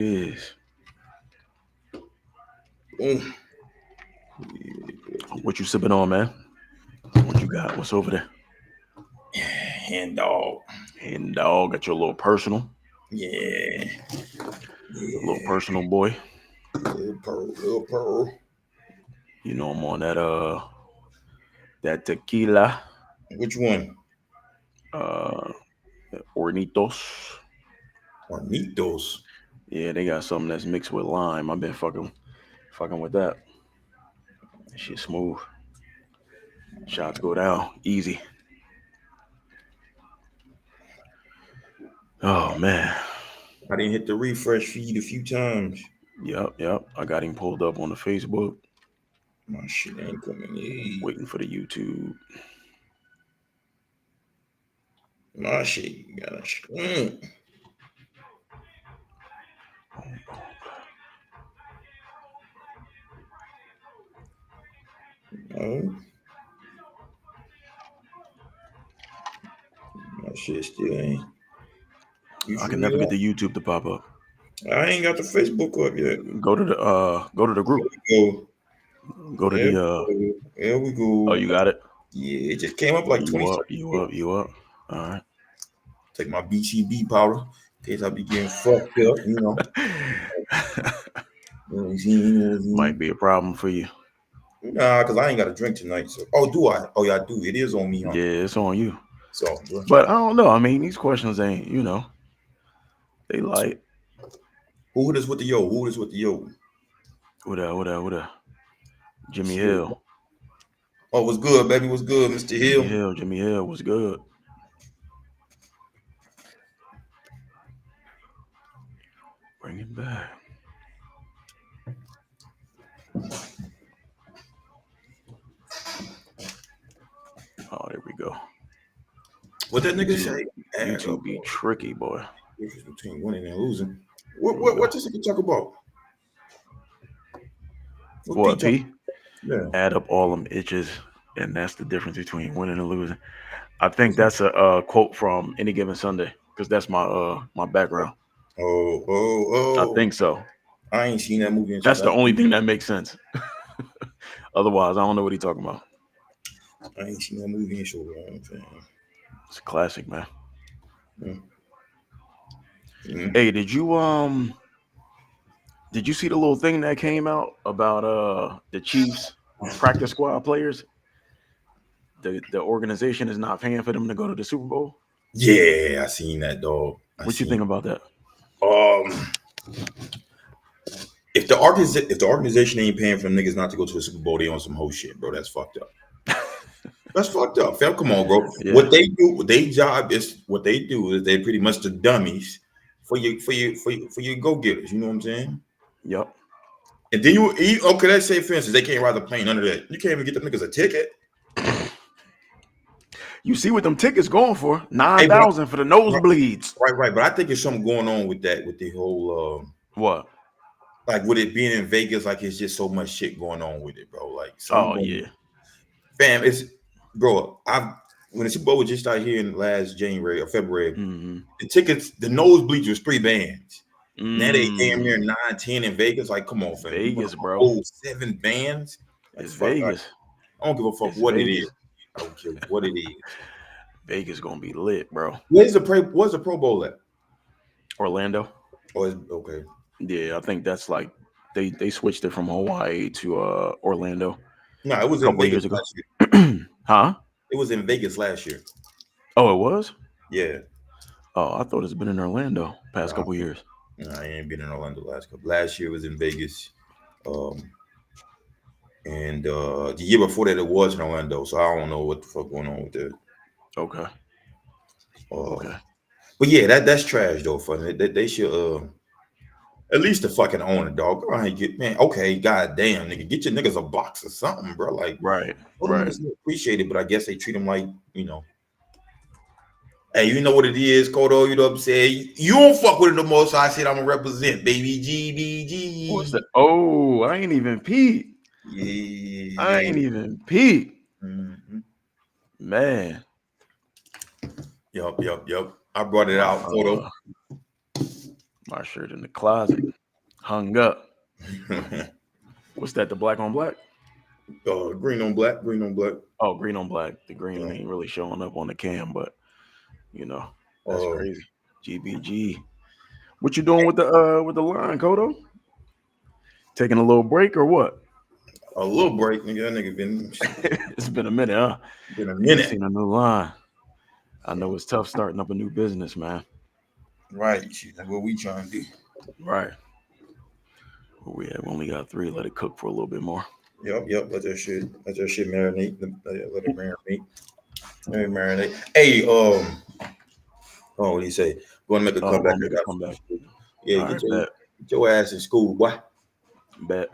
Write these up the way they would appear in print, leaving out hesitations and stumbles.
Is Boom. what you sipping on, man? What you got? What's over there? Hand dog. And dog, got your little personal, Yeah. little Yeah. personal boy. Little pearl. Little pearl. You know I'm on that tequila, Which one? uh, Hornitos. Hornitos. Yeah, they got something that's mixed with lime. I've been fucking with that. That shit smooth. Shots go down easy. Oh man. I didn't hit the refresh feed a few times. Yep. I got him pulled up on the Facebook. My shit ain't coming in. Waiting for the YouTube. My shit got a screen. No. My shit still ain't. You I can figure never it get out? the YouTube to pop up. I ain't got the Facebook up yet. Go to the There group. we go. Go to There the we go. There we oh, go. you got it? Yeah, it just came up like 20 You up, seconds you ago. up, you up. All right. Take my BCB powder in case I be getting fucked up, you know. You know what I'm saying? You know what I'm Might saying? be a problem for you. Nah, because I ain't got a drink tonight. So, oh, do I? Oh, yeah, I do. It is on me, huh? Yeah, it's on you. So, bro. But I don't know. I mean, these questions ain't, they like Who is with the yo? Who is with the yo? what Jimmy Shit. Hill. Oh, what's good, baby? What's good, Mr. Hill? Jimmy Hill was good. Bring it back. Oh, there we go. What that nigga YouTube say? Add up YouTube be tricky, boy. difference between winning and losing. There we What go. this nigga talk about? What P What, talk? P? Yeah. Add up all them itches, and that's the difference between winning and losing. I think that's a quote from Any Given Sunday because that's my background. I Oh. think so. I ain't seen that movie in That's so the only thing that makes sense. Otherwise, I don't know what he's talking about. I ain't seen that movie in so long. It's a classic, man. Mm-hmm. Hey, did you see the little thing that came out about the Chiefs practice squad players? The organization is not paying for them to go to the Super Bowl. Yeah, I seen that dog. I What you seen. think about that? Um, if the organization ain't paying for them niggas not to go to the Super Bowl, they on some whole shit, bro. That's fucked up. That's fucked up, fam. Come on, bro. Yeah. What they do, what they job is what they do is they pretty much the dummies for your go getters. You know what I'm saying? Yep. And then okay, let's say for instance they can't ride the plane under that. You can't even get them niggas a ticket. You see what them tickets going for? nine Hey, but thousand for the nosebleeds. right. But I think there's something going on with that, with the whole What? like with it being in Vegas, like it's just so much shit going on with it, bro. Like something Oh going, yeah. fam. It's bro. I've when the Super Bowl was just out here in last January or February, Mm-hmm. the tickets, the nosebleeds was 3 bands. Now they damn near Mm. 9, 10 in Vegas. Like, come on, fam. You want Vegas, to bro. hold 7 bands? Like, It's fuck. Vegas. I don't give a fuck It's what it is. Vegas. I don't care what it is. Vegas gonna be lit, bro. Where's the Pro Bowl at? Orlando. Oh, it's, okay. Yeah, I think that's like they switched it from Hawaii to Orlando No, it a was in couple of Vegas years ago. last year. Huh? It was in Vegas last year. Oh, it was? Yeah. Oh, I thought it's been in Orlando past Nah, couple years. I ain't been in Orlando last couple. Last year was in Vegas. Um, and the year before that it was in Orlando. So I don't know what the fuck going on with that. Okay. Uh, Okay. but yeah, that's trash though. For they should at least the fucking owner, dog. Go ahead and get man. Okay, goddamn, nigga, get your niggas a box or something, bro. Like, Right. all them Right. niggas appreciate it, but I guess they treat them like hey, you know what it is, Kodo. You know what I'm saying? You don't fuck with it no more, so I said I'm gonna represent, baby. What's GBG. that? Oh, I ain't even peep. I Yeah. ain't even peep. Mhm. Man. Yup. I brought it My out, Kodo. My shirt in the closet, hung up. What's that? The black on black? Green on black, green on black. Oh, green on black. The green ain't really showing up on the cam, but that's crazy. GBG. What you doing with the line, Kodo? Taking a little break or what? A little break, nigga. That nigga been. It's been a minute, huh? Been a minute. Seen a new line. I know it's tough starting up a new business, man. Right. Shit, that's what we trying to do. Right. We only got 3. Let it cook for a little bit more. Yep. Let that shit marinate. Let it marinate. Let it marinate. Hey, what do you say? Going to make a comeback. Yeah, get your ass in school, boy. Bet.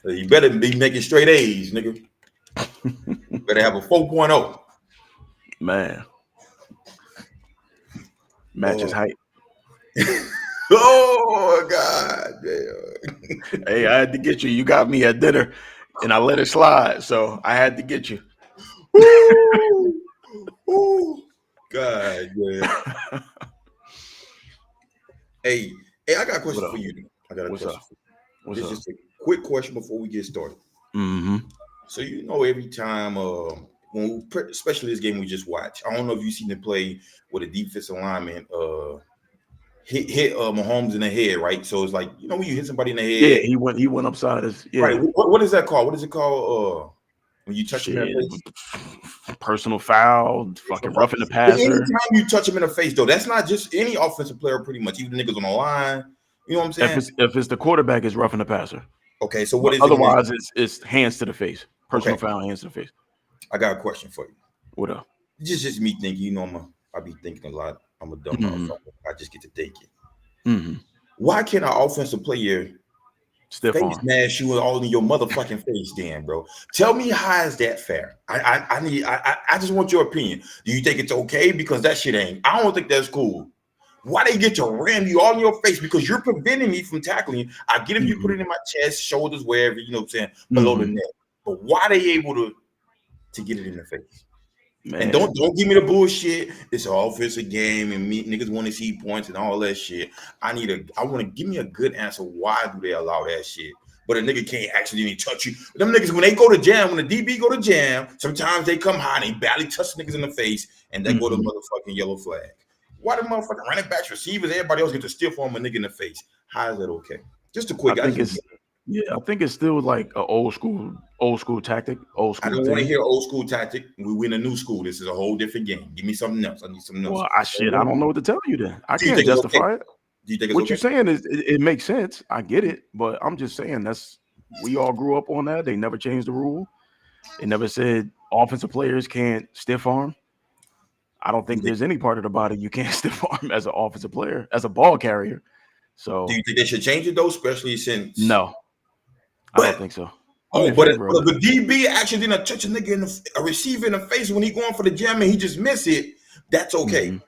You better be making straight A's, nigga. Better have a 4.0. Man. Matches height. Oh God, damn. Hey, I had to get you. You got me at dinner, and I let it slide, so I had to get you. Ooh. God, yeah. Hey, I got a question for you. I got a question. This is just a quick question before we get started. Mm-hmm. So every time, especially this game we just watched, I don't know if you've seen it play with a defensive lineman hit Mahomes in the head, right? So it's like when you hit somebody in the head. Yeah, he went upside his. Yeah. Right. What is that called? What is it called? When you touch him in the face? Personal foul, fucking roughing the passer. Anytime you touch him in the face, though, that's not just any offensive player, pretty much. Even the niggas on the line. You know what I'm saying? If it's the quarterback, it's roughing the passer. Okay, so what is otherwise it's hands to the face. Personal foul, hands to the face. I got a question for you. What up? Just me thinking, I be thinking a lot. I'm a dumb motherfucker. I just get to thinking. Mm-hmm. Why can't an offensive player stiff arm smash you all in your motherfucking face, Dan, bro? Tell me, how is that fair? I just want your opinion. Do you think it's okay? Because that shit ain't. I don't think that's cool. Why they get to ram you all in your face? Because you're preventing me from tackling. I get if you put it in my chest, shoulders, wherever, you know what I'm saying, below the neck. But why they able to get it in the face? Man. And don't give me the bullshit. It's an offensive game and niggas want to see points and all that shit. I want to give me a good answer. Why do they allow that shit? But a nigga can't actually even touch you. Them niggas, when they go to jam, when the DB go to jam, sometimes they come high and they barely touch niggas in the face and they go to motherfucking yellow flag. Why the motherfucking running backs, receivers, everybody else get to stiff arm a nigga in the face? How is that okay? Just a quick. I think it's still like an old school tactic. I don't want to hear old school tactic. We in a new school. This is a whole different game. Give me something else. I need something else. Well, I don't know what to tell you then. I can't justify it. Do you think what you're saying is it makes sense? I get it, but I'm just saying we all grew up on that. They never changed the rule. They never said offensive players can't stiff arm. I don't think there's any part of the body you can't stiff arm as an offensive player, as a ball carrier. So do you think they should change it though, especially since? No, I don't think so. But the DB actually didn't touch a nigga a receiver in the face when he going for the jam and he just miss it. That's okay. Mm-hmm.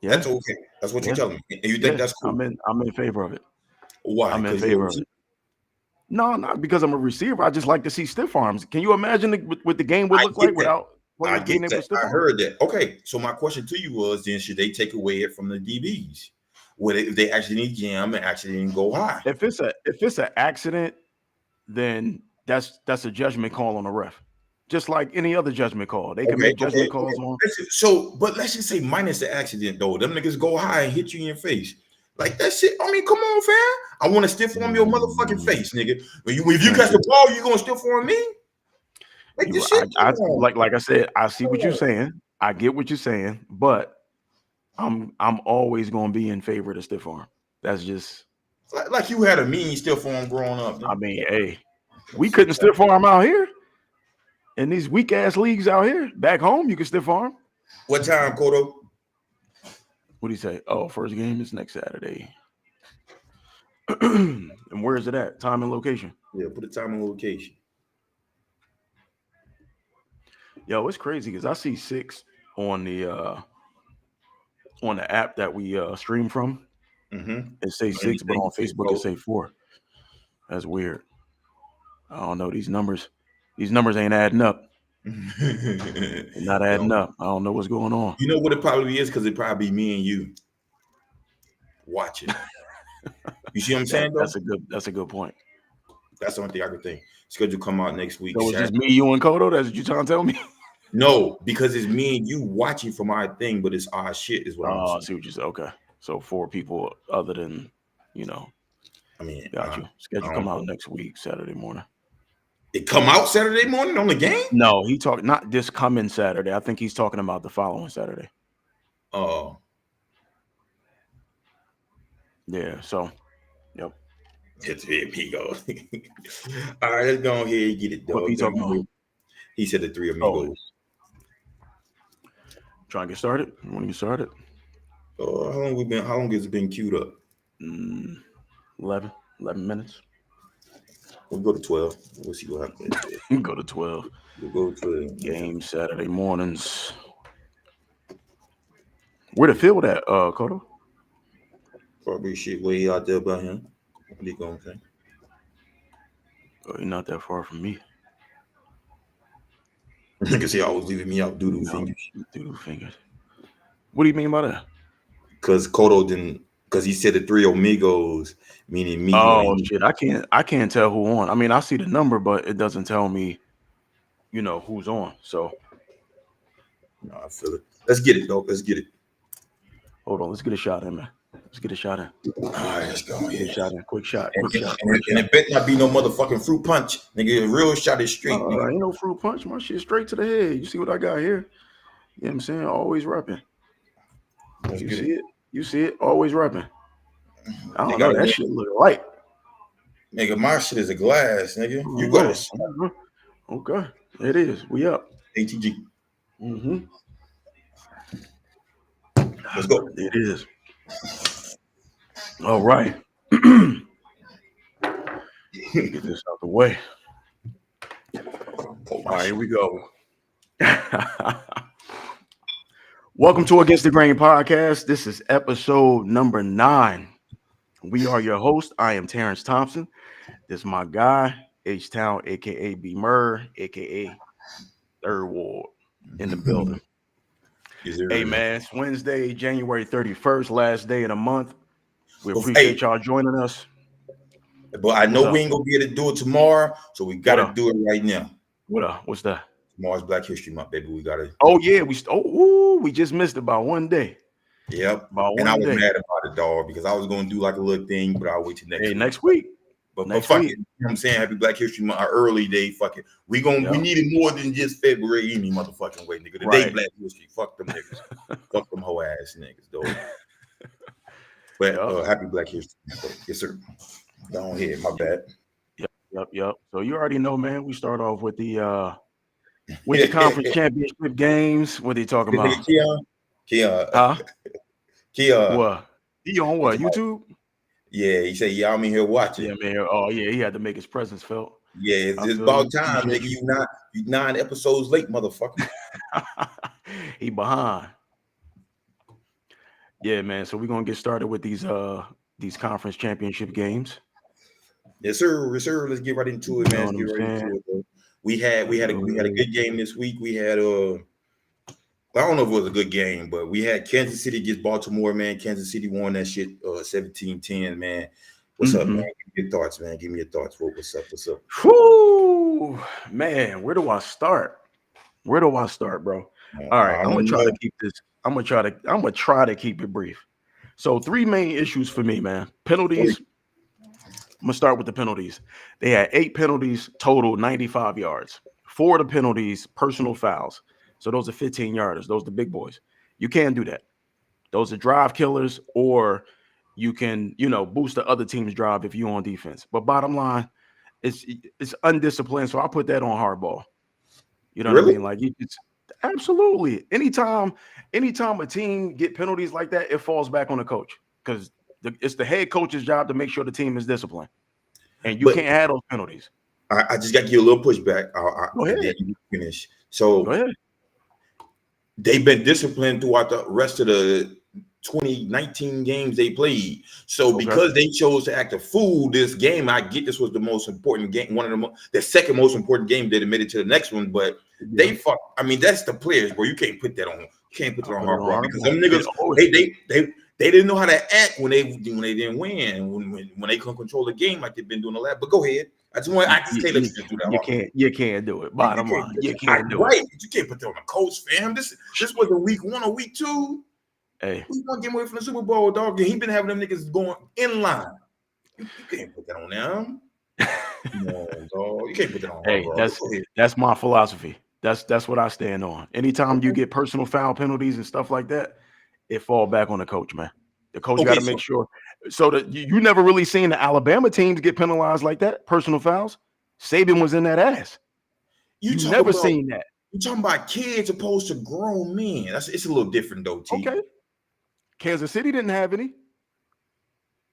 Yeah, that's okay. That's what you're telling me, and you think that's cool? I'm in favor of it. Why? I'm in favor of it. No, not because I'm a receiver. I just like to see stiff arms. Can you imagine what the game would look like without? I get that. I heard that. Okay, so my question to you was: then should they take away it from the DBs? If they actually need jam and actually didn't go high? If it's an accident, then that's a judgment call on the ref. Just like any other judgment call, they can make judgment calls on. So, but let's just say minus the accident though, them niggas go high and hit you in your face. Like that shit. I mean, come on, fam. I want to stiff arm your motherfucking face, nigga. If you catch the ball, you gonna stiff arm me? Like this shit. Like I said, I see what you're saying. I get what you're saying, but I'm always gonna be in favor of the stiff arm. That's just like you had a mean stiff arm growing up. I mean, hey, we couldn't stiff arm out here. In these weak ass leagues out here, back home, you can stiff arm. What time, Kodo? What do you say? Oh, first game is next Saturday. And where is it at? Time and location. Yeah, put the time and location. Yo, it's crazy because I see 6 on the app that we stream from. Mm-hmm. It say 6, but on Facebook it say 4. That's weird. I don't know these numbers. These numbers ain't adding up. They're not adding up. I don't know what's going on. You know what it probably is? Because it probably me and you. watching. You see what I'm saying, though? That's a good point. That's the only thing I could think. Schedule come out next week. So it's just me, you, and Kodo? That's what you trying to tell me? No, because it's me and you watching from our thing, but it's our shit is what I'm saying. I see what you said. Okay. So 4 people other than, I mean, got you. Schedule come out next week, Saturday morning. It come out Saturday morning on the game? No, he talked not this coming Saturday. I think he's talking about the following Saturday. Oh. Yeah, so yep. It's amigos. All right, let's go ahead and get it, dog. What he talking about? He said the 3 amigos. Trying to get started? You want to get started? How long has it been queued up? 11 minutes. We'll go to 12. We'll see what happens. Go to 12. We'll go to 12. Game Saturday mornings. Where the field at, Kodo? Probably shit way out there by him. What are you going to say? Oh, you're not that far from me. Because he always leaving me out doodle fingers. Doodle fingers. What do you mean by that? Because Kodo didn't. Because he said the 3 amigos, meaning me. Oh shit! I can't tell who on. I mean, I see the number, but it doesn't tell me, who's on. So, no, I feel it. Let's get it, dog. Let's get it. Hold on. Let's get a shot in, man. Let's get a shot in. All right, let's go. Get a shot in. Quick shot. And it better not be no motherfucking fruit punch, nigga. A real shot is straight. Ain't no fruit punch. My shit straight to the head. You see what I got here? You know what I'm saying? Always repping. You see it? You see it? Always repping. I don't know. That shit look light. Nigga, my shit is a glass, nigga. You got it. Okay. It is. We up. ATG. Mm-hmm. Let's go. It is. All right. Get this out the way. All right, here we go. Welcome to Against the Grain podcast. This is episode number 9. We are your host. I am Terrence Thompson. This is my guy, H-Town, a.k.a. B. Murr, a.k.a. Third Ward in the building. Hey, man, it's Wednesday, January 31st, last day of the month. We appreciate y'all joining us. But I know we ain't going to be able to do it tomorrow, so we got to do it right now. What's that? Tomorrow's Black History Month, baby. We got to. Oh, yeah. We just missed it by one day. Yep. And I was mad about it, dog, because I was going to do like a little thing, but I'll wait till next week. But fuck it. You know what I'm saying? Happy Black History Month, our early day. Fuck it. We needed more than just February any motherfucking way, nigga. The day Black History. Fuck them niggas. Fuck them hoe ass niggas, though. But happy Black History Month. Yes, sir. Go on ahead. My bad. Yep. So you already know, man. We start off with the conference championship games. What are you talking about? Keon. Huh? Keon. What? He on what? YouTube? Yeah, he said, "Yeah, I'm in here watching." Yeah, man. Oh, yeah, he had to make his presence felt. Yeah, it's about time, nigga. You 9 episodes late, motherfucker. He behind. Yeah, man. So we're gonna get started with these conference championship games. Yes, sir. Let's get right into it, man. We had a good game this week. We had I don't know if it was a good game, but we had Kansas City against Baltimore, man. Kansas City won that shit 17-10, man. What's up, man? Give me your thoughts, man. Give me your thoughts. What's up? Whoo, man. Where do I start, bro? All right, I'm gonna try to keep this. I'm gonna try to keep it brief. So 3 main issues for me, man. Penalties. I'm gonna start with the penalties. They had 8 penalties, total 95 yards. 4 of the penalties, personal fouls. So those are 15-yarders. Those are the big boys. You can't do that. Those are drive killers, or you can, boost the other team's drive if you're on defense. But bottom line, it's undisciplined. So I put that on hardball. You know what I mean? Like it's absolutely anytime a team get penalties like that, it falls back on the coach, because it's the head coach's job to make sure the team is disciplined, and you can't have those penalties. I just got to give you a little pushback. Go ahead. You finish. So go ahead. They've been disciplined throughout the rest of the 2019 games they played. So because they chose to act a fool this game, I get this was the most important game, the second most important game that admitted to the next one. But they that's the players, bro. You can't put that on. You can't put that on hard, bro. Because them niggas, They didn't know how to act when they didn't win, when they couldn't control the game like they've been doing the last. But go ahead. I just can't let you do that. You can't do it. Bottom line, you can't do it. Right, you can't put that on the coach, fam. This wasn't week 1 or week 2. Hey, we want to get away from the Super Bowl, dog. And he been having them niggas going in line. You can't put that on them. No, dog. You can't put that on. Hey, that's my philosophy. That's what I stand on. Anytime you get personal foul penalties and stuff like that, it fall back on the coach, man. The coach got to make sure. So that you never really seen the Alabama teams get penalized like that, personal fouls. Saban was in that ass. You never seen that. You're talking about kids opposed to grown men. It's a little different though, T. Okay. Kansas City didn't have any.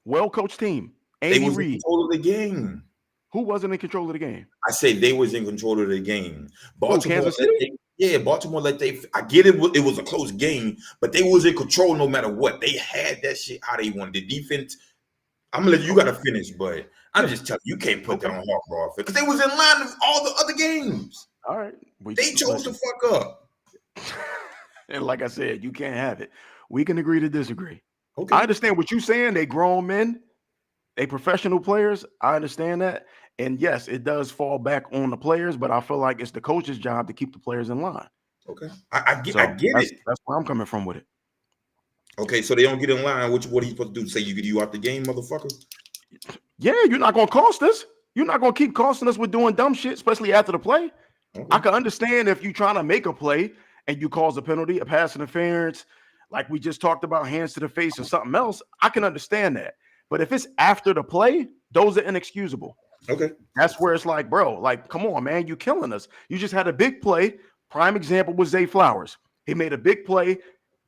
Well-coached team. Andy Reid. In control of the game. Who wasn't in control of the game? I say they was in control of the game. Kansas City? Baltimore I get it. It was a close game, but they was in control no matter what. They had that shit how they wanted. The defense. I'm gonna let you gotta finish, but I'm just telling you can't put that on Harbaugh because they was in line with all the other games. All right. They chose to fuck up. And like I said, you can't have it. We can agree to disagree. Okay. I understand what you're saying. They grown men, they professional players. I understand that. And yes, it does fall back on the players, but I feel like it's the coach's job to keep the players in line. Okay. I get it. That's where I'm coming from with it. Okay, so they don't get in line. What are you supposed to do? Say you out the game, motherfucker? Yeah, you're not going to cost us. You're not going to keep costing us with doing dumb shit, especially after the play. Okay. I can understand if you're trying to make a play and you cause a penalty, a pass interference, like we just talked about, hands to the face or something else. I can understand that. But if it's after the play, those are inexcusable. Okay. That's where it's like, bro, like, come on, man, you killing us. You just had a big play. Prime example was Zay Flowers. He made a big play.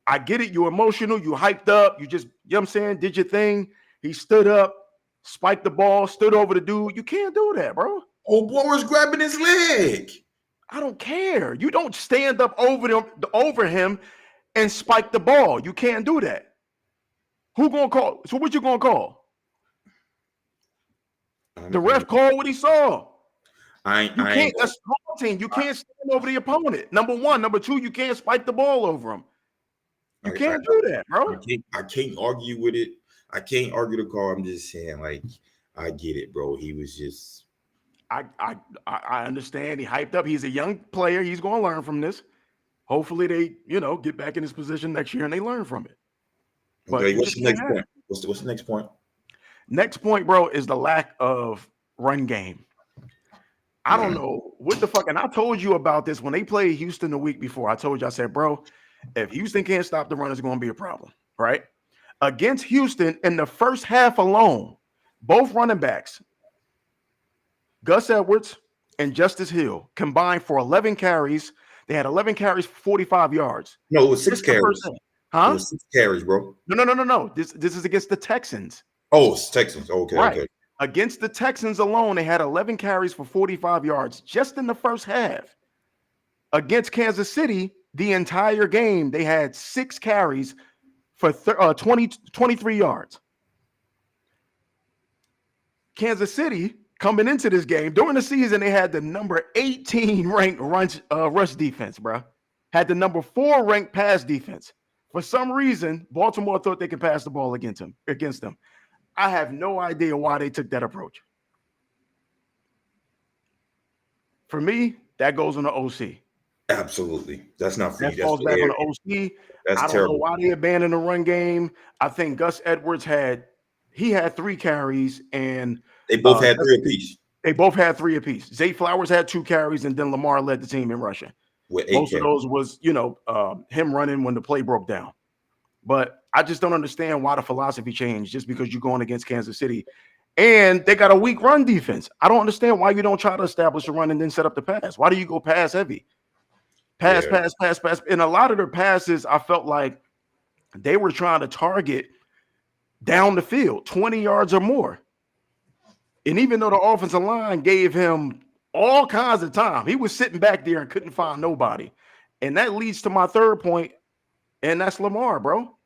I get it. You're emotional. You hyped up. You just, you know what I'm saying, did your thing. He stood up, spiked the ball, stood over the dude. You can't do that, bro. Old boy was grabbing his leg. I don't care. You don't stand up over him and spike the ball. You can't do that. Who gonna call? So what you gonna call? The ref called what he saw. That's taunting. You can't stand over the opponent. Number one. Number two, you can't spike the ball over him. You can't do that, bro. I can't argue with it. I can't argue the call. I'm just saying, like, I get it, bro. He was just. I understand. He hyped up. He's a young player. He's going to learn from this. Hopefully, they get back in his position next year and they learn from it. But okay, what's the next point? What's the next point? Next point, bro, is the lack of run game. I don't know what the fuck. And I told you about this when they played Houston the week before. I told you, I said, bro, if Houston can't stop the run, it's going to be a problem, right? Against Houston in the first half alone, both running backs, Gus Edwards and Justice Hill, combined for 11 carries. They had 11 carries for 45 yards. No, it was 6 carries. Huh? It was 6 carries, bro. No. This is against the Texans. Oh, it's Texans. Okay, right. Okay. Against the Texans alone, they had 11 carries for 45 yards just in the first half. Against Kansas City, the entire game, they had 6 carries for 23 yards. Kansas City, coming into this game, during the season, they had the number 18 ranked rush defense, bro. Had the number 4 ranked pass defense. For some reason, Baltimore thought they could pass the ball against them. I have no idea why they took that approach. For me, that goes on the OC. Absolutely. That's not for you. That falls back on the OC. I don't know why they abandoned the run game. I think Gus Edwards had 3 carries, and they both had 3 apiece. They both had 3 apiece. Zay Flowers had 2 carries, and then Lamar led the team in rushing. Most of those was, him running when the play broke down. But I just don't understand why the philosophy changed just because you're going against Kansas City. And they got a weak run defense. I don't understand why you don't try to establish a run and then set up the pass. Why do you go pass heavy? Pass. And a lot of their passes, I felt like they were trying to target down the field, 20 yards or more. And even though the offensive line gave him all kinds of time, he was sitting back there and couldn't find nobody. And that leads to my third point, and that's Lamar, bro.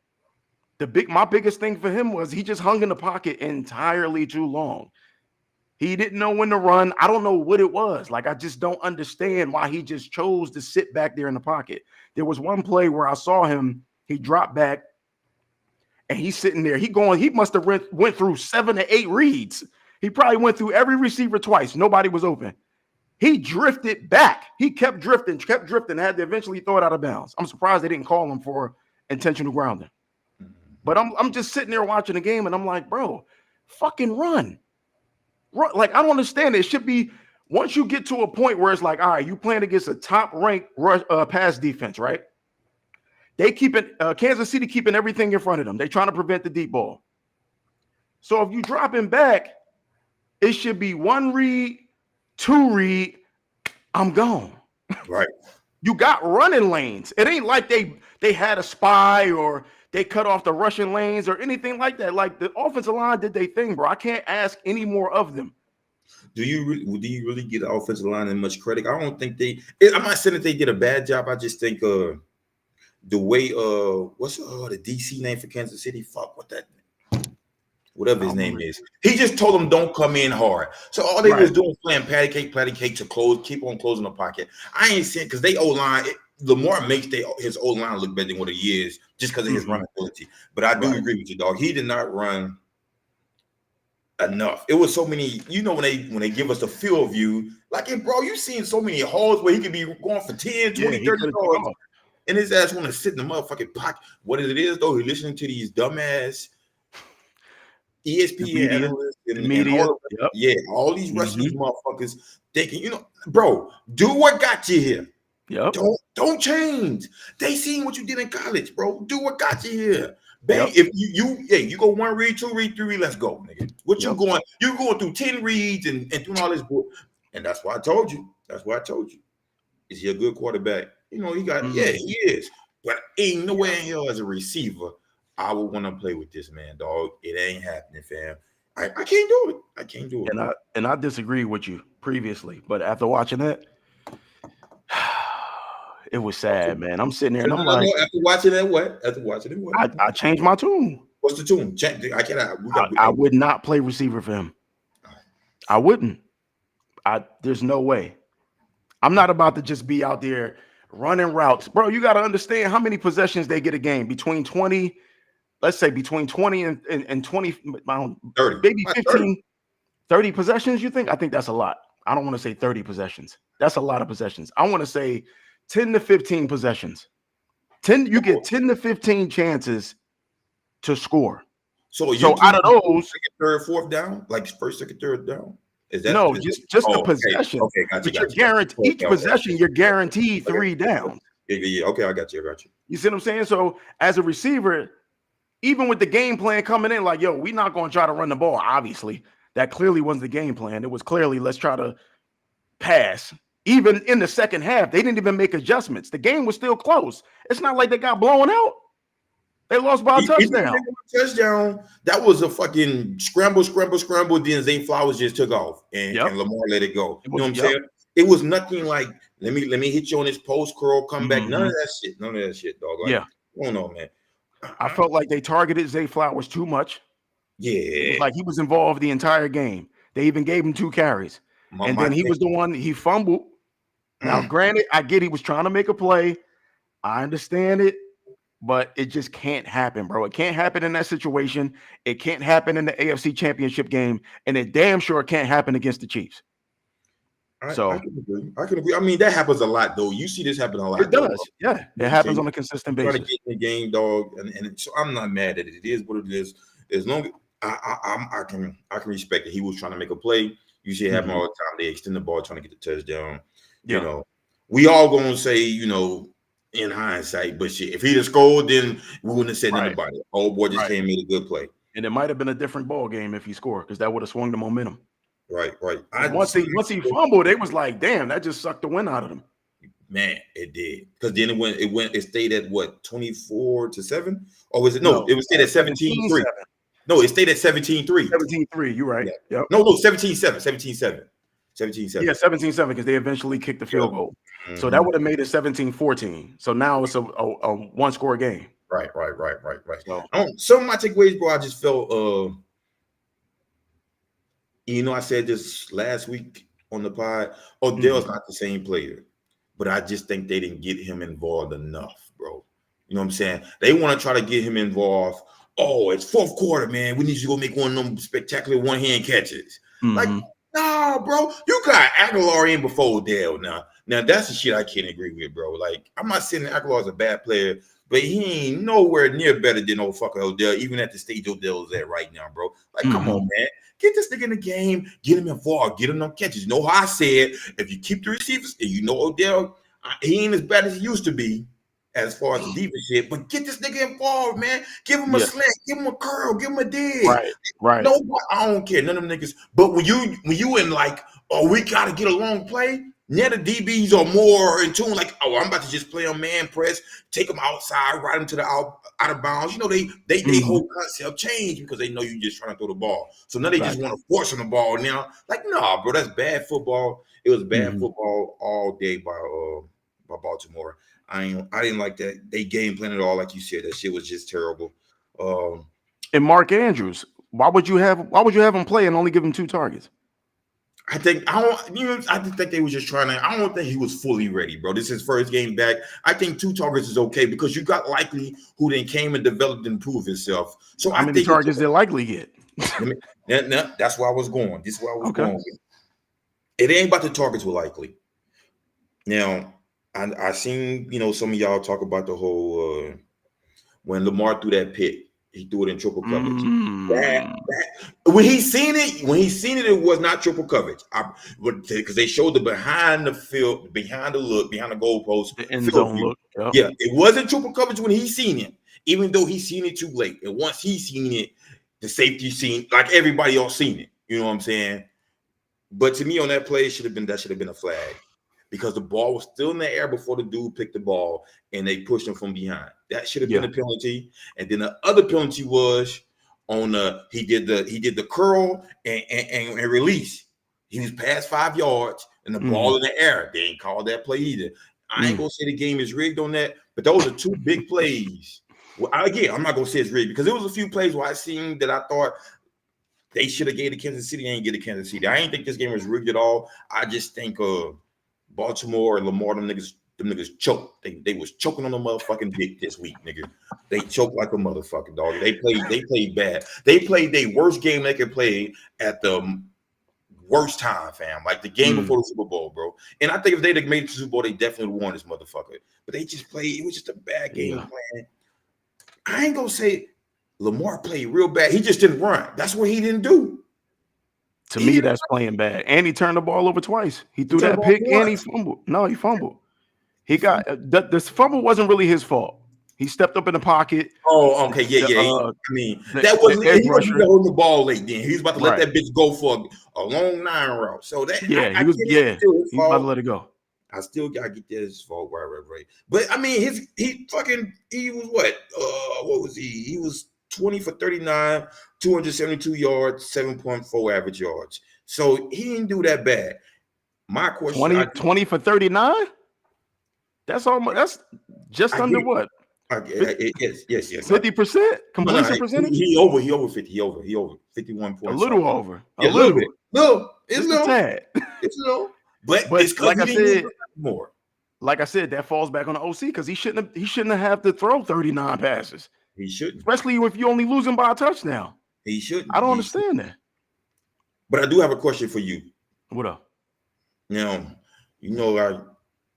My biggest thing for him was he just hung in the pocket entirely too long. He didn't know when to run. I don't know what it was. Like, I just don't understand why he just chose to sit back there in the pocket. There was one play where I saw him, he dropped back, and he's sitting there. He must have went through 7 to 8 reads. He probably went through every receiver twice. Nobody was open. He drifted back. He kept drifting, had to eventually throw it out of bounds. I'm surprised they didn't call him for intentional grounding. But I'm just sitting there watching the game, and I'm like, bro, fucking run. Like, I don't understand it. It should be, once you get to a point where it's like, all right, you playing against a top-ranked pass defense, right? They keep it, Kansas City keeping everything in front of them. They're trying to prevent the deep ball. So if you drop him back, it should be 1 read, 2 read, I'm gone. Right. You got running lanes. It ain't like they had a spy or they cut off the rushing lanes or anything like that. Like, the offensive line did their thing, bro. I can't ask any more of them. Do you really get the offensive line that much credit? I don't think I'm not saying that they did a bad job. I just think the way what's the DC name for Kansas City? Fuck what that, whatever his name is. He just told them don't come in hard. So all they was doing was playing patty cake to keep on closing the pocket. I ain't saying because they O-line, Lamar makes his O-line look better than what he is just because of his run ability. But I do agree with you, dog. He did not run enough. It was so many, when they give us a field view, like, bro, you seen so many holes where he could be going for 10, 20, 30 yards. And his ass want to sit in the motherfucking pocket. What it is, though, he's listening to these dumbass ESPN analysts and all these Russian motherfuckers thinking, bro, do what got you here. Yep. Don't change. They seen what you did in college, bro. Do what got you here. Bang. If you go 1 read, 2 read, 3 read, let's go, nigga. What you going? You're going through 10 reads and doing all this book. And that's why I told you. Is he a good quarterback? He got he is. But ain't no way in hell as a receiver I would want to play with this man, dog. It ain't happening, fam. I can't do it. And I disagree with you previously, but after watching that, it was sad, man. I'm sitting there and I'm like, after watching it, what? I changed my tune. What's the tune? I would not play receiver for him. I wouldn't. There's no way. I'm not about to just be out there running routes. Bro, you got to understand how many possessions they get a game. Between 20 and 20, 30. Maybe 15, 30 possessions, you think? I think that's a lot. I don't want to say 30 possessions. That's a lot of possessions. I want to say 10 to 15 possessions. You get 10 to 15 chances to score. So out of those, second, third, fourth down, like first, second, third down. Is that just the possession? Okay, gotcha. You're guaranteed each possession. You're guaranteed 3 downs. Yeah. Okay, I got you. You see what I'm saying? So as a receiver, even with the game plan coming in, like, we're not going to try to run the ball. Obviously, that clearly wasn't the game plan. It was clearly let's try to pass. Even in the second half, they didn't even make adjustments. The game was still close. It's not like they got blown out. They lost by a touchdown. That was a fucking scramble. Then Zay Flowers just took off and Lamar let it go. You know what I'm saying? It was nothing like let me hit you on this post curl, come back. None of that shit, dog. Like, I don't know, man. I felt like they targeted Zay Flowers too much. Yeah, like he was involved the entire game. They even gave him 2 carries, and then he was the one he fumbled. Now, granted, I get he was trying to make a play. I understand it. But it just can't happen, bro. It can't happen in that situation. It can't happen in the AFC Championship game, and it damn sure can't happen against the Chiefs. I can agree. I mean, that happens a lot, though. You see this happen a lot. It does. Yeah, it happens on a consistent basis. Trying to get in the game, dog, and so I'm not mad at it. It is what it is. As long as I can respect it. He was trying to make a play. You see it happen all the time. They extend the ball, trying to get the touchdown. You know, we all gonna say, in hindsight, but shit, if he'd have scored, then we wouldn't have said nothing about it. Old boy just came and made a good play. And it might have been a different ball game if he scored, because that would have swung the momentum. Right. Once he fumbled, it was like, damn, that just sucked the wind out of him. Man, it did. Because then it stayed at what, 24-7? Or was it it stayed at 17-3. No, it stayed at 17-3. 17-3, you're right. Yeah. Yep. No, 17-7. 17-7. Yeah, 17-7, because they eventually kicked the field goal. So that would have made it 17-14. So now it's a 1-score game. Right. So, some of my takeaways, bro, I just felt I said this last week on the pod. Odell's not the same player, but I just think they didn't get him involved enough, bro. You know what I'm saying? They want to try to get him involved oh, it's fourth quarter, man. We need you to go make one of them spectacular one-hand catches. Like, nah, bro. You got Aguilar in before Odell now. Now, that's the shit I can't agree with, bro. Like, I'm not saying Aguilar's a bad player, but he ain't nowhere near better than old fucking Odell, even at the stage Odell's at right now, bro. Like, come on, man. Get this nigga in the game. Get him involved. Get him them catches. You know how I said, if you keep the receivers, and you know Odell, he ain't as bad as he used to be as far as the defense shit, but get this nigga involved, man. Give him a slant, give him a curl, give him a dig. Right. No, I don't care. None of them niggas. But when you in like, oh, we gotta get a long play. Now the DBs are more in tune. Like, oh, I'm about to just play on man press, take them outside, ride them to the out of bounds. You know, they whole concept change because they know you just trying to throw the ball. So now they just want to force on the ball now. Like, nah, bro, that's bad football. It was bad football all day by Baltimore. I didn't like that. They game plan at all, like you said. That shit was just terrible. And Mark Andrews, why would you have him play and only give him 2 targets? I think they was just trying to. I don't think he was fully ready, bro. This is his first game back. I think 2 targets is okay because you got Likely who then came and developed and improved himself. So how many targets did Likely get? No, that's where I was going. This is where I was going with. It ain't about the targets with Likely. Now, I seen some of y'all talk about the whole when Lamar threw that pick. He threw it in triple coverage. When he seen it, it was not triple coverage. Because they showed the behind the field, behind the goalpost, the end zone look. Yep. Yeah, it wasn't triple coverage when he seen it, even though he seen it too late. And once he seen it, the safety seen like everybody else seen it. You know what I'm saying? But to me, on that play, should have been a flag. Because the ball was still in the air before the dude picked the ball and they pushed him from behind. That should have been a penalty. And then the other penalty was on he did the curl and release. He was past 5 yards and the ball in the air. They ain't called that play either. I ain't gonna say the game is rigged on that, but those are 2 big plays. Well, again, I'm not gonna say it's rigged because there was a few plays where I seen that I thought they should have gave to Kansas City. They ain't get to Kansas City. I ain't think this game was rigged at all. I just think Baltimore and Lamar, them niggas choked. They was choking on the motherfucking dick this week, nigga. They choked like a motherfucking dog. They played bad. They played their worst game they could play at the worst time, fam. Like the game before the Super Bowl, bro. And I think if they'd have made it to the Super Bowl, they definitely won this motherfucker. But they just played. It was just a bad game plan. I ain't gonna say Lamar played real bad. He just didn't run. That's what he didn't do. To me, that's playing bad. And he turned the ball over twice. He threw that pick and he fumbled. No, he fumbled. He got this fumble wasn't really his fault. He stepped up in the pocket. Oh, okay, yeah. That wasn't. He wasn't holding the ball late. Then he was about to let that bitch go for a long 9 route. So that he was about to let it go. I still gotta get that his fault, right. But I mean, he was what? What was he? He was 20 for 39, 272 yards, 7.4 average yards. So he didn't do that bad. My question: 20 for 39? That's almost. That's just under what? Yes. 50% completion percentage. He over 50. He over 51 points. A little over. A little bit. No, it's a tad. It's no. But it's like I said, more. Like I said, that falls back on the OC because he shouldn't have to throw 39 passes. He shouldn't, especially if you're only losing by a touchdown. He shouldn't. I don't understand that. But I do have a question for you. What up? Now,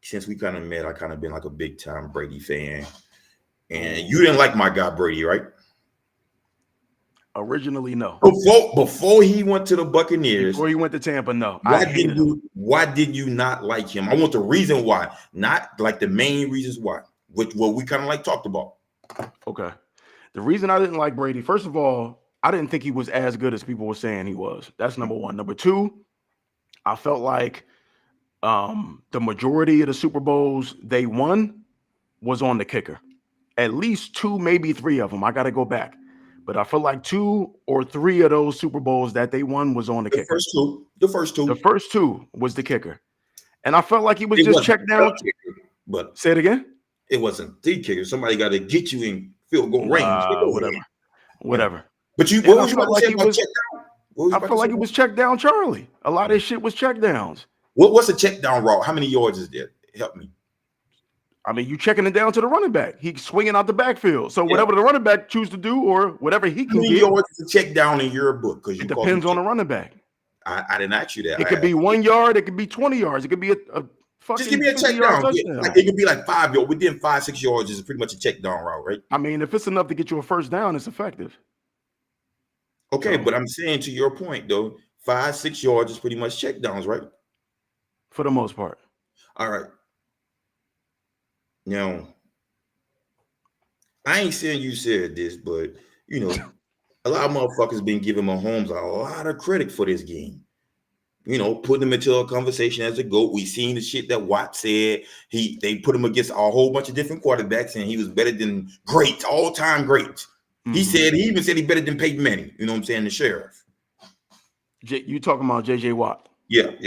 since we kind of met, I kind of been like a big time Brady fan, and you didn't like my guy Brady, right? Originally, no. Before he went to the Buccaneers, before he went to Tampa, no. Why did you not like him? I want the reason why, not like the main reasons why, what we kind of like talked about. Okay. The reason I didn't like Brady, first of all, I didn't think he was as good as people were saying he was. That's number one. Number two, I felt like the majority of the Super Bowls they won was on the kicker. At least 2, maybe 3 of them. I got to go back. But I feel like 2 or 3 of those Super Bowls that they won was on the kicker. The first two was the kicker. And I felt like he was just checked down. But say it again. It wasn't the kicker. Somebody got to get you in field goal range. Whatever. But I felt like he was checked down, Charlie. A lot of his shit was check downs. What's a check down route? How many yards is there? Help me. I mean, you checking it down to the running back. He's swinging out the backfield. So whatever the running back choose to do or whatever he can get. Yards is a check down in your book? Because it depends on the running back. I didn't ask you that. It could be 1 yard. It could be 20 yards. It could be a fucking just give me a check down. Like it could be like 5 yards. Within 5-6 yards is pretty much a check down route, right? I mean, if it's enough to get you a first down, it's effective. Okay, but I'm saying to your point though, 5-6 yards is pretty much check downs, right? For the most part. All right. Now, I ain't saying you said this, but you know, a lot of motherfuckers been giving Mahomes a lot of credit for this game. You know, putting him into a conversation as a GOAT. We seen the shit that Watt said. They put him against a whole bunch of different quarterbacks, and he was better than great, all-time great. Mm-hmm. He even said he better than Peyton Manning. You know what I'm saying? The sheriff. You talking about J.J. Watt? Yep.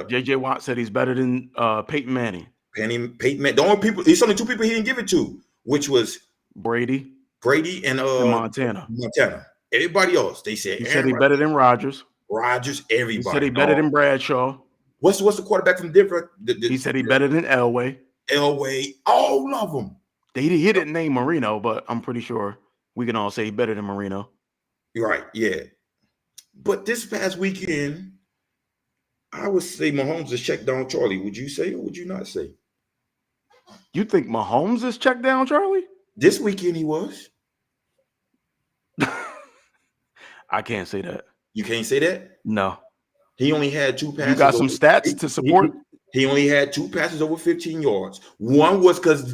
J.J. Watt said he's better than Peyton Manning. Peyton Manning. The only people, there's only two people he didn't give it to, which was Brady and Montana. Everybody else, they said he said he better than Rodgers. Everybody. He said he better than Bradshaw. What's the quarterback from Denver? He said he better than Elway. All of them. He didn't name Marino, but I'm pretty sure we can all say he better than Marino. Right, yeah. But this past weekend, I would say Mahomes is checked down Charlie. Would you say or would you not say? You think Mahomes is checked down Charlie? This weekend he was. I can't say that. You can't say that? No. He only had 2 passes. You got some stats to support? He only had 2 passes over 15 yards. One was because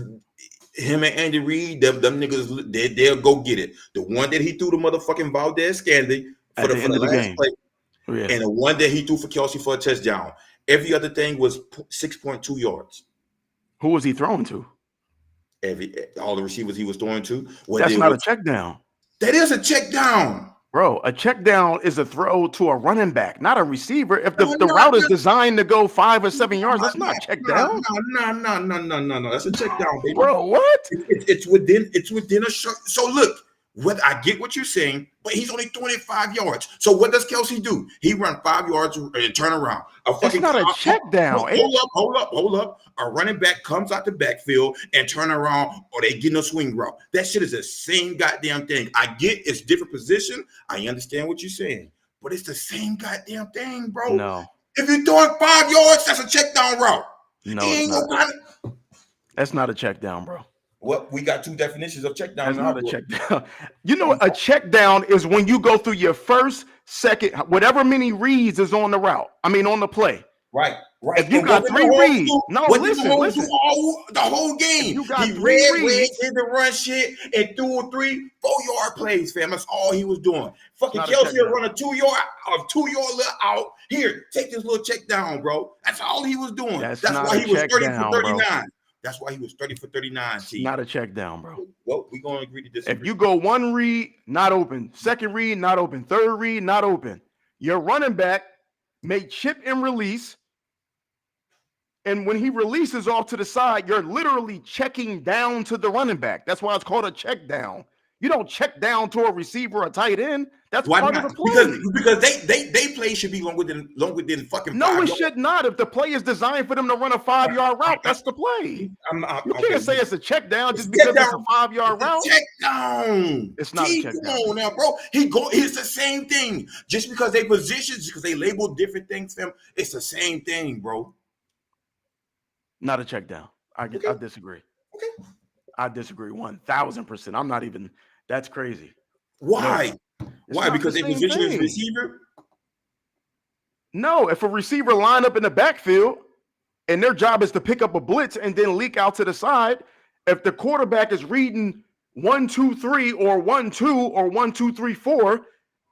him and Andy Reid, them niggas, they'll go get it. The one that he threw to motherfucking Valdez Scandey for the end of the game. Play, and the one that he threw for Kelsey for a touchdown. Every other thing was 6.2 yards. Who was he throwing to? All the receivers he was throwing to. That's not a check down. That is a check down. Bro, a check down is a throw to a running back, not a receiver. If the route is designed to go 5 or 7 yards, that's not a check down. No. That's a check down, baby. Bro, what? It's within a short. So look, I get what you're saying, but he's only 25 yards. So what does Kelsey do? He run 5 yards and turn around. It's not a check down. Hold up. A running back comes out the backfield and turn around, or they get a swing route. That shit is the same goddamn thing. I get it's different position. I understand what you're saying, but it's the same goddamn thing, bro. No. If you're throwing 5 yards, that's a check down route. No, it's not. That's not a check down, bro. Well, we got 2 definitions of check down. That's not a check down. You know what? A check down is when you go through your first, second, whatever many reads is on the route. I mean, on the play. Right. If you got 3 reads, listen. The whole game. You got he 3 reads. Did the run shit and threw 3-4 yard plays, fam. That's all he was doing. Fucking Kelsey run a 2 yard little out. Here, take this little check down, bro. That's all he was doing. That's why he was 30 for 39. Bro. That's why he was 30 for 39. Not a check down, bro. Well, we're going to agree to disagree. If you go 1 read, not open. 2nd read, not open. 3rd read, not open. Your running back may chip and release. And when he releases off to the side, you're literally checking down to the running back. That's why it's called a check down. You don't check down to a receiver or a tight end. That's part of the play. Because they play should be longer than fucking. No, it should not. If the play is designed for them to run a 5-yard route, that's the play. You can't say it's a check down just because it's a 5-yard route. Check down. It's not a check down. Come on now, bro. It's the same thing. Just because they positions, because they label different things, them. It's the same thing, bro. Not a check down. I disagree. Okay. I disagree 1,000%. I'm not even. That's crazy. Why? Why? Because they position as receiver? No. If a receiver line up in the backfield and their job is to pick up a blitz and then leak out to the side, if the quarterback is reading 1, 2, 3 or 1, 2 or 1, 2, 3, 4,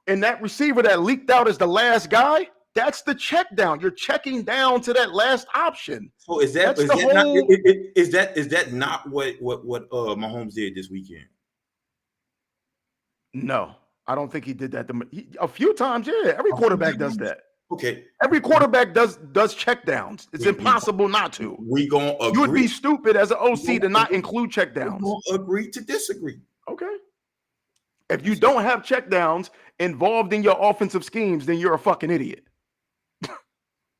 and that receiver that leaked out is the last guy, that's the check down. You're checking down to that last option. So is that not what Mahomes did this weekend? No, I don't think he did that. A few times, yeah. Every quarterback does that. Okay. Every quarterback does check downs. It's impossible not to. We gonna agree. You would be stupid as an OC to not include check downs. We're gonna agree to disagree. Okay. If you don't have check downs involved in your offensive schemes, then you're a fucking idiot.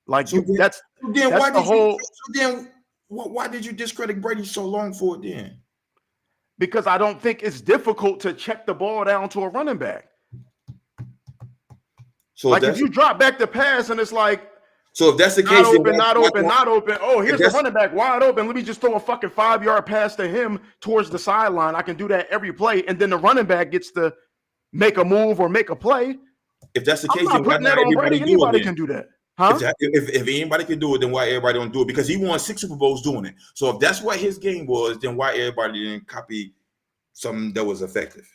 Like so that's the whole. Then Why did you discredit Brady so long for it then? Because I don't think it's difficult to check the ball down to a running back. So like if you drop back the pass and it's like, so if that's the not case, open, not open, not open. Oh, here's the running back wide open. Let me just throw a fucking 5-yard pass to him towards the sideline. I can do that every play, and then the running back gets to make a move or make a play. If that's the case, I'm not putting that on Brady. Anybody can do that. Huh? If anybody can do it, then why everybody don't do it? Because he won 6 Super Bowls doing it. So if that's what his game was, then why everybody didn't copy something that was effective?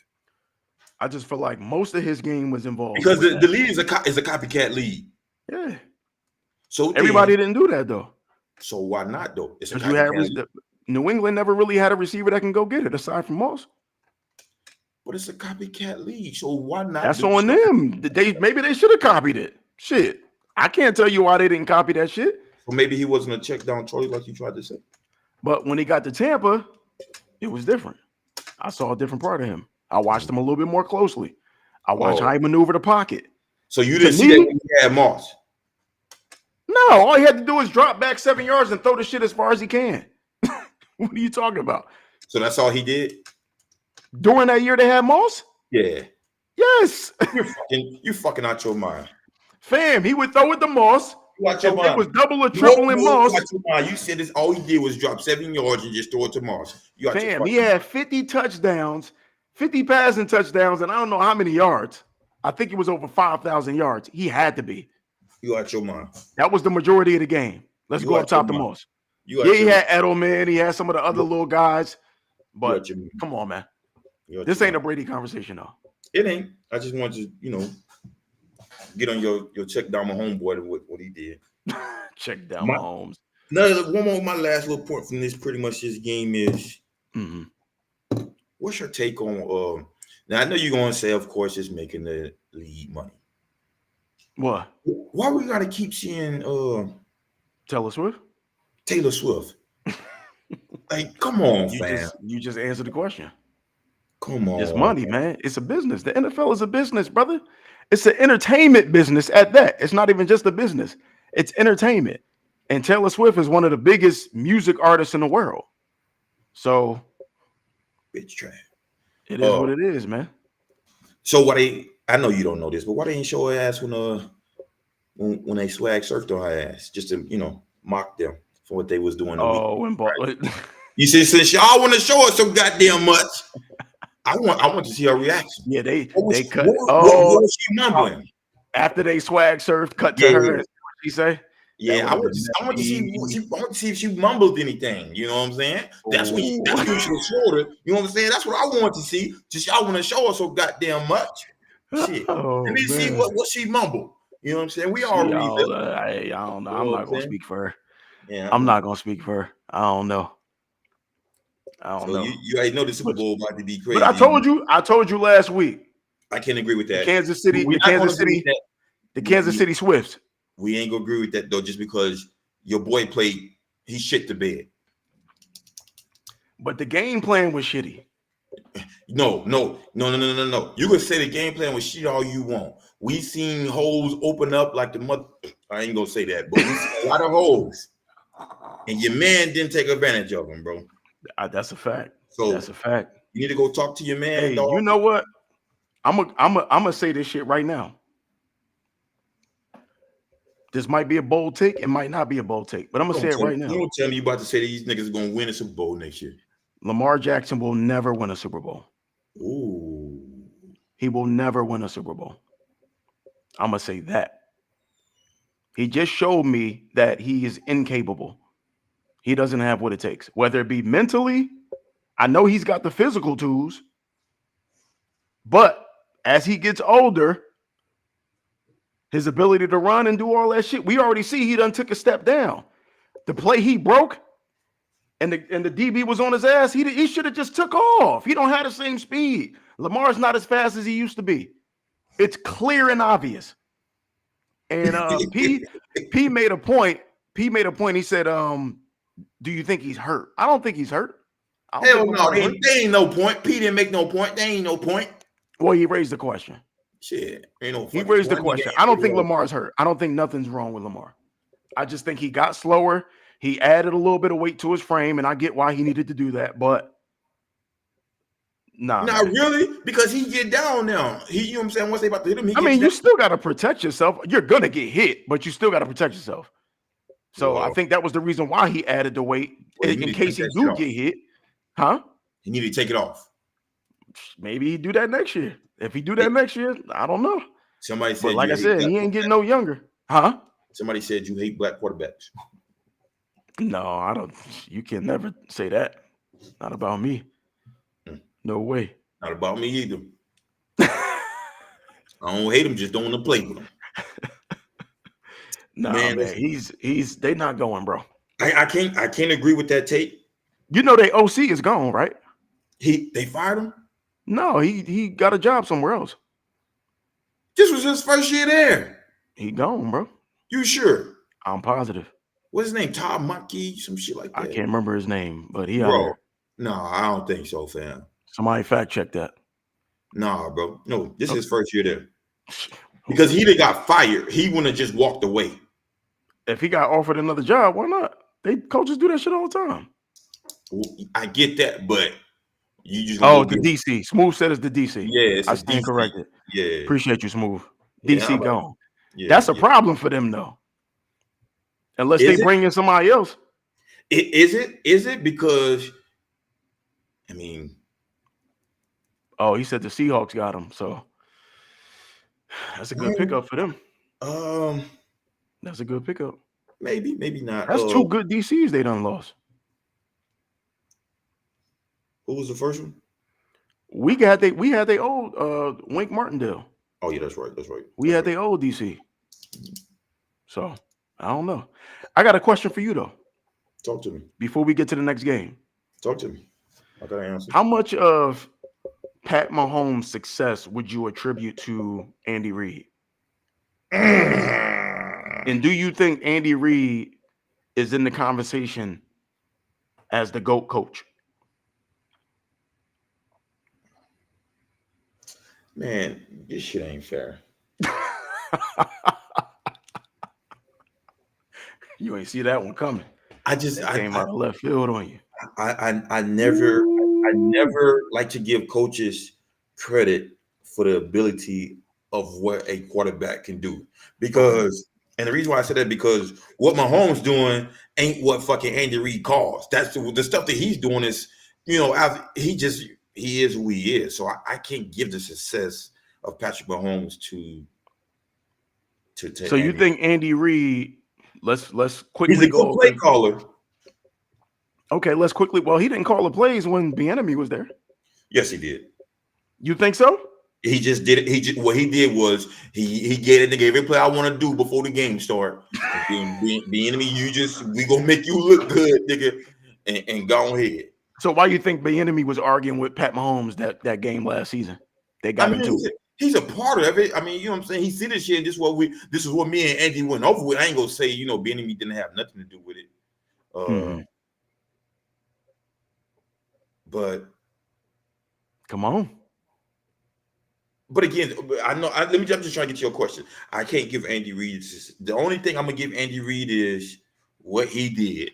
I just feel like most of his game was involved. Because the league is a copycat league. Yeah. So everybody didn't do that though. So why not though? It's New England never really had a receiver that can go get it aside from Moss. But it's a copycat league, so why not? That's on them. Maybe they should have copied it. Shit, I can't tell you why they didn't copy that shit. Well, maybe he wasn't a check down Torrie like you tried to say. But when he got to Tampa, it was different. I saw a different part of him. I watched him a little bit more closely. I watched how he maneuvered the pocket. So you didn't see that when he had Moss? No, all he had to do is drop back 7 yards and throw the shit as far as he can. What are you talking about? So that's all he did? During that year they had Moss? Yeah. Yes. You fucking out your mind. Fam, he would throw it to Moss. It was double or triple in Moss. You said this, all he did was drop 7 yards and just throw it to Moss. Fam, he had 50 touchdowns, 50 passing touchdowns, and I don't know how many yards. I think it was over 5,000 yards. He had to be. You out your mind. That was the majority of the game. Let's go up top to Moss. Yeah, he had Edelman. He had some of the other little guys. But come on, man. This ain't a Brady conversation, though. It ain't. I just wanted to, get on your check down my homeboy to what he did. Check down my homes. No, my last little point from this game is what's your take on now I know you're gonna say, of course, it's making the league money. What? Why we gotta keep seeing Taylor Swift? Like, come on, fam. You just answered the question. Come on. It's money, man. It's a business. The NFL is a business, brother. It's an entertainment business at that. It's not even just a business. It's entertainment. And Taylor Swift is one of the biggest music artists in the world. So bitch trash. It is what it is, man. So I know you don't know this, but why they ain't show her ass when they swag surfed on her ass, just to mock them for what they was doing. You see, since y'all want to show us so goddamn much, I want to see her reaction. Yeah, they cut. What was she mumbling? After they swag surfed, cut to her. What she say? Yeah, I want to see if she mumbled anything. You know what I'm saying? That's when she was shorter. You know what I'm saying? That's what I want to see. Just y'all want to show us so goddamn much. Shit. Let me see what she mumbled. You know what I'm saying? We all read that. I don't know. I'm not gonna speak for her. Yeah, I'm not gonna speak for her. I don't know. You already know the Super Bowl about to be crazy. But I told you last week. I can't agree with that. The Kansas City Swifts. We ain't gonna agree with that though, just because your boy played, he shit the bed. But the game plan was shitty. No. You can say the game plan was shit all you want. We seen holes open up like the mother. I ain't gonna say that, but we seen a lot of holes, and your man didn't take advantage of them, bro. That's a fact. So that's a fact. You need to go talk to your man. Hey, dog. You know what? I'm gonna say this shit right now. This might be a bold take. It might not be a bold take, but I'm gonna say it right now. Don't tell me you about to say that these niggas are gonna win a Super Bowl next year. Lamar Jackson will never win a Super Bowl. Ooh. He will never win a Super Bowl. I'm gonna say that. He just showed me that he is incapable. He doesn't have what it takes, whether it be mentally. I know he's got the physical tools, but as he gets older, his ability to run and do all that shit, we already see he done took a step down. The play he broke and the DB was on his ass, he should have just took off. He don't have the same speed. Lamar's not as fast as he used to be. It's clear and obvious. And P made a point. He said, do you think he's hurt? I don't think he's hurt. Hell no, there ain't no point. P didn't make no point. There ain't no point. Well, he raised the question. Shit, ain't no. He raised the question. I don't think Lamar's hurt. I don't think nothing's wrong with Lamar. I just think he got slower. He added a little bit of weight to his frame, and I get why he needed to do that, but nah, Not man. really, because he get down now. You know what I'm saying? Once they about to hit him, he I gets mean, down. you still got to protect yourself. You're gonna get hit, but you still got to protect yourself. So I Well, think that was the reason why he added the weight he in need to case take he that shit do off. get hit, huh? He need to take it off. Maybe he do that next year. If he do that next year, I don't know. Somebody But said like you I hate said, black he ain't getting quarterbacks. no younger, huh? Somebody said you hate black quarterbacks. No, I don't. You can never say that. Not about me. No way. Not about me either. I don't hate him, just don't want to play with him. Nah, Man, man. He's they not going, bro. I can't agree with that take. You know they OC is gone, right? They fired him. No, he got a job somewhere else. This was his first year there. He gone, bro. You sure? I'm positive. What's his name? Todd Monkey, some shit like that. I can't remember his name, but he out Bro, there. no, I don't think so, fam. Somebody fact check that. Nah, bro. No, this is his first year there. Because he done got fired. He wouldn't have just walked away. If he got offered another job, why not? Coaches do that shit all the time. I get that, but you just the DC. Smooth said it's the DC. Yeah, I stand corrected. Yeah. Appreciate you, Smooth. Yeah, DC gone. Yeah, That's a problem for them, though. Unless Is they bring in somebody else. Is it? Because, I mean. Oh, he said the Seahawks got him, so that's a good pickup for them. That's a good pickup. Maybe not. That's two good DCs they done lost. Who was the first one? We had they old Wink Martindale. Oh yeah, that's right. We had the old DC. So I don't know. I got a question for you though. Talk to me. Before we get to the next game. Talk to me. I got an answer. How much of Pat Mahomes' success would you attribute to Andy Reid? And do you think Andy Reid is in the conversation as the GOAT coach? Man, this shit ain't fair. You ain't see that one coming. I came out of left field on you. I never like to give coaches credit for the ability of what a quarterback can do. Because, and the reason why I said that, because what Mahomes doing ain't what fucking Andy Reid calls. That's the stuff that he's doing is, he is who he is. So I can't give the success of Patrick Mahomes to So you think Andy Reid? Let's quickly he's a good play caller. Okay, let's quickly. Well, he didn't call the plays when Bieniemy was there. Yes, he did. You think so? He just did it. What he did was he gave every play I want to do before the game start. Bieniemy, we gonna make you look good, nigga, and go ahead. So why you think Bieniemy was arguing with Pat Mahomes that game last season? They got into it. He's a part of it. I mean, you know what I'm saying? He see this shit. This is what me and Andy went over with. I ain't gonna say, Bieniemy didn't have nothing to do with it. But come on. But again, I know. I'm just trying to get to your question. I can't give Andy Reid. The only thing I'm gonna give Andy Reid is what he did.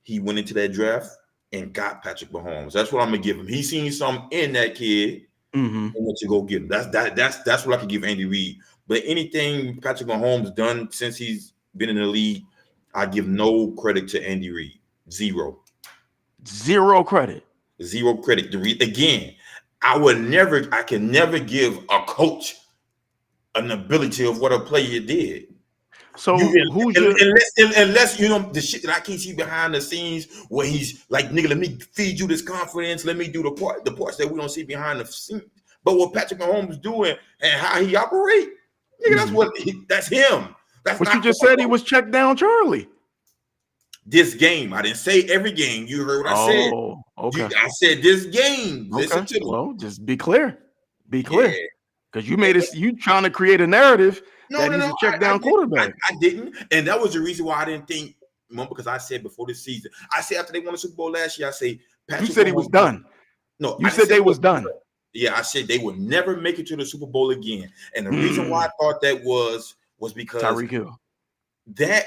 He went into that draft and got Patrick Mahomes. That's what I'm gonna give him. He seen something in that kid. And went to go get him. That's what I could give Andy Reid. But anything Patrick Mahomes done since he's been in the league, I give no credit to Andy Reid. Zero credit. Again, I can never give a coach an ability of what a player did. So unless the shit that I can't see behind the scenes where he's like, nigga, let me feed you this confidence, let me do the parts that we don't see behind the scenes. But what Patrick Mahomes doing and how he operate, nigga, that's him. But you just said he was checked down Charlie. This game, I didn't say every game. You heard what I said. Okay. I said this game. Listen to me. Well, just be clear. Because you made it. You trying to create a narrative that he's a check down quarterback. I didn't, and that was the reason why I didn't think. Because I said before this season, I said after they won the Super Bowl last year, I say Patrick. You said he was done. No, you said they was done. Yeah, I said they would never make it to the Super Bowl again, and the reason why I thought that was because Tyreek Hill.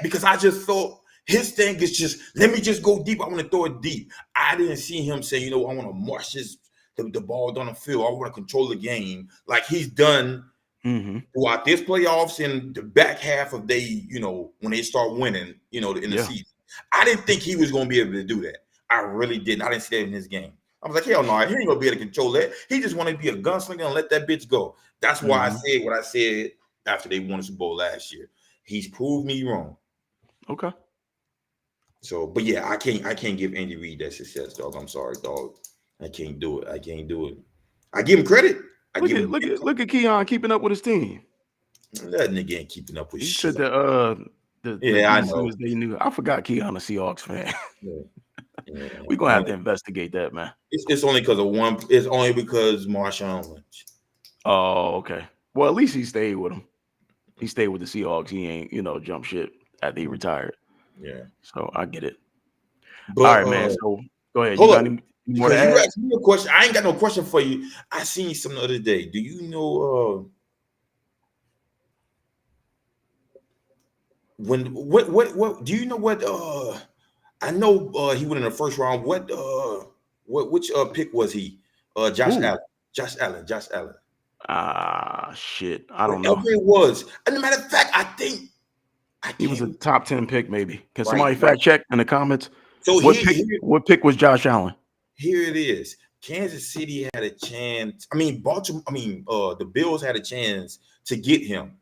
Because I just thought His thing is just, let me just go deep. I want to throw it deep. I didn't see him say, I want to march the ball down the field. I want to control the game like he's done throughout this playoffs and the back half of when they start winning, in the season. I didn't think he was going to be able to do that. I really didn't. I didn't see that in his game. I was like, hell no, he ain't going to be able to control that. He just wanted to be a gunslinger and let that bitch go. That's why I said what I said after they won the Super Bowl last year. He's proved me wrong. Okay. So, but yeah, I can't give Andy Reid that success, dog. I'm sorry, dog. I can't do it. I give him credit. Look at Keon keeping up with his team. That nigga ain't keeping up with he shit. Said I know. They knew. I forgot Keon a Seahawks fan. Yeah. We're gonna have to investigate that, man. It's only because of one. It's only because Marshawn Lynch. Oh, okay. Well, at least he stayed with him. He stayed with the Seahawks. He ain't, jump shit after he retired. Yeah. So I get it. But, all right, man. So go ahead. Hold you got up. any more to You add? asked me a question. I ain't got no question for you. I seen something the other day. Do you know what do you know what I know he went in the first round. Which pick was he? Josh Allen. Shit. I don't know. Whatever it was. As a matter of fact, I think he was a top 10 pick, maybe. Can somebody right. fact check in the comments? So what pick was Josh Allen? Here it is. Kansas City had a chance. The Bills had a chance to get him.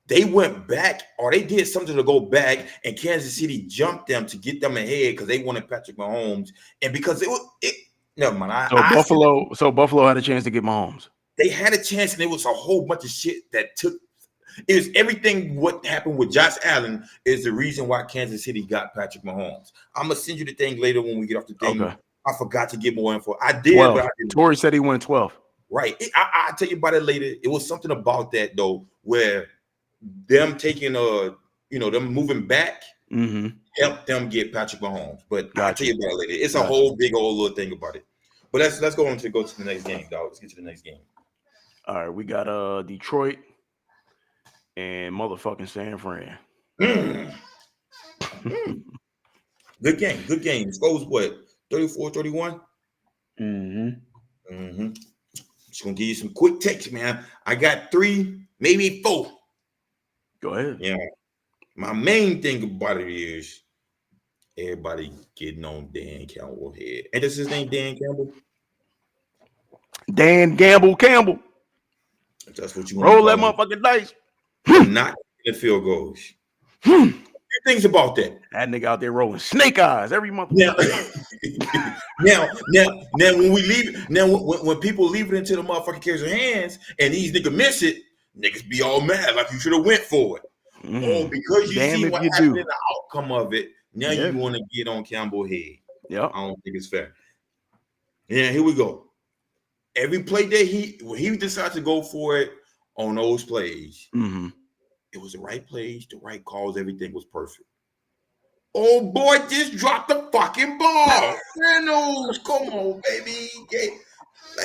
They went back, or they did something to go back, and Kansas City jumped them to get them ahead because they wanted Patrick Mahomes. And because never mind. Buffalo had a chance to get Mahomes. They had a chance, and it was a whole bunch of shit that took. It was everything. What happened with Josh Allen is the reason why Kansas City got Patrick Mahomes. I'm gonna send you the thing later when we get off the thing. Okay. I forgot to get more info. I did, 12. but I didn't. Torrie said he went 12. Right. I'll tell you about it later. It was something about that though, where them taking them moving back helped them get Patrick Mahomes. But I'll tell you about it later. It's a whole big old little thing about it. But let's go to the next game, dog. Let's get to the next game. All right, we got Detroit and motherfucking San Fran. Good game. The score was what? 34-31? Just gonna give you some quick takes, man. I got 3, maybe 4. Go ahead. Yeah. My main thing about it is everybody getting on Dan Campbell's head. And this his name, Dan Campbell? Dan Campbell. That's what you want roll that motherfucking dice. Not in the field goals. Few things about that. That nigga out there rolling snake eyes every month. Now when we leave, when people leave it into the motherfucking carriers' hands and these niggas miss it, niggas be all mad like you should have went for it. Oh, because you see what happened in the outcome of it, now you want to get on Campbell's head. Yeah, I don't think it's fair. Yeah, here we go. Every play that when he decided to go for it on those plays, it was the right plays, the right calls, everything was perfect. Oh boy, just dropped the fucking ball. Reynolds, come on, baby.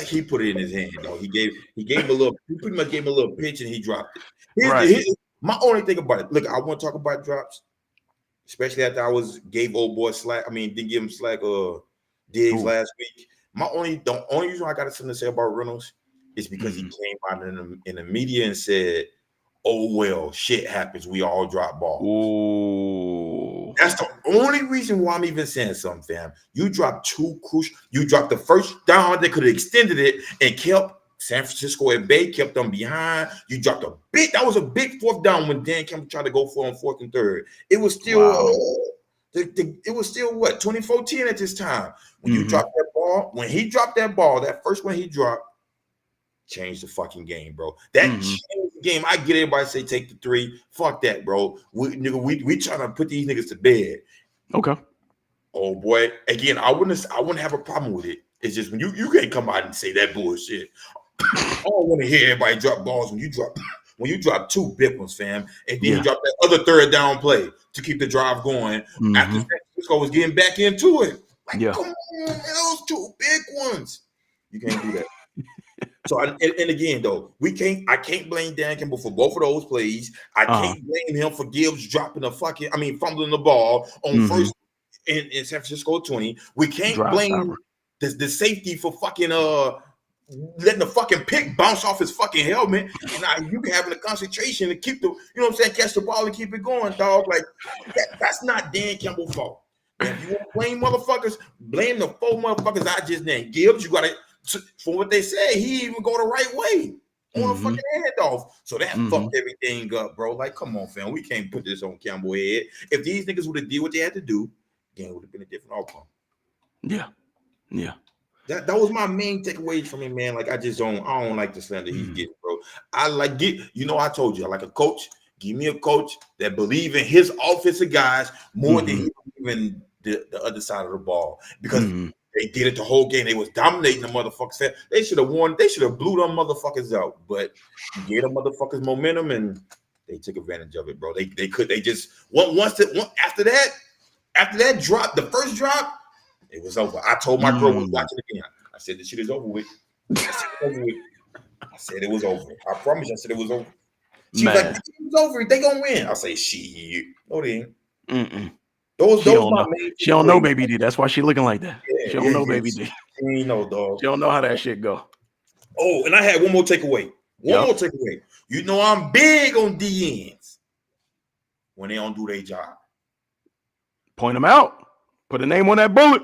He put it in his hand, though. He pretty much gave him a little pitch and he dropped it. My only thing about it, look, I want to talk about drops, especially after I gave old boy slack. I mean, didn't give him slack Diggs last week. The only reason I got something to say about Reynolds is because he came out in the media and said, "Oh well, shit happens. We all drop balls." Ooh. That's the only reason why I'm even saying something, fam. You dropped 2 crucial. You dropped the first down that could have extended it and kept San Francisco at bay, kept them behind. You dropped that was a big 4th down when Dan Campbell tried to go for on 4th and 3rd. It was still it was still what 2014 at this time when you dropped that ball. When he dropped that ball, that first one he dropped changed the fucking game, bro. That changed the game. I get everybody say take the 3. Fuck that, bro. We trying to put these niggas to bed. Okay. Oh boy. Again, I wouldn't have a problem with it. It's just when you can't come out and say that bullshit. I don't want to hear everybody drop balls when you drop 2 big ones, fam, and then you drop that other 3rd down play to keep the drive going after San Francisco was getting back into it. Like, come on, man, those 2 big ones. You can't do that. So, and again, though, I can't blame Dan Campbell for both of those plays. I can't blame him for Gibbs dropping fumbling the ball on first in San Francisco 20. We can't blame the safety for fucking letting the fucking pick bounce off his fucking helmet. And now you can have the concentration to keep the, you know what I'm saying, catch the ball and keep it going, dog. Like that's not Dan Campbell's fault. And if you want to blame motherfuckers, blame the 4 motherfuckers I just named. Gibbs, you gotta, from what they say, he even go the right way on a fucking handoff. So that fucked everything up, bro. Like, come on, fam. We can't put this on Campbell's head. If these niggas would have did what they had to do, then it would have been a different outcome. Yeah. Yeah. That was my main takeaway from him, man. Like, I don't like the slander he's getting, bro. I told you, I like a coach. Give me a coach that believe in his offensive guys more than he believe in the other side of the ball. Because they did it the whole game. They was dominating the motherfuckers. They should have won. They should have blew them motherfuckers out. But you gave them motherfuckers momentum, and they took advantage of it, bro. They just after that drop, the first drop, it was over. I told my girl was watching again. I said, this shit is over with. I said it was over. I promise you, I said it was over. She was like, it was over. They gonna win. I say, shit. No, they ain't. Those she don't know Baby D. That's why she looking like that. She don't know Baby D. She ain't know, dog. She don't know how that shit go. Oh, and I had one more takeaway. One more takeaway. You know I'm big on DNs when they don't do their job. Point them out. Put a name on that bullet.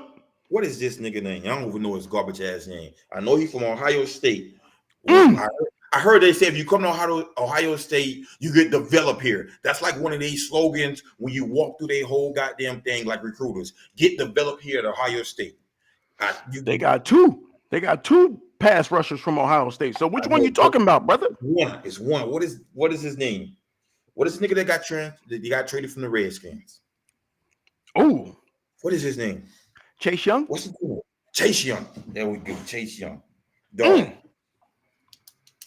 What is this nigga name? I don't even know his garbage ass name. I know he's from Ohio State. I heard they say if you come to Ohio State, you get developed here. That's like one of these slogans when you walk through their whole goddamn thing, like recruiters. Get developed here at Ohio State. They got two. They got 2 pass rushers from Ohio State. So which one you talking about, brother? It's one. What is his name? What is the nigga that got traded from the Redskins? Oh, what is his name? Chase Young. What's his name? Chase Young. There we go. Chase Young. Dog.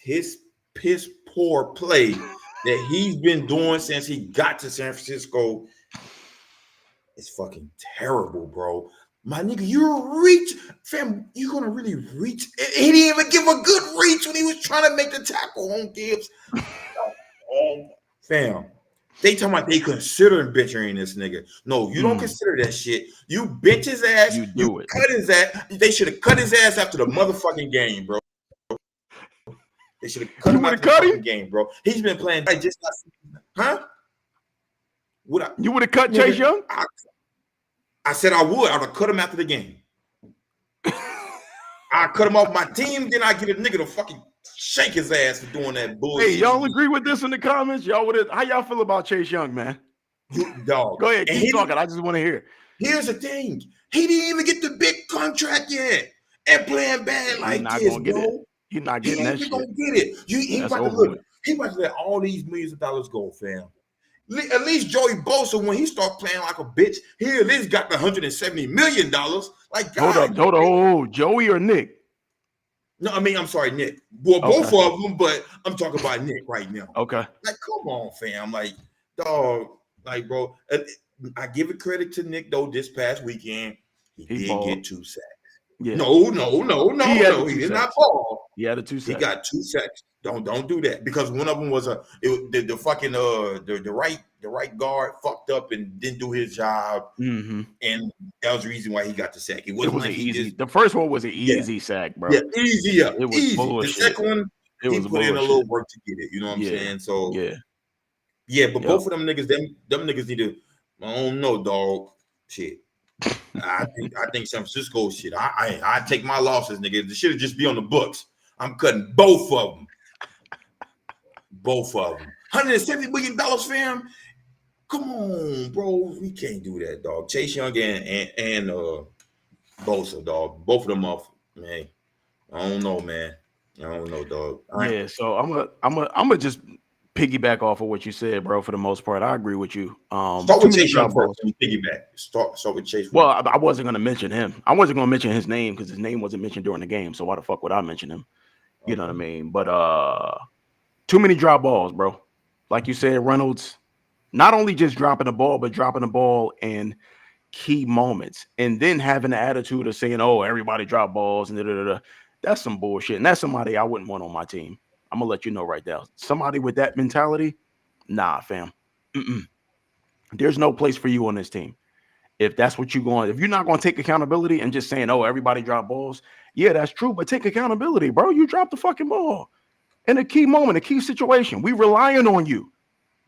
His piss poor play that he's been doing since he got to San Francisco is fucking terrible, bro. My nigga, you're gonna really reach. He didn't even give a good reach when he was trying to make the tackle on Gibbs. Fam, they talking about they considering benching this nigga. No, you don't consider that shit. You bench his ass. You cut his ass. They should have cut his ass after the motherfucking game, bro. They should have cut him after the fucking game, bro. He's been playing just huh? You would have cut Chase Young? I said I would. I would have cut him after the game. I cut him off my team, then I get a nigga to fucking shake his ass for doing that bullshit. Hey, y'all agree with this in the comments? How y'all feel about Chase Young, man? Dog. Go ahead, keep talking. I just want to hear. Here's the thing. He didn't even get the big contract yet. And playing bad like this, bro. You're not getting that shit. Gonna get it. He about to let all these millions of dollars go, fam. At least Joey Bosa, when he start playing like a bitch, he at least got the $170 million. Like, hold up. Oh, Joey or Nick? No, I mean, I'm sorry, Nick. Well, both of them, but I'm talking about Nick right now. Okay. Like, come on, fam. Like, dog, like, bro, I give it credit to Nick, though, this past weekend. He did get 2 sacks. Yeah. No. He did not fall. He had a 2 sacks. He got 2 sacks. Don't do that, because one of them was the right guard fucked up and didn't do his job, and that was the reason why he got the sack. It was an easy. The first one was an easy sack, bro. Yeah, easy. It was easy. Bullshit. The second one, he put in a little work to get it. You know what I'm saying? So but both of them niggas, them niggas need to. I don't know, dog. Shit. I think San Francisco shit. I take my losses, nigga. The shit will just be on the books. I'm cutting both of them. Both of them. $170 million, fam. Come on, bro. We can't do that, dog. Chase Young and Bosa, dog. Both of them off, man. I don't know, man. I don't know, dog. So I'm gonna just piggyback off of what you said, bro. For the most part, I agree with you. Start with Chase Young first. Piggyback. Start with Chase. Well, I wasn't gonna mention him. I wasn't gonna mention his name because his name wasn't mentioned during the game. So why the fuck would I mention him? You know what I mean? But too many drop balls, bro. Like you said, Reynolds, not only just dropping the ball, but dropping the ball in key moments, and then having the attitude of saying, "Oh, everybody drop balls," and That's some bullshit. And that's somebody I wouldn't want on my team. I'm going to let you know right now. Somebody with that mentality, nah, fam. There's no place for you on this team. If that's what you're going, if you're not going to take accountability and just saying, oh, everybody drop balls. Yeah, that's true. But take accountability, bro. You dropped the fucking ball in a key moment, a key situation. We relying on you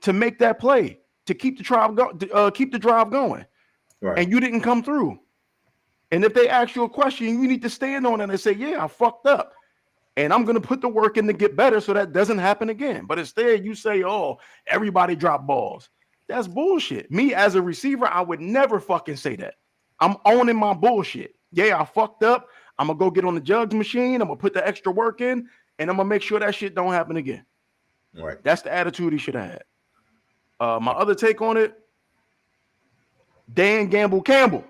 to make that play, to keep the drive going. Right. And you didn't come through. And if they ask you a question, you need to stand on it and say, yeah, I fucked up. And I'm going to put the work in to get better so that doesn't happen again. But instead, you say, oh, everybody drop balls. That's bullshit. Me as a receiver, I would never fucking say that. I'm owning my bullshit. Yeah, I fucked up. I'm going to go get on the jugs machine. I'm going to put the extra work in, and I'm going to make sure that shit don't happen again. Right. That's the attitude he should have had. My other take on it, Dan Gamble Campbell.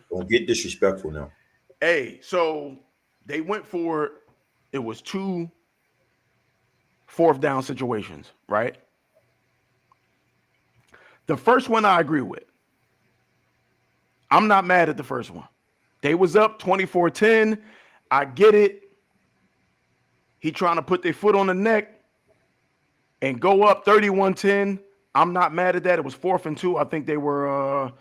Don't get disrespectful now. Hey, so they went for it was 2 fourth down situations, right? The first one I agree with. I'm not mad at the first one. They was up 24-10. I get it. He trying to put their foot on the neck and go up 31-10. I'm not mad at that. It was 4th and 2. I think they were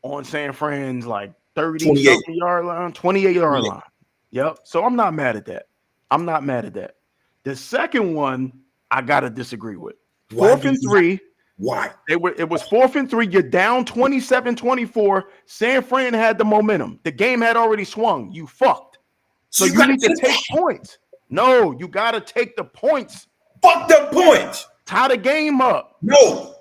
on San Fran's like 30-something yard line, 28-yard line. Yep. So I'm not mad at that. I'm not mad at that. The second one, I gotta disagree with. 4th and 3. Why? It was 4th and 3. You're down 27-24. San Fran had the momentum. The game had already swung. You fucked. So you need to take points. No, you gotta take the points. Fuck the points. Tie the game up. No.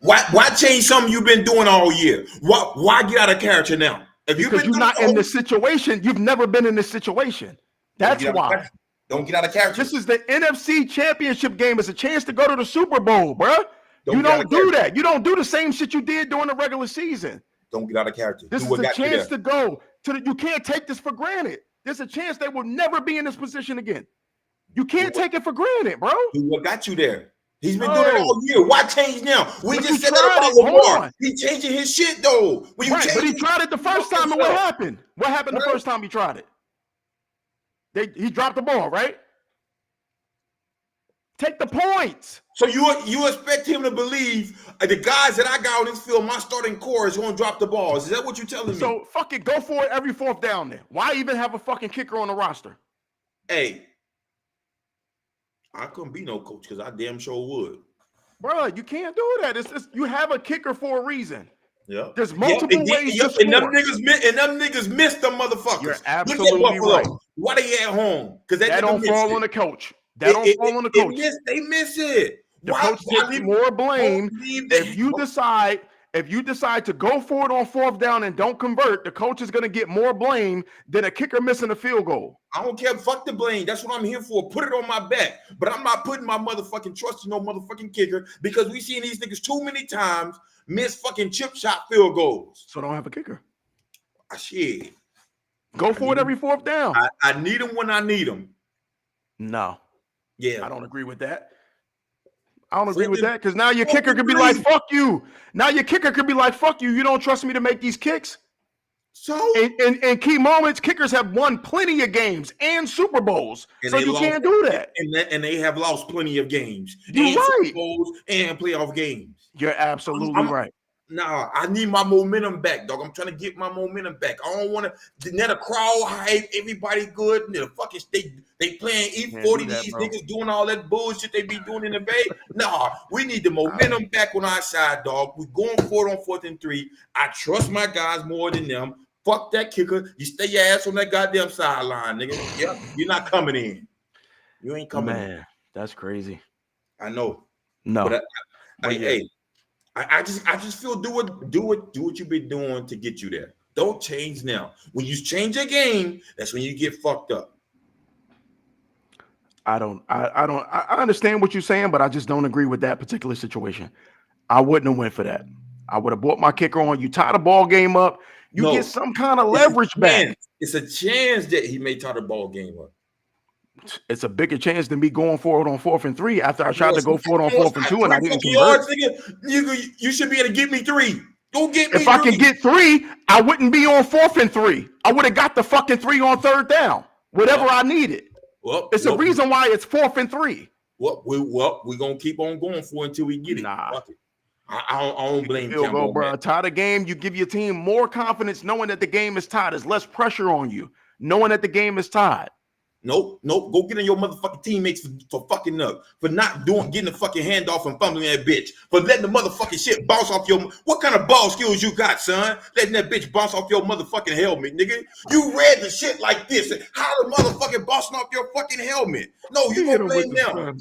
Why change something you've been doing all year? Why get out of character now? Because you're not in this situation. You've never been in this situation. That's why. Don't get out of character. This is the NFC Championship game. It's a chance to go to the Super Bowl, bro. You don't do that. You don't do the same shit you did during the regular season. Don't get out of character. This is a chance to go to the. You can't take this for granted. There's a chance they will never be in this position again. You can't take it for granted, bro. What got you there? He's been doing it all year. Why change now? We just said that about Lamar. He's changing his shit though. But he tried it the first time, and what happened? What happened the first time he tried it? He dropped the ball, right? Take the points. So you expect him to believe the guys that I got on this field, my starting core is going to drop the balls? Is that what you're telling me? So fuck it, go for it every 4th down then. Why even have a fucking kicker on the roster? Hey, I couldn't be no coach because I damn sure would. Bro, you can't do that. You have a kicker for a reason. Yeah, there's multiple ways to score. And them niggas missed them motherfuckers. You're absolutely right. Why they at home? Because that don't fall on the coach. That don't fall on the coach. They miss it. The coach gets more blame if you decide to go for it on 4th down and don't convert. The coach is going to get more blame than a kicker missing a field goal. I don't care. Fuck the blame. That's what I'm here for. Put it on my back. But I'm not putting my motherfucking trust in no motherfucking kicker because we seen these niggas too many times miss fucking chip shot field goals. So don't have a kicker. Shit. Go for it every 4th down. I need them when I need them. No. Yeah. I don't agree with that. I don't agree with that because now your kicker could be like, fuck you. Now your kicker could be like, fuck you. You don't trust me to make these kicks? So in key moments, kickers have won plenty of games and Super Bowls. So you can't do that. And they have lost plenty of games. You're right. Super Bowls and playoff games. You're absolutely right. Nah, I need my momentum back, dog. I'm trying to get my momentum back. I don't want to let a crowd hype, everybody good. And the fucking they playing E40, these niggas doing all that bullshit they be doing in the Bay. Nah, we need the momentum back on our side, dog. We're going for it on 4th and 3. I trust my guys more than them. Fuck that kicker. You stay your ass on that goddamn sideline, nigga. Yep, you're not coming in. You ain't coming in. That's crazy. I know. No. But hey. I just feel do what you've been doing to get you there. Don't change now. When you change your game, that's when you get fucked up. I understand what you're saying, but I just don't agree with that particular situation. I wouldn't have went for that. I would have brought my kicker on. You tie the ball game up, you get some kind of leverage back. It's a chance that he may tie the ball game up. It's a bigger chance than me going for it on 4th and 3 after I tried to go for it on 4th and 2 and I didn't convert. You should be able to give me 3. Go get me If I 3. can get 3, I wouldn't be on 4th and 3. I would have got the fucking 3 on 3rd down. Whatever I needed. It's a reason why it's 4th and 3. We're gonna keep on going for until we get it. Fuck it. I don't blame field goal, bro. Tie the game. You give your team more confidence knowing that the game is tied. There's less pressure on you knowing that the game is tied. Nope. Go get on your motherfucking teammates for fucking up, for not getting the fucking handoff and fumbling that bitch, for letting the motherfucking shit bounce off your. What kind of ball skills you got, son? Letting that bitch bounce off your motherfucking helmet, nigga. You read the shit like this. How the motherfucking bouncing off your fucking helmet? No, you gonna blame them.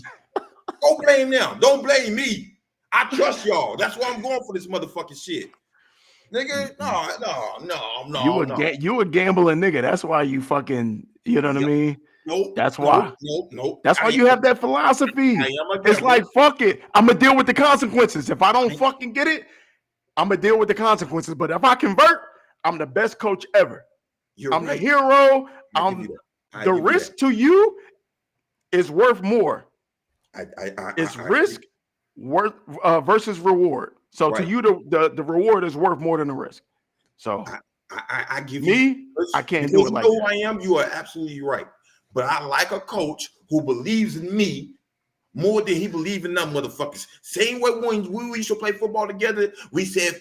Go blame them. Don't blame me. I trust y'all. That's why I'm going for this motherfucking shit. Nigga, no. You a gambling nigga. That's why you fucking, you know what I mean? Nope. That's why. Nope. That's why you have that philosophy. It's like, fuck it. I'm going to deal with the consequences. If I don't fucking get it, I'm going to deal with the consequences. But if I convert, I'm the best coach ever. I'm the hero. The risk to you is worth more. It's risk worth versus reward. So to you, the reward is worth more than the risk. So I give me, I can't do it like that. You know who I am? You are absolutely right. But I like a coach who believes in me more than he believes in them motherfuckers. Same way when we used to play football together, we said,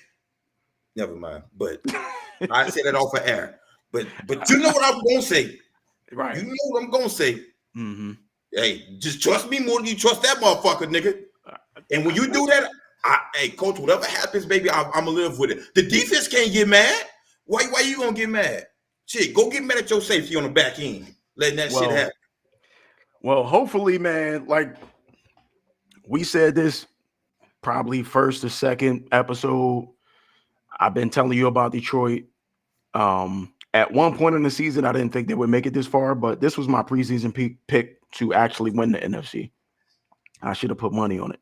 never mind. But I said that off of air. But you know what I'm gonna say. Right. You know what I'm gonna say. Mm-hmm. Hey, just trust me more than you trust that motherfucker, nigga. And when you do that, hey, coach, whatever happens, baby, I'm gonna live with it. The defense can't get mad. Why you gonna get mad? Shit, go get mad at your safety on the back end, letting that shit happen. Well, hopefully, man, like we said this probably first or second episode. I've been telling you about Detroit. At one point in the season, I didn't think they would make it this far, but this was my preseason pick to actually win the NFC. I should have put money on it.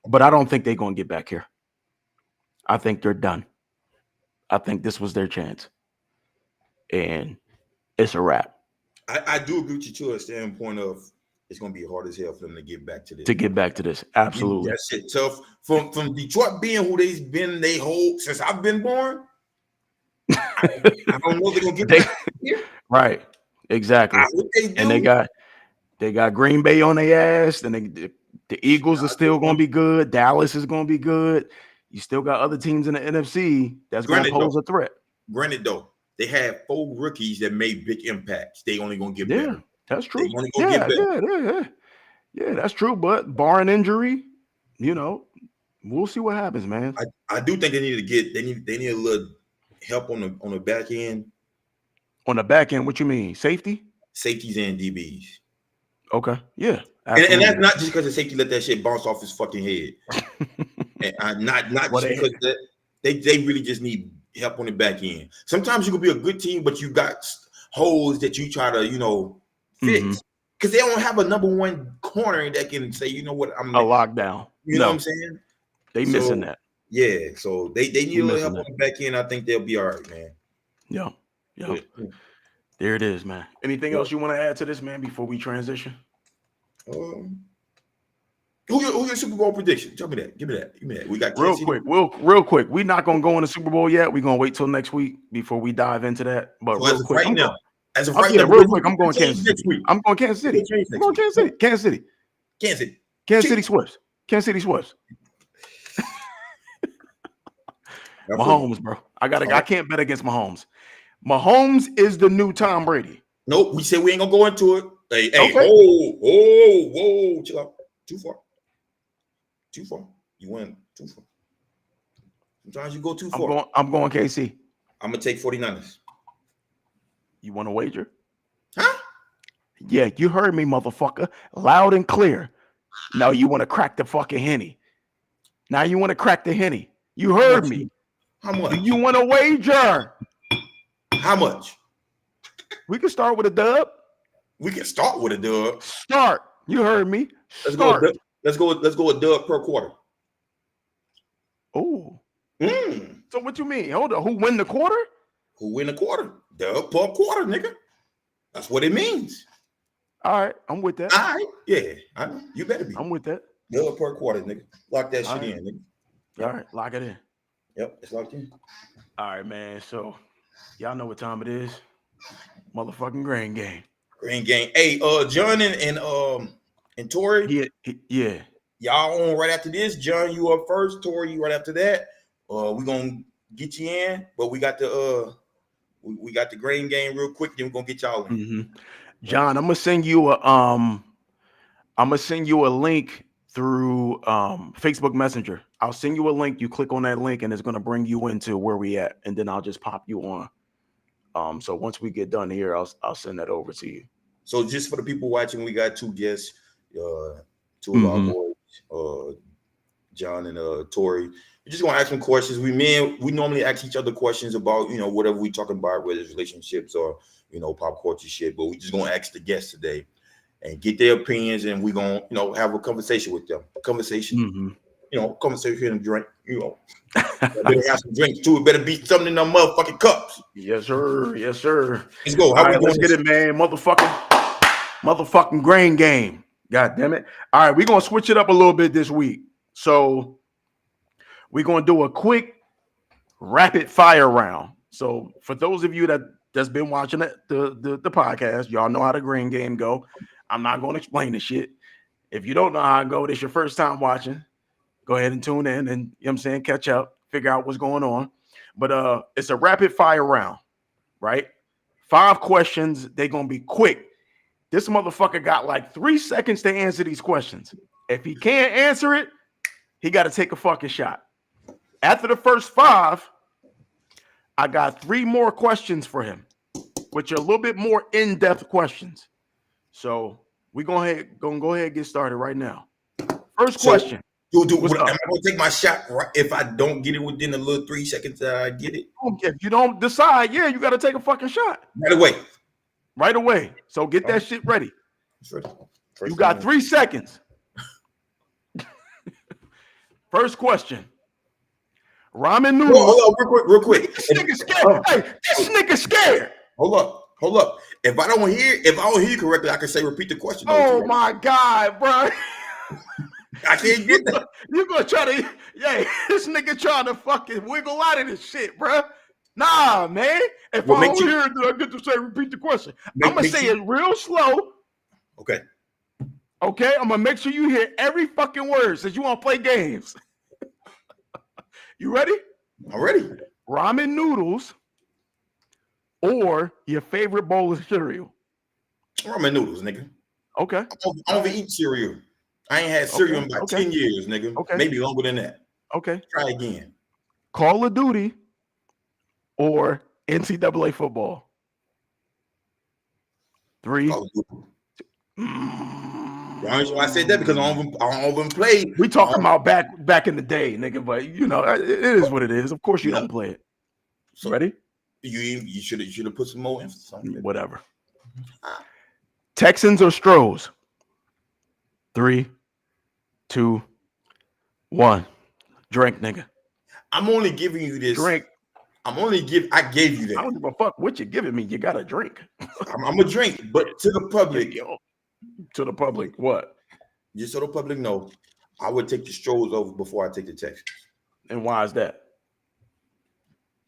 But I don't think they're going to get back here. I think they're done. I think this was their chance. And it's a wrap. I do agree with you to a standpoint of it's going to be hard as hell for them to get back to this. Absolutely. That shit tough. From Detroit being who they've been they hold since I've been born, I don't know if they're going to get back here. Right. Exactly. And they got Green Bay on their ass. And the Eagles are still going to be good. Dallas is going to be good. You still got other teams in the NFC that's going to pose a threat. Granted, though, they have 4 rookies that made big impacts. They only going to get better. That's true. Yeah, that's true. But barring injury, we'll see what happens, man. I do think they need a little help on the back end. On the back end, what you mean? Safeties and DBs. Okay. Yeah. And that's not just because the safety let that shit bounce off his fucking head. And not just because they really just need help on the back end. Sometimes you can be a good team, but you got holes that you try to, fix. Because they don't have a number one corner that can say, you know what, I'm a lockdown. You know what I'm saying? They missing that. Yeah. So they need a little help on the back end. I think they'll be all right, man. Yeah. There it is, man. Anything else you want to add to this, man, before we transition? Who your Super Bowl prediction? Tell me that. Give me that. We got real quick. We're not gonna go in the Super Bowl yet. We're gonna wait till next week before we dive into that. But real quick, real quick, I'm going Kansas City. I'm going Kansas City. Kansas City Swifts. Mahomes, bro. I can't bet against Mahomes. Mahomes is the new Tom Brady. Nope, we said we ain't gonna go into it. Hey, whoa, chill out. Too far. You went too far. Sometimes you go too far. I'm going KC. I'm gonna take 49ers. You want to wager? Huh? Yeah, you heard me, motherfucker. Loud and clear. Now you want to crack the fucking Henny. You heard me. How much? Do you want to wager? How much? We can start with a dub. Start. You heard me. Let's go a dub per quarter. Oh. So what you mean? Hold on. Who win the quarter? Dub per quarter, nigga. That's what it means. All right. I'm with that. All right. Yeah. I know. You better be. I'm with that. Dub per quarter, nigga. Lock that shit in, nigga. All right. Lock it in. Yep, it's locked in. All right, man. So y'all know what time it is. Motherfucking grain game. Green game. Hey, John and Torrie, Yeah. y'all on right after this. John, you up first. Torrie, you right after that. We're gonna get you in, but we got the we got the grain game real quick, then we're gonna get y'all in. Mm-hmm. John, I'm gonna send you a link through Facebook Messenger. I'll send you a link. You click on that link, and it's gonna bring you into where we at, and then I'll just pop you on. So once we get done here, I'll send that over to you. So just for the people watching, we got two guests, two of our boys, John and Torrie. We're just gonna ask them questions. We normally ask each other questions about whatever we talking about, whether it's relationships or pop culture shit. But we just gonna ask the guests today and get their opinions, and we gonna have a conversation with them. Conversation and drink. Better have some drinks too. It better be something in them motherfucking cups. Yes, sir. Yes, sir. Let's go. All right, let's get it, man. Motherfucking grain game. God damn it. All right, we're gonna switch it up a little bit this week. So we're gonna do a quick rapid fire round. So for those of you that's been watching the podcast, y'all know how the grain game go. I'm not gonna explain the shit. If you don't know how it go, this your first time watching, go ahead and tune in and catch up, figure out what's going on. But it's a rapid fire round, right? 5 questions. They're gonna be quick. This motherfucker got like 3 seconds to answer these questions. If he can't answer it, he got to take a fucking shot. After the first 5, I got 3 more questions for him, which are a little bit more in-depth questions. So we're gonna go ahead and get started right now. First question. Am I gonna take my shot if I don't get it within the little 3 seconds that I get it? If you don't decide, yeah, you got to take a fucking shot. Right away. So get that shit ready. You got 3 seconds. First question. Ramen noodles. Hold on, real quick. This nigga scared. Hey, this nigga scared. Hold up. If I don't hear you correctly, I can say repeat the question. Oh my God, bro. I can't get that. You gonna try to, this nigga trying to fucking wiggle out of this shit, bro. Nah, man. If I don't hear it, then I get to say repeat the question. I'm gonna say it real slow. Okay. I'm gonna make sure you hear every fucking word since you want to play games. You ready? I'm ready. Ramen noodles or your favorite bowl of cereal? Ramen noodles, nigga. Okay. I don't even eat cereal. I ain't had cereal in about 10 years, nigga. Okay. Maybe longer than that. Okay. Try again. Call of Duty or NCAA football? 3. Call of Duty. I said that because I don't even play. We talking about back in the day, nigga, but it is what it is. Of course you don't play it. So ready? You should have put some more emphasis on it. Whatever. Texans or Stros? 3, 2, 1. Drink, nigga. I'm only giving you this. Drink. I gave you that. I don't give a fuck what you're giving me. You got to drink. I'm a drink, but to the public. To the public, what? Just so the public know, I would take the Stros over before I take the Texans. And why is that?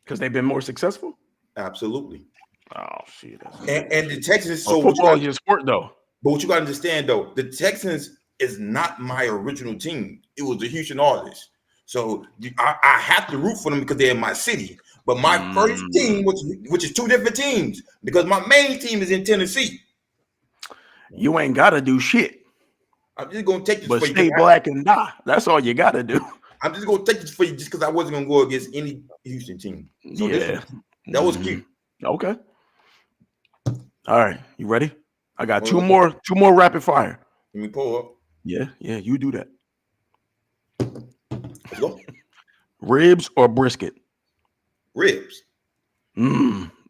Because they've been more successful? Absolutely. Oh, shit. And the Texans. So football is your sport, though. But what you got to understand, though, the Texans is not my original team. It was the Houston Oilers. So I have to root for them because they're in my city. But my first team, which is 2 different teams, because my main team is in Tennessee. You ain't got to do shit. I'm just going to take this but for you. But stay black and die. That's all you got to do. I'm just going to take this for you just because I wasn't going to go against any Houston team. So that was cute. Okay. All right. You ready? I got two more rapid fire. Let me pull up. Yeah, you do that. Let's go. Ribs or brisket? Ribs.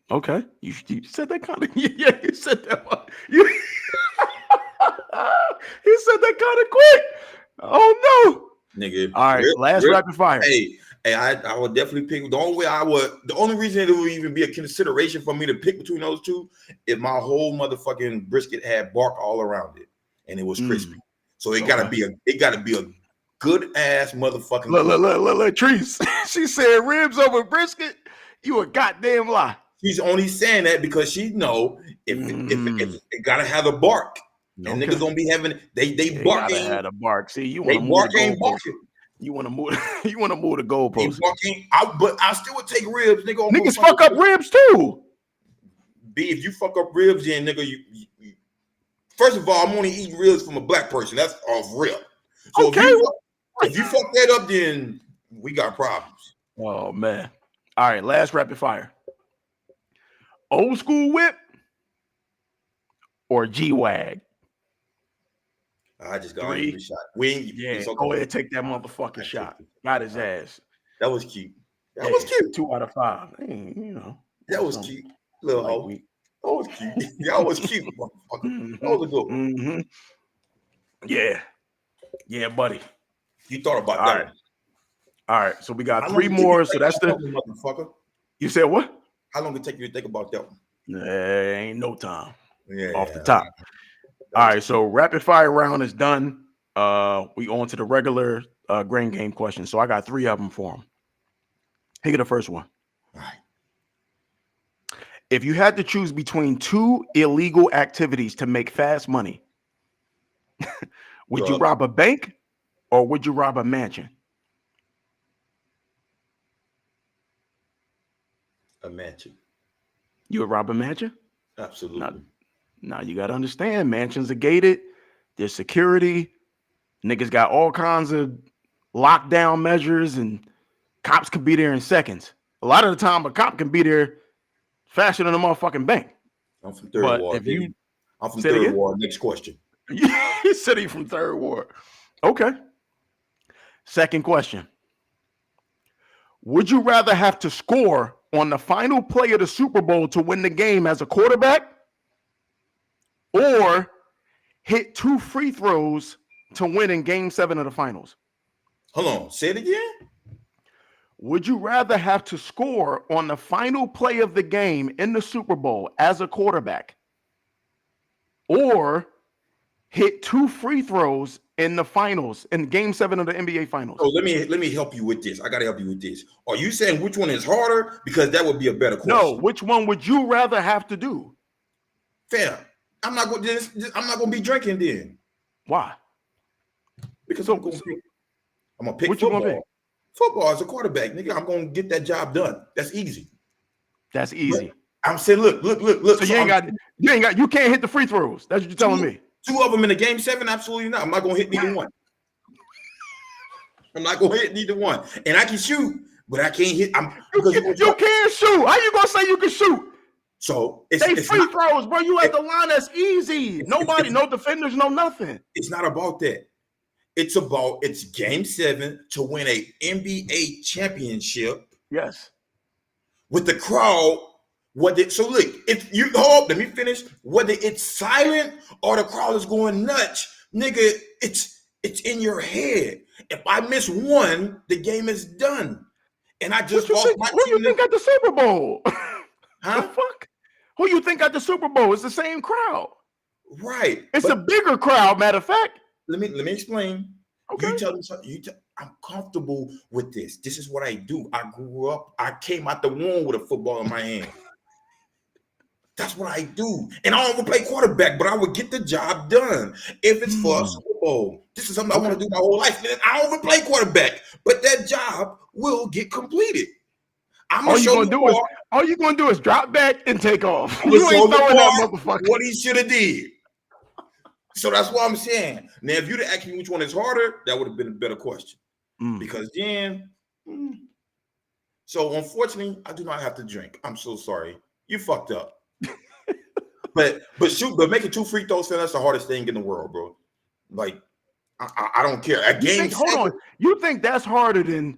Okay. You said that kind of you said that. You said that kind of quick. Oh no. Nigga. All right, last rapid fire. Hey, I would definitely pick the only reason it would even be a consideration for me to pick between those two if my whole motherfucking brisket had bark all around it and it was crispy. So it gotta be good ass motherfucking Look, Treese. She said ribs over brisket. You a goddamn lie. She's only saying that because she know if it gotta have a bark. And niggas gonna be having they bark gotta have a bark. See, you they want to bark move ain't the goalpost. barking. You want to move. You want to move the goalpost. But I still would take ribs, nigga. Niggas fuck up ribs too. B, if you fuck up ribs, then nigga, you first of all, I'm only eating ribs from a black person. That's off rib. So Okay. if you fuck that up, then we got problems. Oh man. All right, last rapid fire. Old school whip or G-Wag? I just got a shot. Go ahead, take that motherfucking shot. Got his ass. That was cute. That was cute. 2 out of 5. You know. That was cute. Little hoe. That was cute. That was cute, motherfucker. That was a good one. Mm-hmm. Yeah. Yeah, buddy. You thought about All that. Right. All right. So we got 3 more. So that's the motherfucker. You said what? How long did it take you to think about that one? Ain't no time. Yeah. Off the top. All right. So rapid fire round is done. We on to the regular grain game questions. So I got 3 of them for them. Here go the first one. All right. If you had to choose between 2 illegal activities to make fast money, would you rob a bank or would you rob a mansion? A mansion. You would rob a mansion? Absolutely. Now you got to understand, mansions are gated. There's security. Niggas got all kinds of lockdown measures and cops could be there in seconds. A lot of the time, a cop can be there faster than a motherfucking bank. I'm from Third Ward. I'm from Third Ward. Next question. You said he from Third Ward. Okay. Second question. Would you rather have to score on the final play of the Super Bowl to win the game as a quarterback or hit 2 free throws to win in Game 7 of the finals? Hold on. Say it again. Would you rather have to score on the final play of the game in the Super Bowl as a quarterback or hit 2 free throws in the finals in Game 7 of the NBA Finals? So let me help you with this. I got to help you with this. Are you saying which one is harder? Because that would be a better question. No, which one would you rather have to do? Fair. I'm not going to be drinking then. Why? Because I'm going to pick what football. You gonna pick? Football as a quarterback, nigga. I'm going to get that job done. That's easy. That's easy. But I'm saying, look. So you can't hit the free throws. That's what you're telling me. 2 of them in the Game 7? Absolutely not. I'm not going to hit neither one. I'm not going to hit neither one. And I can shoot, but I can't hit. You can't shoot. How you going to say you can shoot? So it's free throws, bro. You at the line. That's easy. Nobody, no defenders, no nothing. It's not about that. It's Game 7 to win a NBA championship. Yes. With the crowd. So look, if you hold up, let me finish. Whether it's silent or the crowd is going nuts, nigga, it's in your head. If I miss one, the game is done. And I just lost my team. Who you think got the Super Bowl? Huh? The fuck? Who you think got the Super Bowl? It's the same crowd. Right. It's a bigger crowd, matter of fact. Let me explain. Okay. You tell me something. I'm comfortable with this. This is what I do. I grew up. I came out the womb with a football in my hand. That's what I do. And I don't even play quarterback, but I would get the job done if it's for a Super Bowl. This is something I want to do my whole life. I don't even play quarterback, but that job will get completed. All you're gonna do is drop back and take off. You ain't throwing that motherfucker. What he should have did. So that's what I'm saying. Now, if you'd have asked me which one is harder, that would have been a better question. Because then, so unfortunately, I do not have to drink. I'm so sorry. You fucked up. but making 2 free throws, that's the hardest thing in the world, bro. Like, I don't care. Hold on. You think that's harder than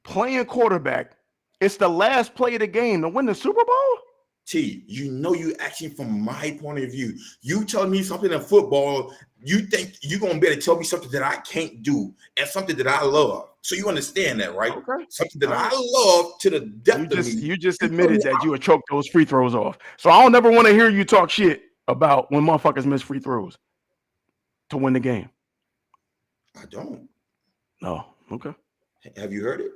playing quarterback? It's the last play of the game to win the Super Bowl? T, you actually from my point of view. You tell me something in football, you think you're going to be able to tell me something that I can't do and something that I love. So you understand that, right? Okay. Something that I love to the depth of me. You just admitted that you would choke those free throws off. So I don't ever want to hear you talk shit about when motherfuckers miss free throws to win the game. I don't. No. Okay. Have you heard it?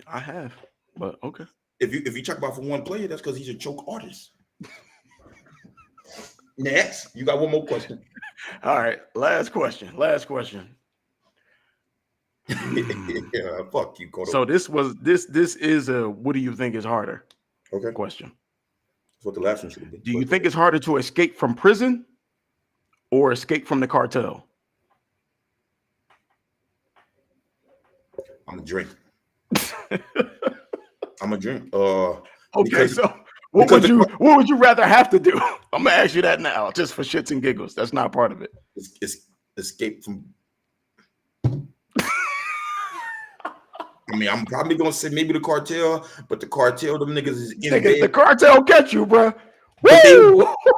I have, but okay. If you talk about for one player, that's because he's a choke artist. Next, you got one more question. All right. Last question. Yeah, fuck you, Cotto. So this is a what do you think is harder? Okay. Question. That's what the last one should have been. Do you think it's harder to escape from prison or escape from the cartel? I'm a drink. I'm a drink. Okay, so what would you rather have to do? I'm gonna ask you that now, just for shits and giggles. That's not part of it. It's escape from. I mean, I'm probably gonna say maybe the cartel, but the cartel, them niggas is in bed. The cartel catch you, bro. They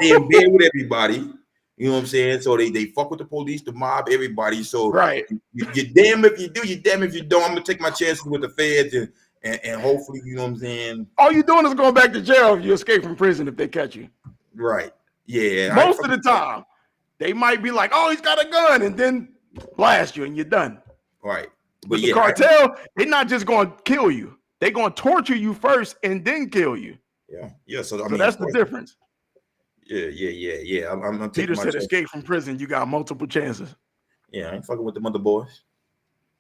in bed with everybody. You know what I'm saying? So they fuck with the police, the mob, everybody. So right, you're damn if you do, you're damn if you don't. I'm gonna take my chances with the feds and hopefully, you know what I'm saying. All you doing is going back to jail if you escape from prison if they catch you. Right. Yeah. Most of the time, they might be like, "Oh, he's got a gun," and then blast you, and you're done. Right. But the cartel, they're not just going to kill you. They're going to torture you first and then kill you. Yeah. Yeah. So I mean, that's the difference. Yeah. I'm Peter said, escape from prison. You got multiple chances. Yeah, I ain't fucking with the mother boys.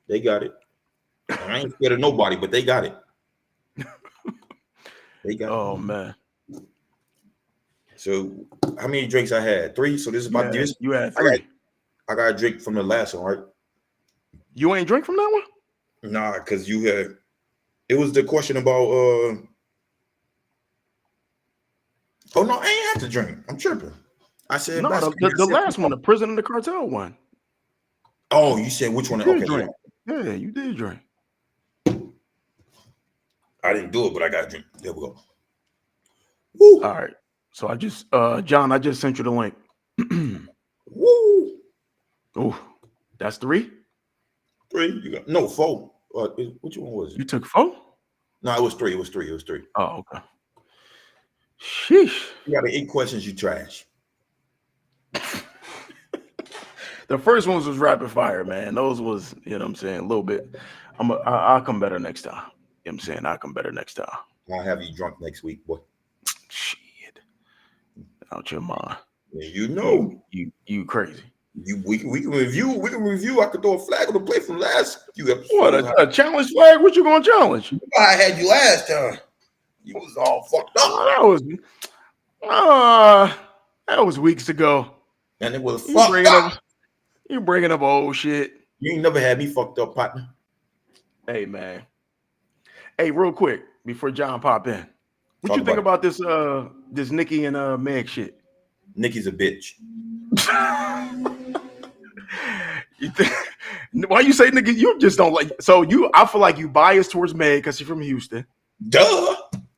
They got it. I ain't scared of nobody, but they got it. They got it. Oh, man. So how many drinks I had? 3. So this is about this. You had 3. I got a drink from the last one, right? You ain't drink from that one? Nah, because you had. It was the question about. Oh no, I ain't have to drink. I'm tripping. I said no. The last one, the prison and the cartel one. Oh, you said which one? Okay, drink. Yeah, you did drink. I didn't do it, but I got to drink. There we go. Woo. All right. So I just, John, I just sent you the link. Woo. Oh, that's 3? 3? You got no 4. Which one was it? You took 4? No, it was 3. It was 3. Oh, okay. Sheesh. You got 8 questions. You trash. The first ones was rapid fire, man. Those was, you know what I'm saying, a little bit. I'll come better next time. You know what I'm saying? I'll come better next time. I'll have you drunk next week, boy. Shit. Out your mind. Yeah, you know. You crazy. We can review. I could throw a flag on the play from last few episodes. What, a challenge flag? What you gonna challenge? I had you last time. You was all fucked up. That was weeks ago. And it was fucked up. You bringing up old shit. You ain't never had me fucked up, partner. Hey, man. Hey, real quick, before John pop in. What you think about this this Nikki and Meg shit? Nikki's a bitch. You think, why you say Nikki? You just don't like. So I feel like you biased towards Meg because she's from Houston. Duh.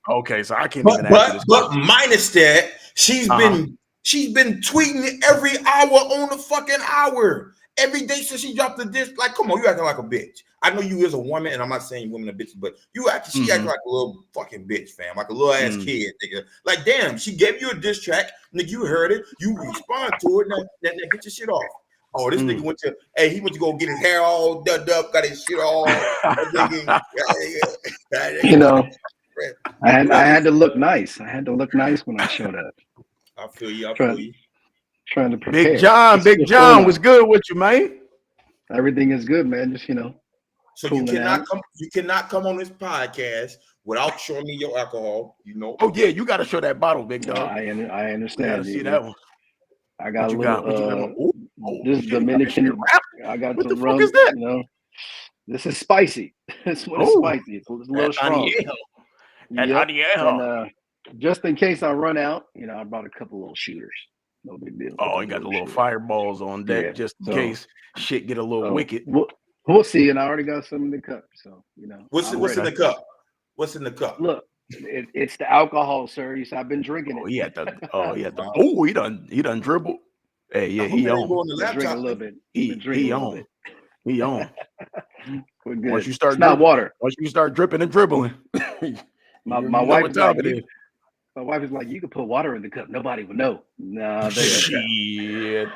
Okay, so I can't even answer this. But minus that, she's been tweeting every hour on the fucking hour. Every day since she dropped the disc. Like, come on, you acting like a bitch. I know you as a woman, and I'm not saying women are bitches, but she acting like a little fucking bitch, fam. Like a little ass kid, nigga. Like, damn, she gave you a diss track, nigga. You heard it. You respond to it. Now get your shit off. Oh, this nigga went to go get his hair all done up, got his shit all. You know, I had to look nice. I had to look nice when I showed up. I feel you. Trying to prepare. Big John was good with you, man. Everything is good, man. Just, So you cannot come on this podcast without showing me your alcohol, you know. Oh yeah, you got to show that bottle, big dog. I understand. See that one. I got a little this Dominican. I got what the rum, fuck is that? This is spicy. This one is spicy. It's a little strong. And just in case I run out, I brought a couple little shooters. No big deal. Oh, you got the little fireballs on deck just in case shit get a little wicked. We'll see. And I already got some in the cup. So, What's in the cup? What's in the cup? Look, it's the alcohol, sir. You said I've been drinking it. He done dribbled. Hey, yeah, he on. Drink a little bit. He on. He on. We're good. Once you start, not water. Once you start dripping and dribbling, my wife is like, my wife is like, you could put water in the cup. Nobody would know. Nah, shit.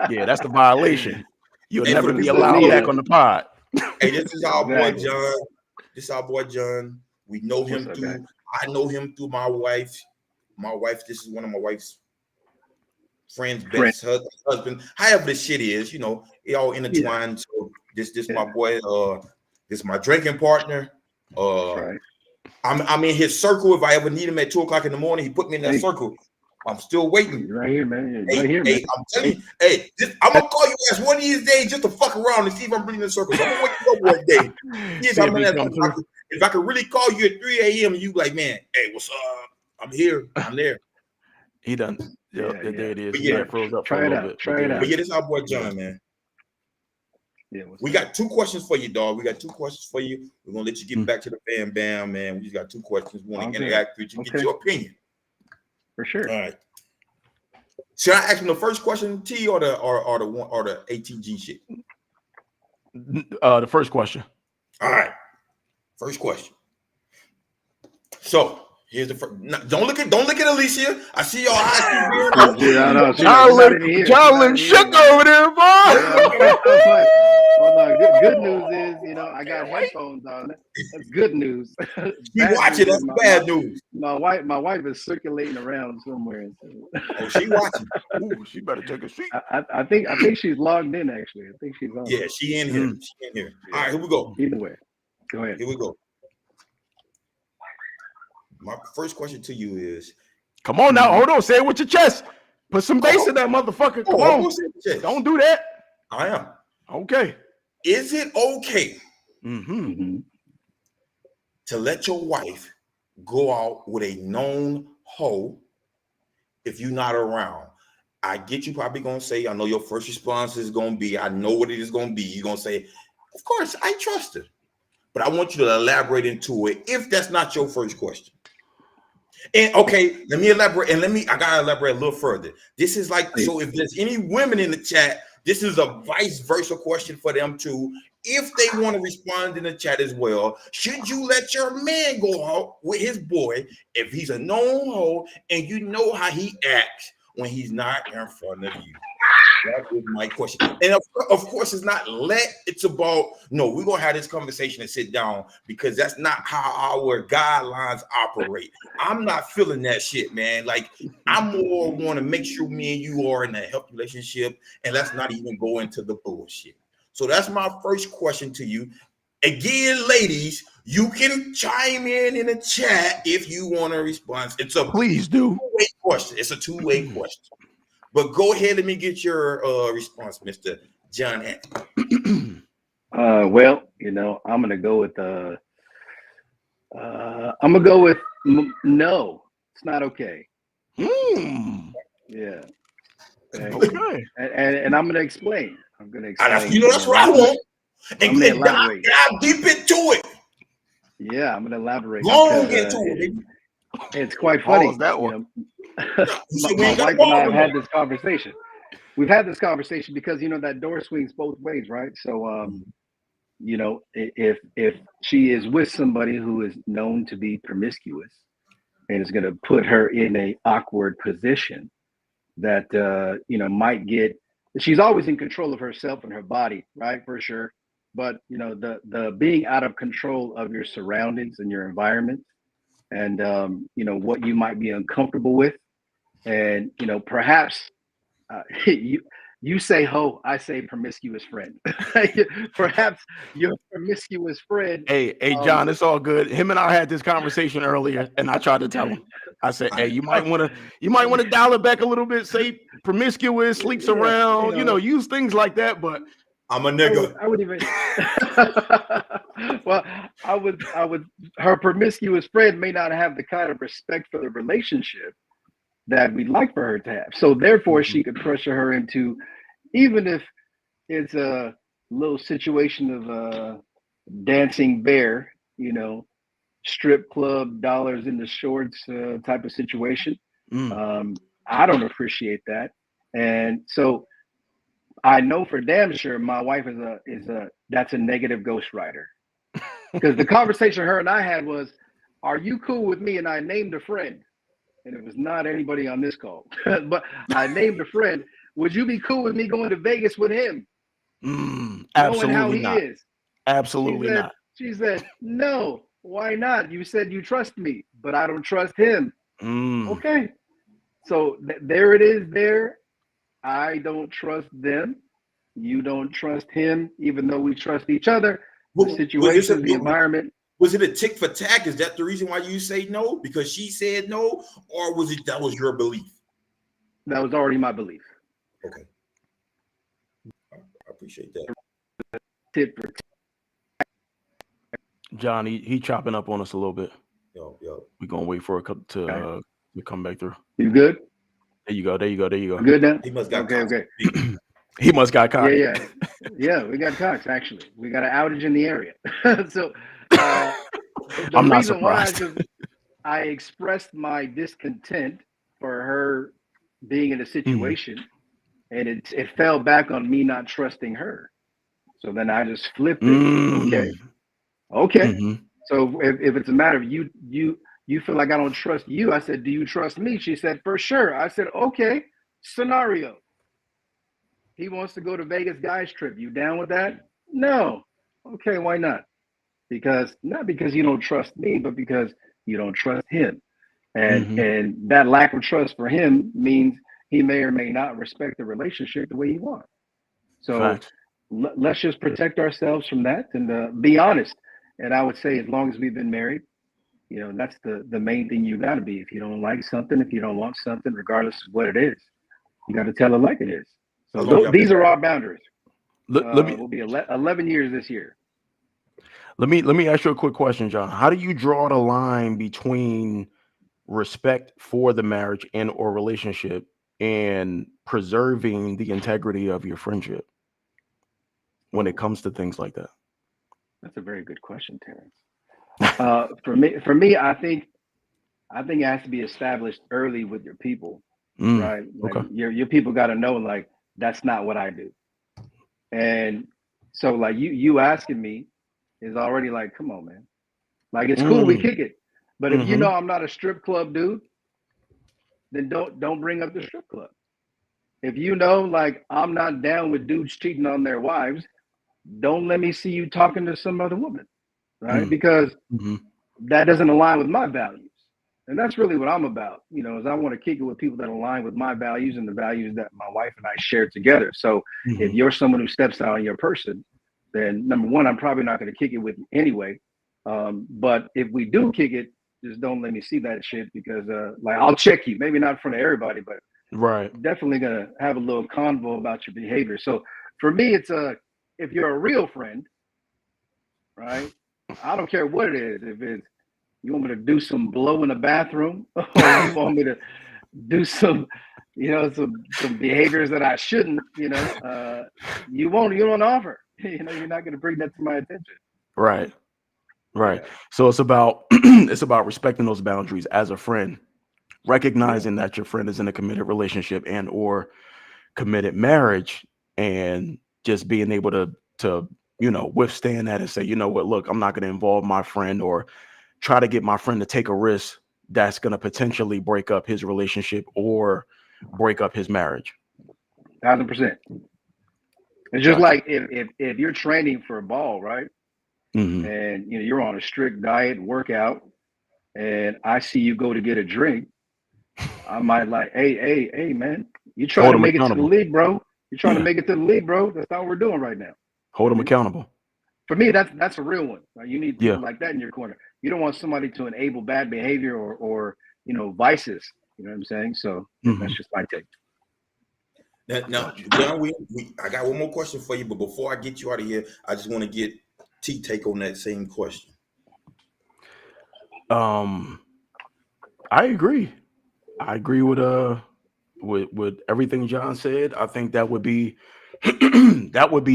Yeah, that's the violation. You'll Hey, never for the be people allowed who know, back on the pod. hey, this is our boy Exactly. John. This is our boy John. We know him What's up, through. guys? I know him through my wife. My wife. This is one of my wife's friends, best husband. However the shit is, you know, it all intertwined. So this my boy. This my drinking partner. That's right. I'm in his circle. If I ever need him at 2:00 in the morning, he put me in that circle. I'm still waiting. You're right here, man. You're Hey, right here, man. I'm telling you, hey, I'm gonna call you ass one of these days just to fuck around and see if I'm really in the circles. I'm gonna wake you up one day. Yes, I'm in that. If I could really call you at 3 a.m. and you like, man, hey, what's up? I'm here. I'm there. He done. Yeah, there it is. But He yeah, might froze up try for a it little out. bit. Try it out. But yeah, this is our boy John, man. Yeah, We got 2 questions for you, dog. We got 2 questions for you. We're gonna let you get back to the bam bam, man. We just got 2 questions. We want to interact with you, get your opinion. For sure. All right. Should I ask him the first question, T, or the ATG shit? The first question. All right. First question. So here's the first. Don't look at Alicia. I see your eyes. Charlie shook over there, boy. Hold on. Good news is, you know, I got headphones on. That's good news. You watch it. That's bad news. My wife is circulating around somewhere. Oh, she watching. Ooh, she better take a seat. I think she's logged in. Actually, I think she's on. Yeah, she in here. She in here. All right, here we go. Either way, go ahead. Here we go. My first question to you is: come on now, hold on. Say it with your chest. Put some bass in that motherfucker. Come on. Don't do that. I am. Okay. Is it okay to let your wife go out with a known hoe if you're not around? I get you probably gonna say, I know your first response is gonna be, I know what it is gonna be. You're gonna say, of course, I trust her. But I want you to elaborate into it if that's not your first question. And okay, let me elaborate, and I gotta elaborate a little further. This is like, so if there's any women in the chat, this is a vice versa question for them too. If they want to respond in the chat as well, should you let your man go out with his boy if he's a known hoe and you know how he acts when he's not in front of you? That was my question. And of course, it's not it's about, no, we're going to have this conversation and sit down, because that's not how our guidelines operate. I'm not feeling that shit, man. Like, I more want to make sure me and you are in a healthy relationship, and let's not even go into the bullshit. So that's my first question to you. Again, ladies, you can chime in the chat if you want a response. Please do. Two-way question. It's a two-way question. But go ahead, let me get your response, Mr. John. Well, you know, I'm gonna go with no. It's not okay. Yeah. Okay. And I'm gonna explain. You know, that's what I want. And dive deep into it. Yeah, I'm gonna elaborate. Long into it. It's quite funny. That one. My wife and I have had this conversation. We've had this conversation because, you know, that door swings both ways, right? So, you know, if she is with somebody who is known to be promiscuous and is going to put her in a awkward position that, you know, might get, she's always in control of herself and her body, right? For sure. But, you know, the being out of control of your surroundings and your environment, and you know, what you might be uncomfortable with, and you know, perhaps you say hoe, I say promiscuous friend. Perhaps your promiscuous friend. Hey, John, it's all good. Him and I had this conversation earlier, and I tried to tell him. I said, hey, you might want to dial it back a little bit. Say promiscuous, sleeps around, you know, use things like that. But I'm a nigga. I would even. Well, I would. Her promiscuous friend may not have the kind of respect for the relationship that we'd like for her to have. So therefore, she could pressure her into, even if it's a little situation of dancing bear, you know, strip club, dollars in the shorts type of situation. I don't appreciate that, and so. I know for damn sure my wife that's a negative ghostwriter, because the conversation her and I had was, are you cool with me? And I named a friend, and it was not anybody on this call, but I named a friend. Would you be cool with me going to Vegas with him? knowing how he is. Absolutely not. She said, no, why not? You said you trust me, but I don't trust him. Okay. So there it is there. I don't trust them. You don't trust him, even though we trust each other. The situation, the environment. Was it a tick for tack? Is that the reason why you say no? Because she said no? Or was it that was your belief? That was already my belief. Okay. I appreciate that. Tit for tack. John, he chopping up on us a little bit. Yo. We're gonna wait for it to come back through. You good? There you go. Good now? He must got okay. He must got caught. Yeah, we got Cox, actually. We got an outage in the area. So I'm not surprised. I expressed my discontent for her being in a situation, and it fell back on me not trusting her. So then I just flipped it. Okay. So if it's a matter of you feel like I don't trust you, I said, do you trust me? She said, for sure. I said, okay, scenario. He wants to go to Vegas guys trip. You down with that? No. Okay, why not? Not because you don't trust me, but because you don't trust him. And that lack of trust for him means he may or may not respect the relationship the way he wants. So let's just protect ourselves from that and be honest. And I would say as long as we've been married, that's the main thing you got to be. If you don't like something, if you don't want something, regardless of what it is, you got to tell it like it is. So these are our boundaries. We'll be 11 years this year. Let me ask you a quick question, John. How do you draw the line between respect for the marriage and or relationship and preserving the integrity of your friendship when it comes to things like that? That's a very good question, Terrence. For me, I think it has to be established early with your people, right? Like your people got to know, like, that's not what I do. And so like you asking me is already like, come on, man. Like, it's cool, we kick it. But if you know I'm not a strip club dude, then don't bring up the strip club. If you know, like, I'm not down with dudes cheating on their wives, don't let me see you talking to some other woman, right? Because that doesn't align with my values. And that's really what I'm about, is I want to kick it with people that align with my values and the values that my wife and I share together. So if you're someone who steps out on your person, then number one, I'm probably not going to kick it with you anyway. But if we do kick it, just don't let me see that shit because like, I'll check you, maybe not in front of everybody, but definitely going to have a little convo about your behavior. So for me, it's if you're a real friend, right? I don't care what it is. If it's, you want me to do some blow in the bathroom, or you want me to do some behaviors that I shouldn't, you won't offer. You're not going to bring that to my attention. Right. Yeah. So it's about respecting those boundaries as a friend, recognizing that your friend is in a committed relationship and or committed marriage, and just being able to withstand that and say, you know what, look, I'm not going to involve my friend or try to get my friend to take a risk that's going to potentially break up his relationship or break up his marriage. 1,000%. It's just like if you're training for a ball, right? And you're on a strict diet, workout, and I see you go to get a drink, I might like, hey, man, you trying to make it to the league, bro. You're trying to make it to the league, bro. That's not what we're doing right now. Hold them accountable. For me, that's a real one. Right? You need people like that in your corner. You don't want somebody to enable bad behavior or vices. You know what I'm saying? So that's just my take. Now, John, I got one more question for you, but before I get you out of here, I just want to get T take on that same question. I agree. I agree with everything John said. I think that would be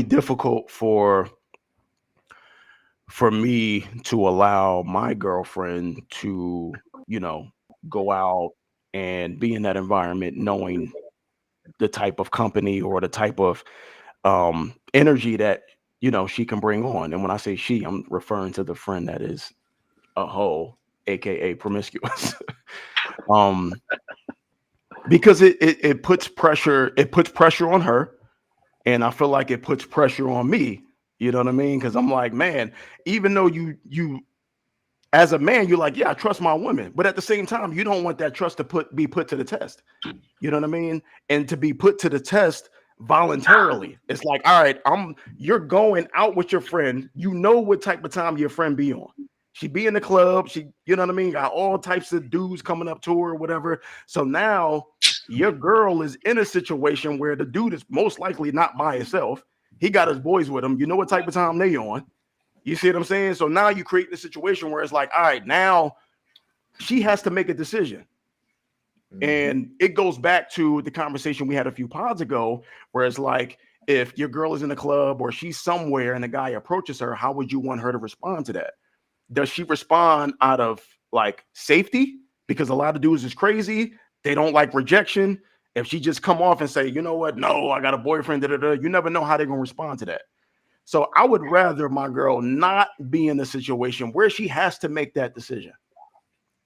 difficult for me to allow my girlfriend to, go out and be in that environment knowing the type of company or the type of energy that, she can bring on. And when I say she, I'm referring to the friend that is a hoe, aka promiscuous. Because it puts pressure on her, And I feel like it puts pressure on me. You know what I mean? Because I'm like, man, even though you as a man, you're like, yeah, I trust my women. But at the same time, you don't want that trust to be put to the test. You know what I mean? And to be put to the test voluntarily. It's like, all right, you're going out with your friend. You know what type of time your friend be on. She be in the club. You know what I mean? Got all types of dudes coming up to her or whatever. So now your girl is in a situation where the dude is most likely not by himself. He got his boys with him. You know what type of time they on. You see what I'm saying? So now you create the situation where it's like, all right, now she has to make a decision. And it goes back to the conversation we had a few pods ago, where it's like, if your girl is in a club or she's somewhere and a guy approaches her, how would you want her to respond to that? Does she respond out of like safety? Because a lot of dudes is crazy. They don't like rejection. If she just come off and say, you know what? No, I got a boyfriend. You never know how they're going to respond to that. So I would rather my girl not be in a situation where she has to make that decision.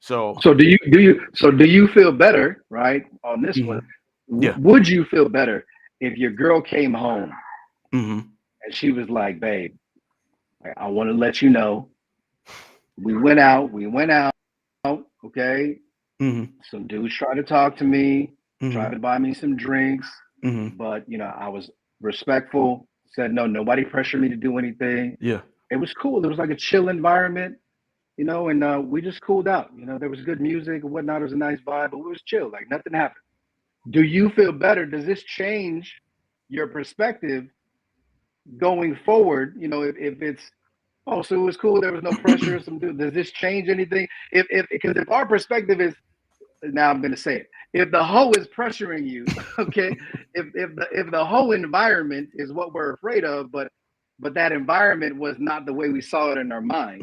So do you feel better, right, on this one? Yeah. Would you feel better if your girl came home and she was like, babe, I want to let you know we went out, okay? Some dudes tried to talk to me, tried to buy me some drinks, but I was respectful, said no, nobody pressured me to do anything. Yeah. It was cool. It was like a chill environment. And we just cooled out. There was good music and whatnot. It was a nice vibe, but it was chill. Like nothing happened. Do you feel better? Does this change your perspective going forward? If it's, so it was cool. There was no pressure. Does this change anything? Because if our perspective is, now I'm going to say it. If the hoe is pressuring you, okay. if the whole environment is what we're afraid of, but that environment was not the way we saw it in our mind.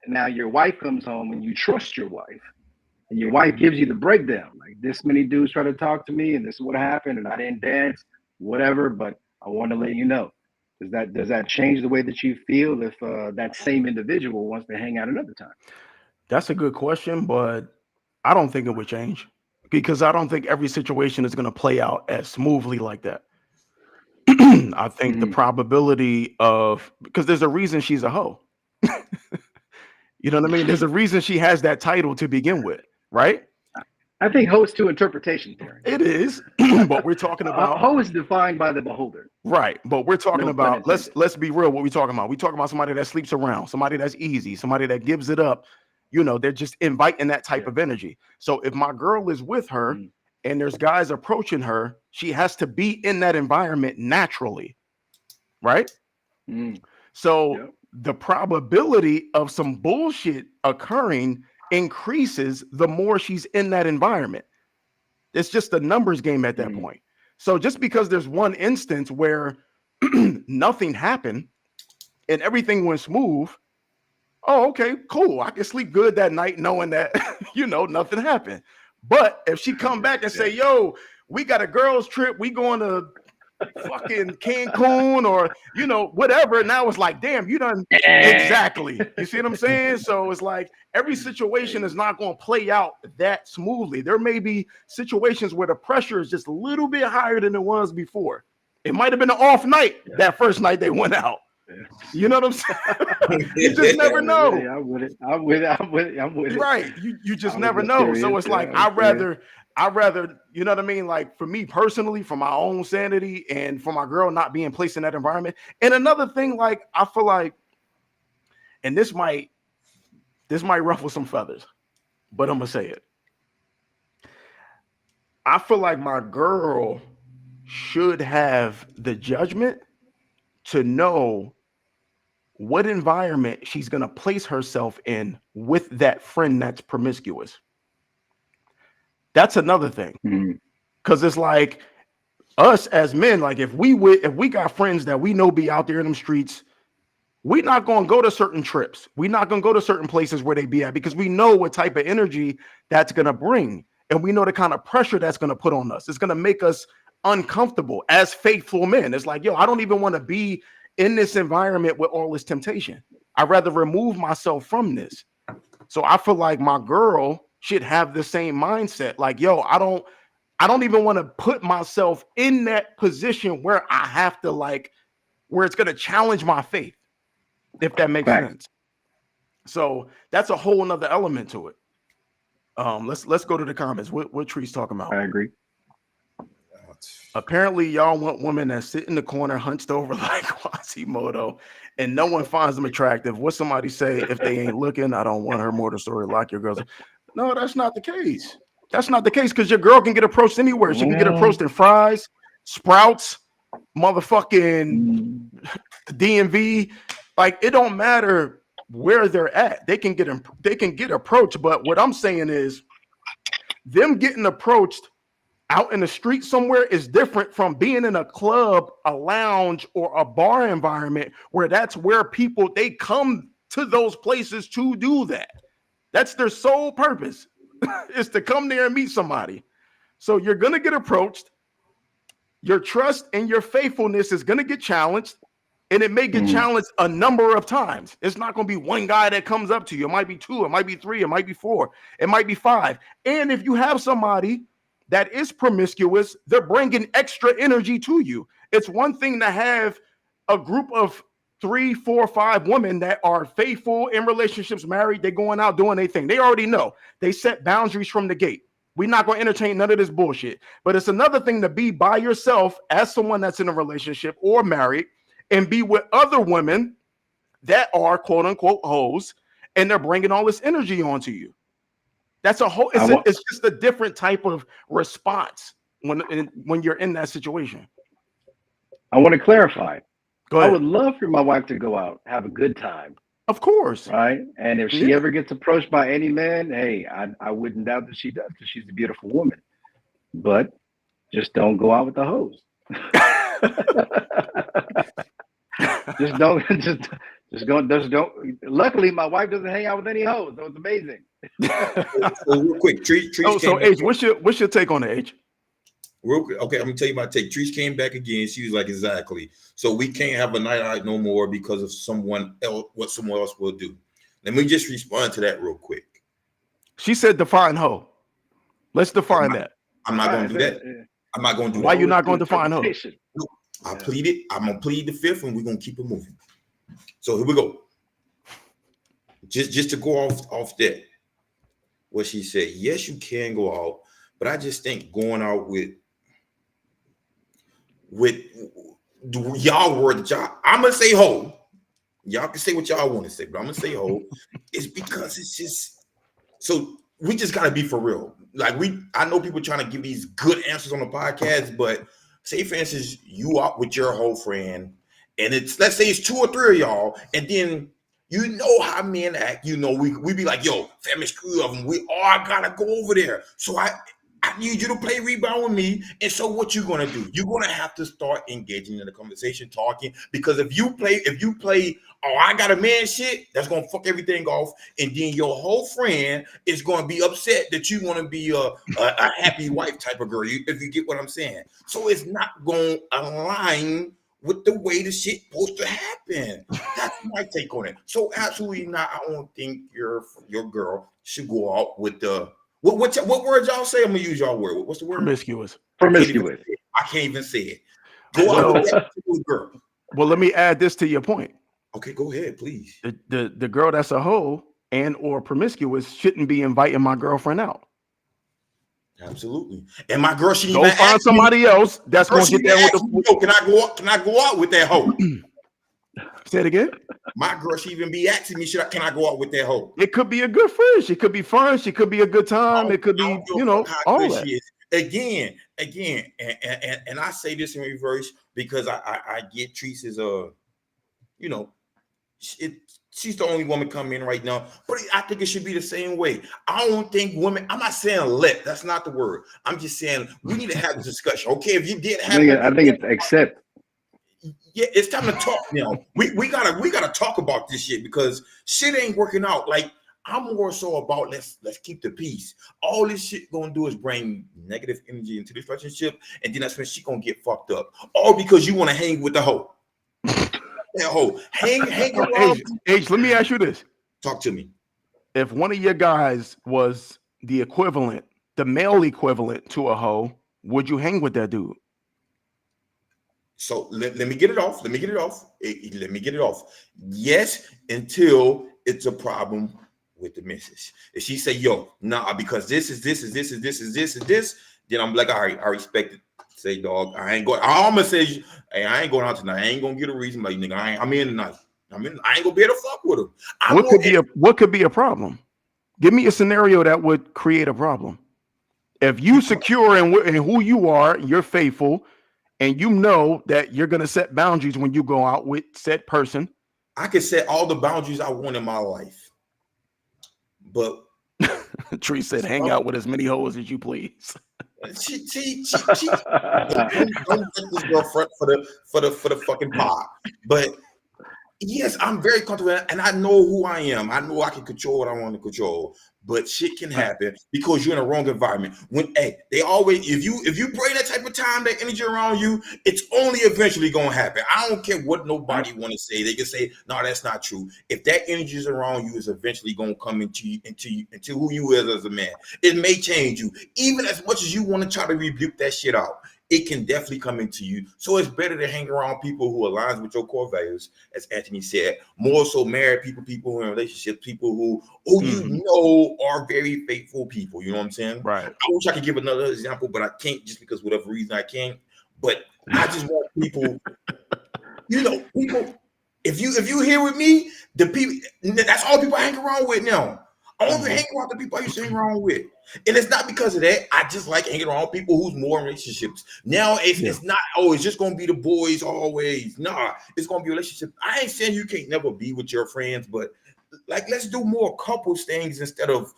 And now your wife comes home and you trust your wife, and your wife gives you the breakdown. Like, this many dudes try to talk to me and this is what happened and I didn't dance, whatever, but I want to let you know. Does that change the way that you feel if that same individual wants to hang out another time? That's a good question, but I don't think it would change, because I don't think every situation is going to play out as smoothly like that. I think the probability of, because there's a reason she's a hoe. You know what I mean? There's a reason she has that title to begin with, right? I think hoe is to interpretation, Terry. It is, but we're talking about hoe is defined by the beholder, right? But we're talking about let's be real. What we talking about? We talking about somebody that sleeps around, somebody that's easy, somebody that gives it up. They're just inviting that type of energy. So if my girl is with her and there's guys approaching her, she has to be in that environment naturally, right? So the probability of some bullshit occurring increases the more she's in that environment. It's just a numbers game at that point. So just because there's one instance where nothing happened and everything went smooth, oh, okay, cool. I can sleep good that night knowing that, nothing happened. But if she come back and say, yo, we got a girls trip, we going to fucking Cancun or, whatever. Now it's like, damn, you done. Exactly. You see what I'm saying? So it's like every situation is not going to play out that smoothly. There may be situations where the pressure is just a little bit higher than it was before. It might have been an off night that first night they went out. You know what I'm saying? You just never know. I'm with it. Right. You just never know. So it's like, I'd rather, you know what I mean? Like, for me personally, for my own sanity and for my girl not being placed in that environment. And another thing, like, I feel like, and this might ruffle some feathers, but I'm gonna say it. I feel like my girl should have the judgment to know what environment she's going to place herself in with that friend that's promiscuous. That's another thing. Because it's like, us as men, like, if we got friends that we know be out there in them streets, we're not going to go to certain trips. We're not going to go to certain places where they be at, because we know what type of energy that's going to bring. And we know the kind of pressure that's going to put on us. It's going to make us uncomfortable as faithful men. It's like, yo, I don't even want to be in this environment with all this temptation. I'd rather remove myself from this. So I feel like my girl should have the same mindset. Like, yo, I don't even want to put myself in that position where I have to where it's going to challenge my faith, if that makes sense. So that's a whole nother element to it. Let's go to the comments. What Tree's talking about? I agree. Apparently, y'all want women that sit in the corner, hunched over like Quasimodo, and no one finds them attractive. What somebody say, if they ain't looking, I don't want her motor story. Lock your girls. No, that's not the case. That's not the case, because your girl can get approached anywhere. She can get approached in Fry's, Sprouts, motherfucking DMV. Like, it don't matter where they're at. They can get approached. But what I'm saying is, them getting approached out in the street somewhere is different from being in a club, a lounge, or a bar environment where that's where people, they come to those places to do that. That's their sole purpose, is to come there and meet somebody. So you're going to get approached. Your trust and your faithfulness is going to get challenged, and it may get challenged a number of times. It's not going to be one guy that comes up to you. It might be two, it might be three, it might be four, it might be five. And if you have somebody that is promiscuous, they're bringing extra energy to you. It's one thing to have a group of 3, 4, 5 women that are faithful in relationships, married, they're going out doing their thing. They already know. They set boundaries from the gate. We're not going to entertain none of this bullshit. But it's another thing to be by yourself as someone that's in a relationship or married and be with other women that are quote unquote hoes, and they're bringing all this energy onto you. That's it's just a different type of response when you're in that situation. I want to clarify. Go ahead. I would love for my wife to go out, have a good time. Of course. Right. And if she ever gets approached by any man, hey, I wouldn't doubt that she does, because she's a beautiful woman. But just don't go out with the hoes. Just don't. Luckily, my wife doesn't hang out with any hoes, so it's amazing. So real quick, Trees. So H, what's your take on it, H? Real quick, okay, I'm gonna tell you my take. Trees came back again. She was like, exactly. So we can't have a night out no more because of someone else. What someone else will do. Let me just respond to that real quick. She said, "Define hoe." Let's define that. I'm not gonna do that. I'm not gonna do that. Why you not gonna define hoe? No, I pleaded. I'm gonna plead the fifth, and we're gonna keep it moving. So here we go. Just to go off that, what she said. Yes, you can go out, but I just think going out with y'all word, y'all. I'm gonna say hoe. Y'all can say what y'all want to say, but I'm gonna say hoe. It's because it's just so we just gotta be for real. Like I know people trying to give these good answers on the podcast, but say for instance, you out with your whole friend, and let's say it's 2 or 3 of y'all, and then you know how men act. You know, we be like, yo, family screw of them. We all gotta go over there. So I need you to play rebound with me. And so what you gonna do? You're gonna have to start engaging in the conversation, talking, because if you play, oh, I got a man shit, that's gonna fuck everything off. And then your whole friend is gonna be upset that you want to be a happy wife type of girl, if you get what I'm saying. So it's not gonna align with the way the shit supposed to happen. That's my take on it. So absolutely not. I don't think your girl should go out with the what words y'all say? I'm gonna use y'all word. What's the word? Promiscuous. I can't even say it. Go out with that girl. Well, let me add this to your point. Okay, go ahead, please. The girl that's a hoe and or promiscuous shouldn't be inviting my girlfriend out. Absolutely. And my girl should go find somebody else that's gonna get there with the. Can I go out with that hoe? Say it again. My girl should even be asking me, can I go out with that hoe? It could be a good friend. She could be fun. She could be a good time. It could be, all that. Again, and I say this in reverse because I get Teresa's she's the only woman coming in right now, but I think it should be the same way. I don't think women, I'm not saying let, that's not the word. I'm just saying we need to have this discussion. Okay, if you did have I think it's accept. Yeah, it's time to talk now. We gotta talk about this shit because shit ain't working out. Like, I'm more so about let's keep the peace. All this shit gonna do is bring negative energy into this relationship, and then that's when she gonna get fucked up. All because you want to hang with the hoe. That hoe. Hang around. H, let me ask you this. Talk to me. If one of your guys was the male equivalent to a hoe, would you hang with that dude? So let me get it off. Let me get it off. Yes, until it's a problem with the missus. If she say, yo, nah, because this, then I'm like, all right, I respect it. Say, dog, I ain't going. I'm gonna say, hey, I ain't going out tonight. I ain't gonna get a reason, like, nigga, I'm in tonight. I ain't gonna be able to fuck with him. What could be a problem? Give me a scenario that would create a problem. If you secure in who you are, you're faithful, and you know that you're going to set boundaries when you go out with said person. I can set all the boundaries I want in my life. But Tree said, hang out with as many hoes as you please. She don't get this girlfriend for the fucking pod. But yes, I'm very comfortable, and I know who I am. I know I can control what I want to control, but shit can happen because you're in a wrong environment. When they always, if you bring that type of time, that energy around you, it's only eventually gonna happen. I don't care what nobody want to say. They can say, no, that's not true. If that energy is around you, it's eventually gonna come into who you is as a man. It may change you, even as much as you want to try to rebuke that shit out. It can definitely come into you. So it's better to hang around people who aligns with your core values, as Anthony said, more so married people who are in relationships, people who you know are very faithful people. You know what I'm saying? Right. I wish I could give another example, but I can't just because whatever reason I can't. But I just want people, people, if you here with me, the people, that's all people I hang around with now. I only hang around the people I used to hang around with. And it's not because of that. I just like hanging around people who's more in relationships. Now it's not, it's just going to be the boys always. Nah, it's going to be a relationship. I ain't saying you can't never be with your friends, but like, let's do more couples things instead of,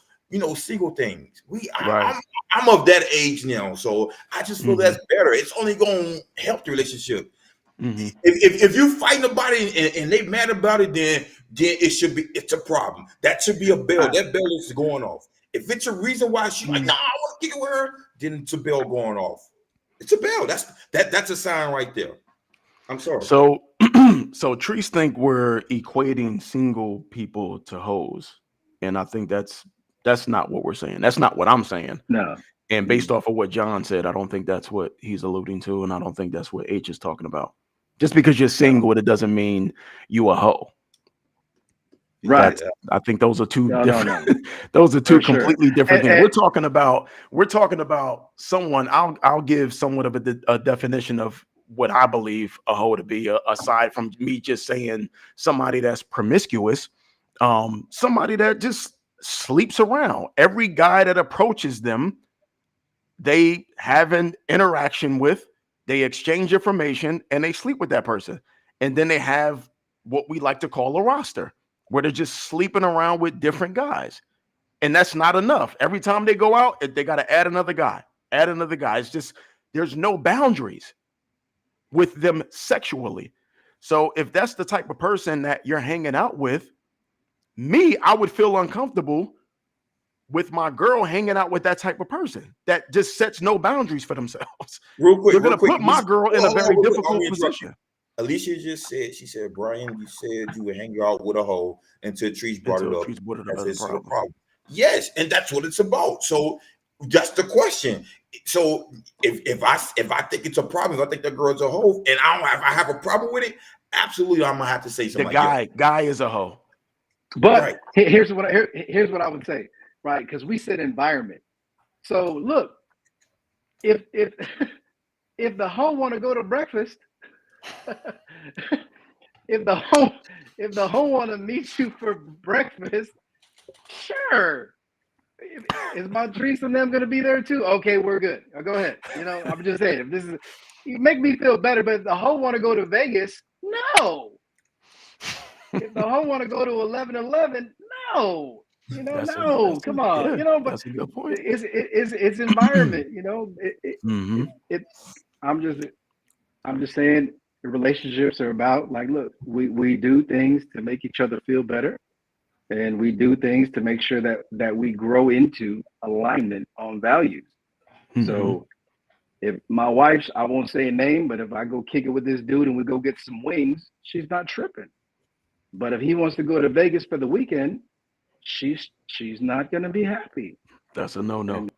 single things. I'm of that age now. So I just feel that's better. It's only going to help the relationship. If you fighting about it and they mad about it, then it's a problem. That should be a bell. That bell is going off. If it's a reason why she's like, nah, I want to kick it with her, then it's a bell going off. It's a bell. That's a sign right there. I'm sorry. So trees think we're equating single people to hoes, and I think that's not what we're saying. That's not what I'm saying. No. And based off of what John said, I don't think that's what he's alluding to, and I don't think that's what H is talking about. Just because you're single, it doesn't mean you a hoe. Right. I think those are two different. Those are two completely different things. We're talking about someone. I'll give somewhat of a definition of what I believe a hoe to be, aside from me just saying somebody that's promiscuous, somebody that just sleeps around. Every guy that approaches them, they have an interaction with, they exchange information, and they sleep with that person. And then they have what we like to call a roster, where they're just sleeping around with different guys. And that's not enough. Every time they go out, they got to add another guy. It's just, there's no boundaries with them sexually. So if that's the type of person that you're hanging out with, I would feel uncomfortable with my girl hanging out with that type of person that just sets no boundaries for themselves. Real quick, they're going to put my girl in a very difficult position. Alicia just said, she said, Brian, you said you would hang out with a hoe until Trees brought it up. That's a problem. Yes, and that's what it's about. So that's the question. So if I think it's a problem, if I think that girl's a hoe, and I have a problem with it, absolutely, I'm gonna have to say something. The guy is a hoe. But here's what I would say, right? Because we said environment. So look, if the hoe want to go to breakfast, if the hoe want to meet you for breakfast, sure. Is my Trees and them going to be there too? Okay, we're good. Go ahead. I'm just saying, if this is, you make me feel better. But if the hoe want to go to Vegas, no. If the hoe want to go to 11-11, no. No. Come on. Yeah, but that's a good point. It's environment. I'm just saying, the relationships are about, like, look, we do things to make each other feel better, and we do things to make sure that we grow into alignment on values. So if my wife's, I won't say a name, but if I go kick it with this dude and we go get some wings, she's not tripping. But if he wants to go to Vegas for the weekend, she's not going to be happy. That's a no-no.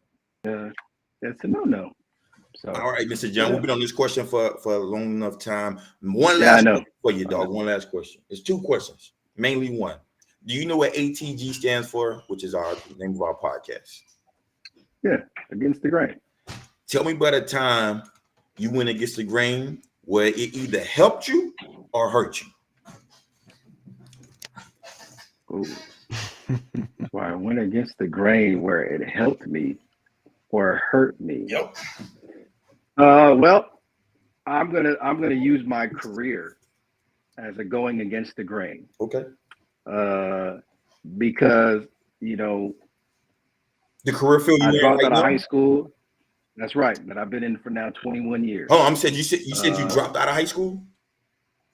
That's a no-no. So all right, Mr. John, we've been on this question for a long enough time. One Yeah, I last know. question for you, dog. One last question. It's two questions, mainly one. Do you know what ATG stands for, which is our name of our podcast? Yeah, against the grain. Tell me about a time you went against the grain where it either helped you or hurt you. Ooh. Where I went against the grain where it helped me or hurt me. Yep. Well, I'm gonna use my career as a going against the grain. Okay. Because you know, The career field you I in dropped right out of now? high school. That's right, but I've been in for now 21 years. Oh, you said you dropped out of high school?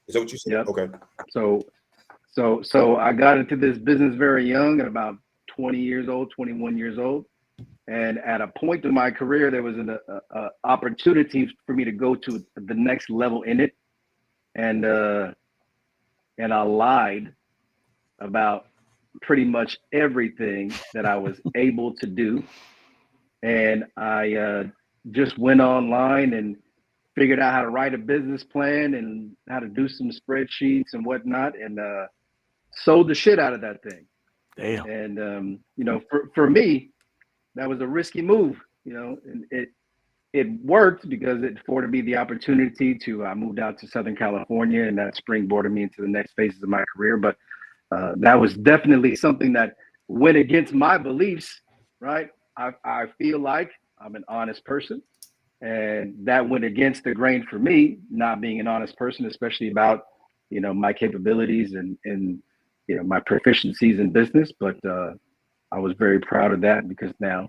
Is that what you said? Yep. Okay. So I got into this business very young, at about 20 years old, 21 years old. And at a point in my career, there was an opportunity for me to go to the next level in it. And I lied about pretty much everything that I was able to do. And I just went online and figured out how to write a business plan and how to do some spreadsheets and whatnot, and sold the shit out of that thing. Damn. And you know, for me, that was a risky move. You know, and it worked because it afforded me the opportunity to. I moved out to Southern California, and that springboarded me into the next phases of my career. But that was definitely something that went against my beliefs. Right? I feel like I'm an honest person, and that went against the grain for me, not being an honest person, especially about, you know, my capabilities and you know, my proficiencies in business. But I was very proud of that because now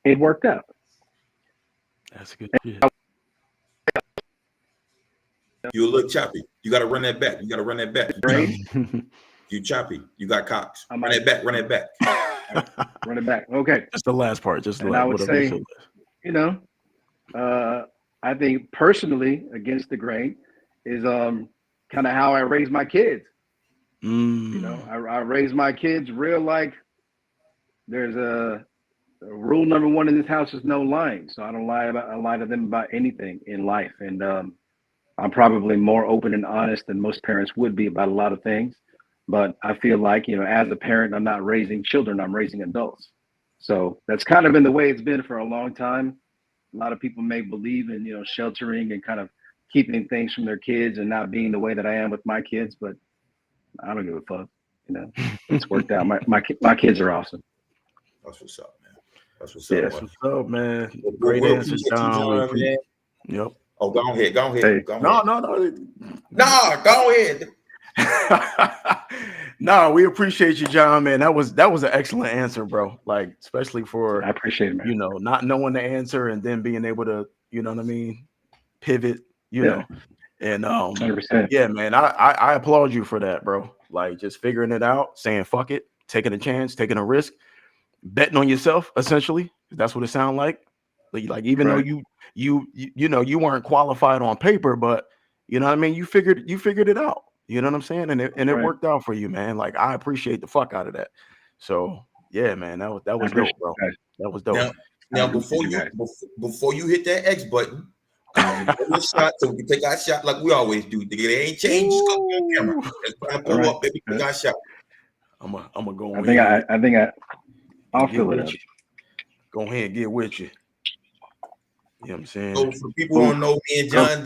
it worked out. That's good shit. You a little choppy. You got to run that back. You got to run that back. You choppy. You got cocks. Run it back. Run it back. Run it back. Okay. Just the last part. Just the And last. I would say, you know, I think personally against the grain is kind of how I raise my kids. You know, I raise my kids real like there's a rule number one in this house is no lying. So I don't lie to them about anything in life. And I'm probably more open and honest than most parents would be about a lot of things. But I feel like, you know, as a parent, I'm not raising children, I'm raising adults. So that's kind of been the way it's been for a long time. A lot of people may believe in, you know, sheltering and kind of keeping things from their kids and not being the way that I am with my kids, but I don't give a fuck. You know, it's worked out. My kids are awesome. That's what's up, man. That's what's up. Yeah. That's what's up, man. Great answer, John. Yep. Oh, go ahead. Go ahead. Hey. Go ahead. No, go ahead. No, we appreciate you, John, man. That was an excellent answer, bro. Like, especially for, I appreciate it, man. You know, not knowing the answer and then being able to, you know what I mean, pivot, you know. And 100%. yeah, man, I applaud you for that, bro. Like, just figuring it out, saying fuck it, taking a chance, taking a risk, betting on yourself, essentially. That's what it sounds like. Like even though you know you weren't qualified on paper, but you know what I mean, you figured it out. You know what I'm saying? And it worked out for you, man. Like, I appreciate the fuck out of that. So yeah, man, that was dope, bro. That was dope. Now before you hit that X button, a shot so we can take our shot like we always do. They ain't changed. Just come on camera. Let's try to pull up, baby. Take our shot. I'm gonna go. I'll fill it up. Go ahead and get with you. You know what I'm saying? So for people who don't know, me and John,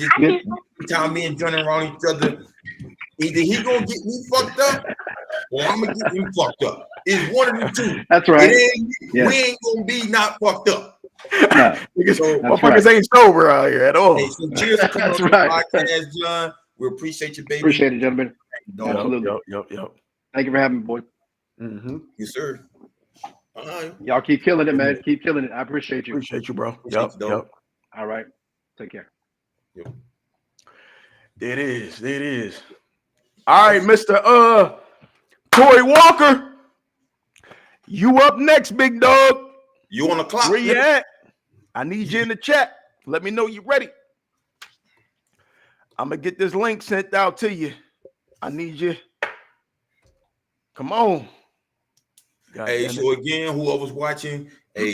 time me and John are around each other, either he gonna get me fucked up or I'm gonna get him fucked up. It's one of the two. That's right. We ain't gonna be not fucked up. No, motherfuckers ain't sober out here at all. Hey, so cheers for coming on the podcast, John. We appreciate you, baby. Appreciate it, gentlemen. Absolutely. Yep. Thank you for having me, boy. Mm-hmm. Yes, sir. All right. Y'all keep killing it, man. Keep killing it. I appreciate you. Appreciate you, bro. Appreciate Yep. All right. Take care. Yep. There it is. All right, Mr. Torrie Walker. You up next, big dog. You on the clock? Where you at? I need you in the chat. Let me know you ready. I'm gonna get this link sent out to you. I need you. Come on. Hey, so again, whoever's watching, hey,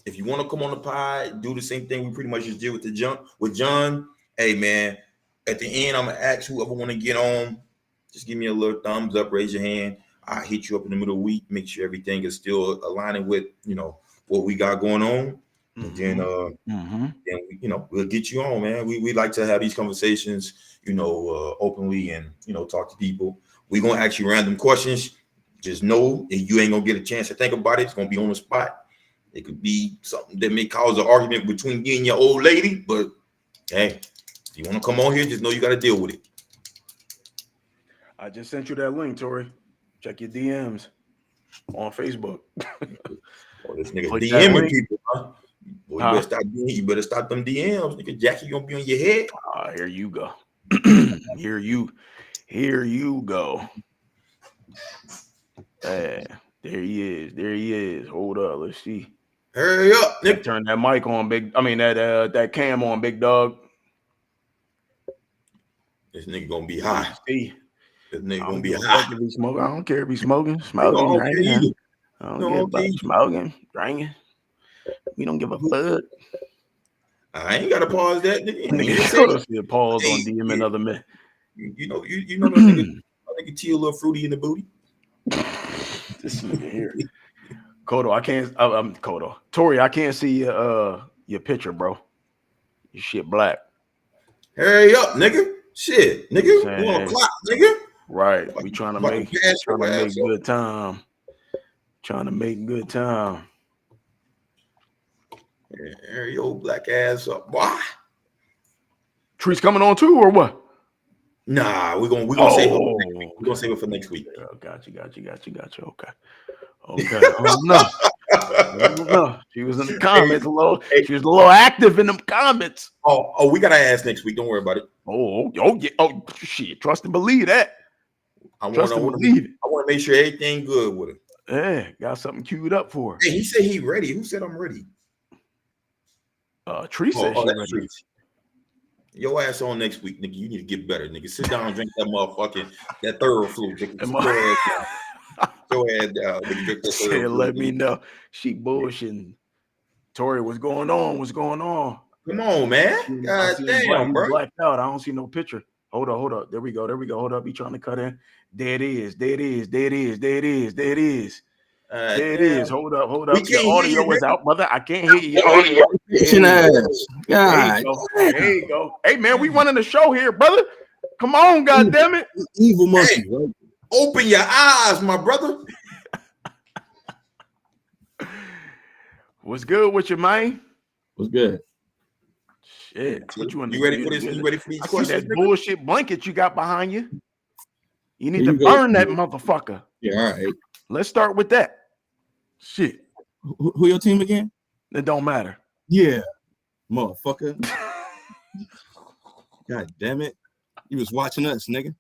If you want to come on the pod, do the same thing we pretty much just did with John. Hey man, at the end, I'm gonna ask whoever want to get on. Just give me a little thumbs up, raise your hand. I'll hit you up in the middle of the week, make sure everything is still aligning with what we got going on. And then we'll get you on, man. We like to have these conversations, openly and talk to people. We're gonna ask you random questions. Just know that you ain't gonna get a chance to think about it. It's gonna be on the spot. It could be something that may cause an argument between you and your old lady, but hey, if you want to come on here, just know you got to deal with it. I just sent you that link, Torrie. Check your DMs on Facebook. This nigga DMing people, huh? Boy, you better stop them DMs, nigga. Jackie gonna be on your head. Here you go. Here you go. There he is. Hold up. Let's see. Hurry up, nigga. Turn that mic on, that cam on, big dog. This nigga gonna be high. See. This nigga gonna be high. I don't care if he's smoking. I don't care about smoking, drinking. We don't give a fuck. I ain't gotta pause that, nigga. Nigga, pause on DM another man. You know that nigga T a little fruity in the booty. This nigga here. Kodo, I can't. I'm Kodo. Torrie, I can't see your picture, bro. Your shit black. Hurry up, nigga. Shit, nigga. 1 o'clock, nigga. Right. We trying to make good time. Trying to make good time. Hurry your black ass up, boy. Tree's coming on too, or what? Nah, we're gonna save it. We're gonna save it for next week. Got you. Okay. No. She was in the comments a little. She was a little active in them comments. Oh, we gotta ask next week. Don't worry about it. Oh, yeah. Oh, shit. Trust and believe that. I want to make sure everything good with her. Yeah, got something queued up for her. Hey, he said he ready. Who said I'm ready? Tree said she's ready. Tree. Your ass on next week, nigga. You need to get better, nigga. Sit down and drink that thorough fluid. Your ass down, nigga. Let me know. She bullshitting. Torrie, what's going on? Come on, man. God damn, bro. Blacked out. I don't see no picture. Hold up. There we go. Hold up. He trying to cut in. There it is. Hold up. The audio is out, mother. I can't hear you. God. There you go. Hey, man, we running the show here, brother. Come on, goddammit. Evil monkey. Hey, right? Open your eyes, my brother. What's good with you, man? What's good? Shit. What you ready for this? You ready for these questions? That bullshit blanket you got behind you. You need to burn that motherfucker. Yeah, all right. Let's start with that. Shit. Who your team again? It don't matter. Yeah. Motherfucker. God damn it. You was watching us, nigga.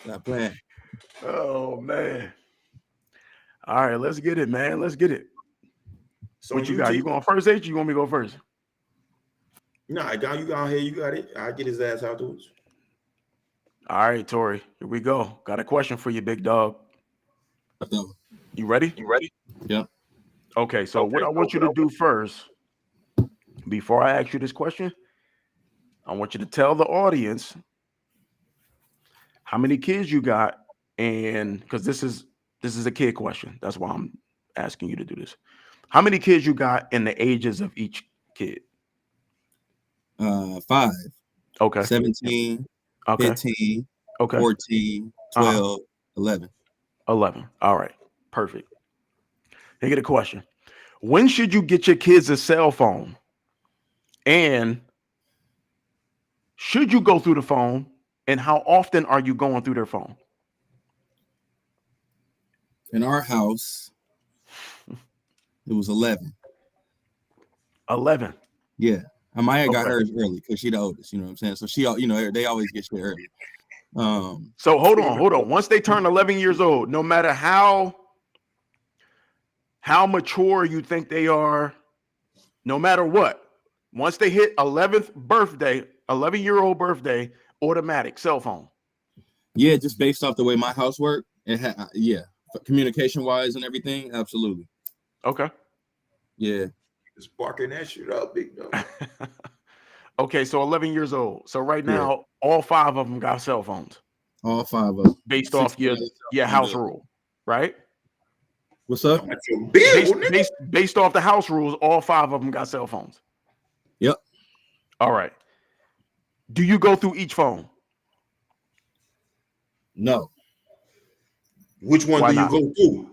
Not playing. Oh, man. All right, let's get it, man. Let's get it. So what you got? You going first, H? You want me to go first? Nah, you got here. You got it. I'll get his ass afterwards. All right, Torrie. Here we go. Got a question for you, big dog. You ready? Yeah. Okay, so what I want you to do first, before I ask you this question, I want you to tell the audience how many kids you got, and because this is a kid question. That's why I'm asking you to do this. How many kids you got and the ages of each kid? 5. Okay. 17. Okay. 15. Okay. 14. 12. 11. 11. All right. Perfect. Here get a question. When should you get your kids a cell phone? And should you go through the phone? And how often are you going through their phone? In our house, it was 11. 11. Yeah. I might have got hers early because she's the oldest, you know what I'm saying? So she, they always get shit early. So hold on. Once they turn 11 years old, no matter how mature you think they are, no matter what, once they hit 11-year-old birthday, automatic cell phone. Yeah, just based off the way my house worked, communication wise and everything, absolutely. Okay. Yeah. Sparking that shit up, big dog. Okay, so 11 years old. So right now, all 5 of them got cell phones. All 5 of them. Based off your house rule, right? What's up? Based off the house rules, all 5 of them got cell phones. Yep. All right. Do you go through each phone? No. Which one do you go through?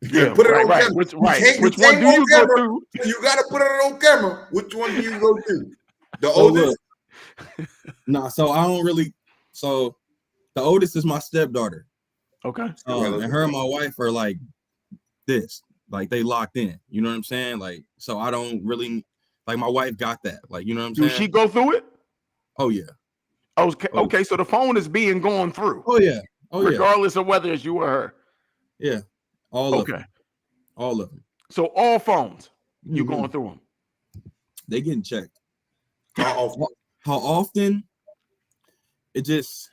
Yeah, put it on right. camera. Which Which one do you go through? You gotta put it on camera. Which one do you go through? The oldest? Nah, so I don't really. So the oldest is my stepdaughter. Okay. And her and my wife are like this. Like they locked in. You know what I'm saying? Like, so I don't really like my wife got that. Like, you know what I'm saying? Do she go through it? Oh yeah. Okay, so the phone is being gone through. Oh yeah. Regardless of whether it's you or her. Yeah. All of them. So all phones, you going through them? They getting checked. How often? It just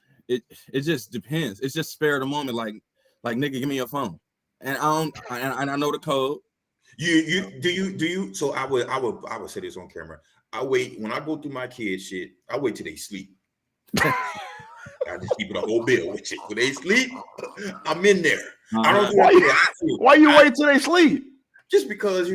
depends. It's just spare of the moment. Like nigga, give me your phone, and I know the code. Do you? So I would say this on camera. I wait when I go through my kids' shit. I wait till they sleep. I just keep it a whole bill with it. When they sleep, I'm in there. I don't do why you wait till they sleep? Just because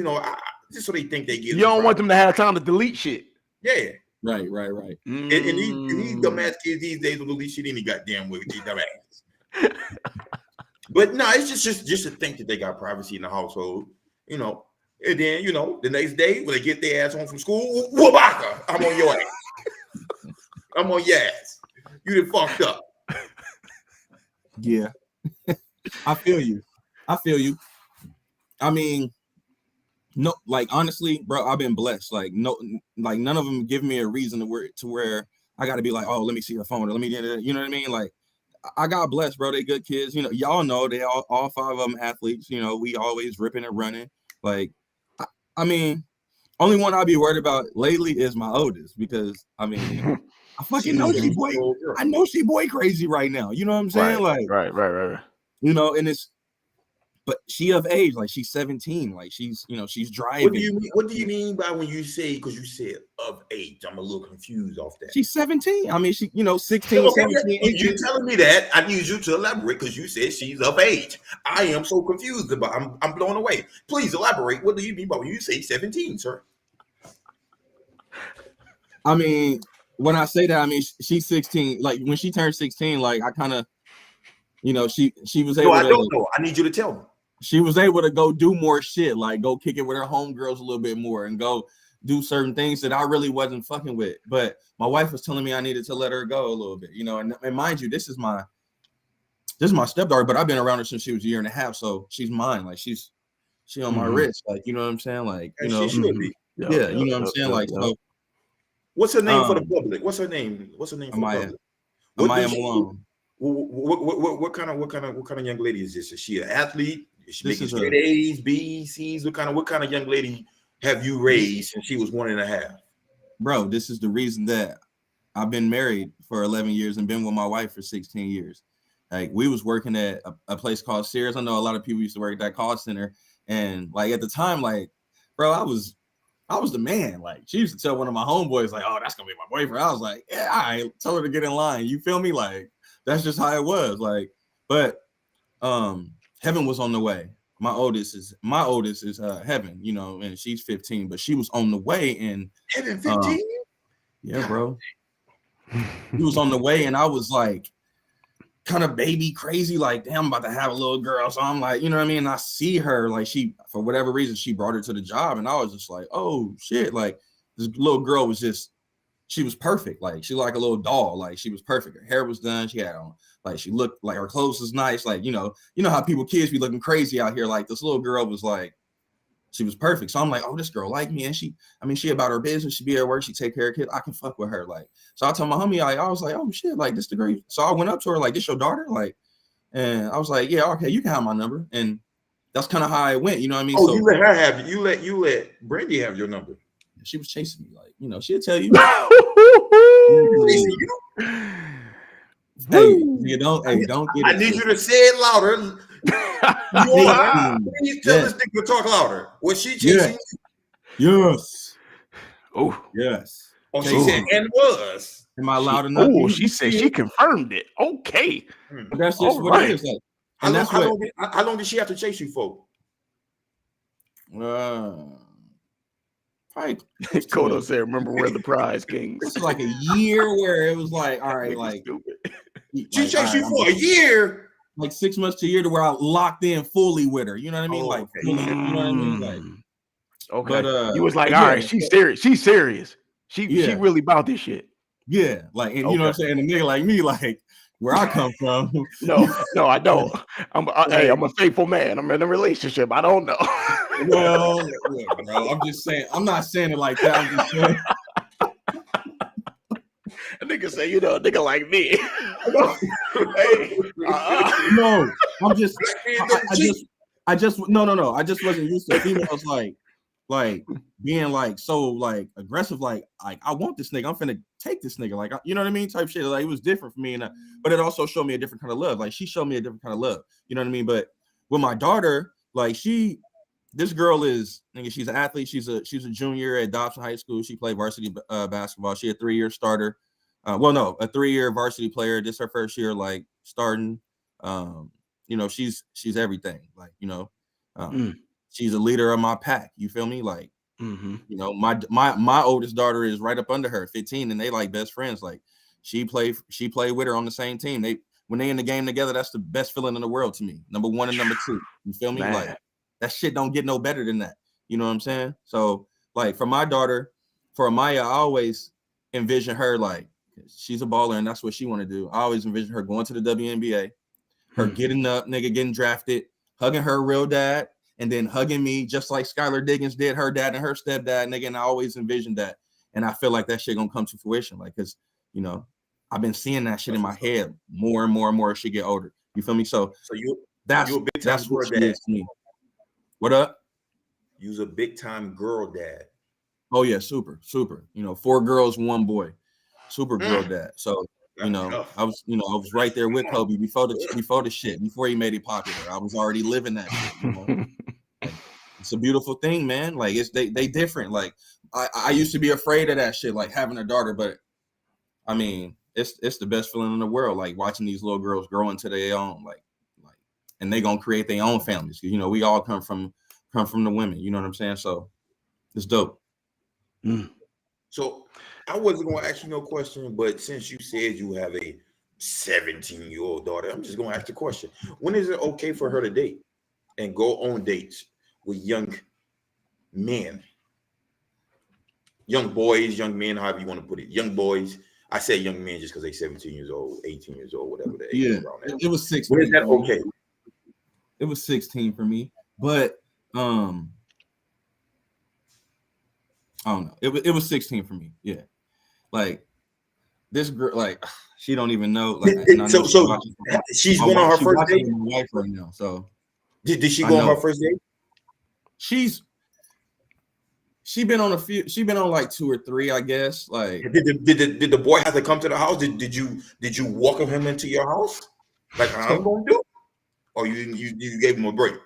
just so they think they get. You don't want them to have time to delete shit. Yeah. Right. And these dumbass kids these days will delete shit any goddamn way with these dumbass. But no, it's just to think that they got privacy in the household, And then the next day when they get their ass home from school, wabaka, I'm on your ass. I'm on your ass. You done fucked up. Yeah. I feel you. I mean, no, like honestly, bro, I've been blessed. Like none of them give me a reason to where I got to be like, oh, let me see your phone or let me get it. You know what I mean? Like I got blessed, bro. They good kids. Y'all know they all 5 of them athletes. We always ripping and running. Like, I mean, only one I'll be worried about lately is my oldest because I mean. I fucking know she boy. I know she boy crazy right now. You know what I'm saying? Right. And but she of age, like she's 17, like she's driving. What do you mean by when you say? Because you said of age, I'm a little confused off that. She's 17. I mean, she 16, 17. 18. You're telling me that. I need you to elaborate because you said she's of age. I am so confused about. I'm blown away. Please elaborate. What do you mean by when you say 17, sir? I mean. When I say that, I mean she's 16. Like when she turned 16, like I kind of, she was able. No, I don't know. I need you to tell me. She was able to go do more shit, like go kick it with her homegirls a little bit more, and go do certain things that I really wasn't fucking with. But my wife was telling me I needed to let her go a little bit, And mind you, this is my stepdaughter, but I've been around her since she was a year and a half, so she's mine. Like she on my wrist, like you know what I'm saying, like she should be. Yeah, you know what I'm saying, like so. What's her name for the public? What's her name? For the public? Amaya Malone. What kind of young lady is this? Is she an athlete? Is she making straight A's, B's, C's? What kind of young lady have you raised since she was 1.5? Bro, this is the reason that I've been married for 11 years and been with my wife for 16 years. Like we was working at a place called Sears. I know a lot of people used to work at that call center, and like at the time, like, bro, I was the man. Like she used to tell one of my homeboys, like, "Oh, that's gonna be my boyfriend." I was like, "Yeah, I told her to get in line." You feel me? Like that's just how it was. Like, but Heaven was on the way. My oldest is Heaven, and she's 15, but she was on the way. And Heaven 15? Yeah, bro. He was on the way, and I was like, kind of baby crazy, like, damn, I'm about to have a little girl. So I'm like, you know what I mean? And I see her, like, she, for whatever reason, she brought her to the job, and I was just like, oh shit, like this little girl was just, she was perfect. Like she like a little doll. Like she was perfect. Her hair was done. She had on, like, she looked like her clothes was nice. Like, you know how kids be looking crazy out here. Like this little girl was like, she was perfect. So I'm like, oh, this girl like me. And she about her business. She be at work. She take care of kids. I can fuck with her. Like, so I told my homie, I was like, oh shit, like this the great. So I went up to her, like, this your daughter? Like, and I was like, yeah, okay, you can have my number. And that's kind of how it went. You know what I mean? Oh, so, you let her have it. You let Brandy have your number. She was chasing me, like, she'll tell you. Hey, don't get it. I need you to say it louder. Please tell this nigga to talk louder. Was she chasing? Yes. Oh, yes. Oh, she said and was. Am I loud enough? Oh, she said she confirmed it. Okay. But that's just what it is. Like, how long did she have to chase you for? Kodo said, "Remember where the prize kings." It's like a year where it was like, all right, like she chased you for a year, like 6 months to a year, to where I locked in fully with her. You know what I mean? Like, you know what I mean? Like, okay. But you was like, all right, she's serious. She's serious. She really about this shit. Yeah, like, and you know what I'm saying? A nigga like me, like where I come from. No, I don't. Hey, I'm a faithful man. I'm in a relationship. I don't know. Well, look, bro, I'm just saying. I'm not saying it like that. I'm just saying. A nigga say, a nigga like me. No, I just wasn't used to females like being like so like aggressive. Like I want this nigga. I'm finna take this nigga. Like, you know what I mean? Type shit. Like, it was different for me, but it also showed me a different kind of love. Like, she showed me a different kind of love. You know what I mean? But with my daughter, like this girl is, she's an athlete. She's a junior at Dobson High School. She played varsity basketball. She a 3-year starter. A 3-year varsity player. This is her first year, like, starting. She's everything. Like, she's a leader of my pack. You feel me? Like, my oldest daughter is right up under her, 15, and they like best friends. Like, she played with her on the same team. When they in the game together, that's the best feeling in the world to me. Number 1 and number 2. You feel me? Man. Like, that shit don't get no better than that. You know what I'm saying? So, like, for my daughter, for Amaya, I always envision her, like, she's a baller and that's what she want to do. I always envision her going to the WNBA, her getting up, nigga, getting drafted, hugging her real dad, and then hugging me just like Skylar Diggins did her dad and her stepdad, nigga. And I always envisioned that. And I feel like that shit gonna come to fruition. Like, because, I've been seeing that shit in my head more and more and more as she get older. You feel me? So that's what she is to me. What up? You's a big time girl dad. Oh yeah, super. 4 girls, 1 boy. Super girl dad. So I was right there with Kobe before the shit, before he made it popular. I was already living that shit. Like, it's a beautiful thing, man. Like, they different. Like, I used to be afraid of that shit, like having a daughter, but I mean, it's the best feeling in the world. Like, watching these little girls grow into their own, like, and they gonna create their own families. We all come from the women. You know what I'm saying? So it's dope. So I wasn't going to ask you no question, but since you said you have a 17-year-old daughter, I'm just going to ask the question. When is it okay for her to date and go on dates with young men? Young boys, young men, however you want to put it. Young boys. I say young men just because they're 17 years old, 18 years old, whatever the age is around there. It was 16. When is that okay? It was 16 for me. But I don't know. It was 16 for me. Yeah. Like, this girl, like, she don't even know. Like, so she's going on her first date. My wife right now. So did she go on her first date? She been on a few. She been on like 2 or 3, I guess. Like, did the boy have to come to the house? Did you welcome him into your house? Like, I'm going to do, or you gave him a break?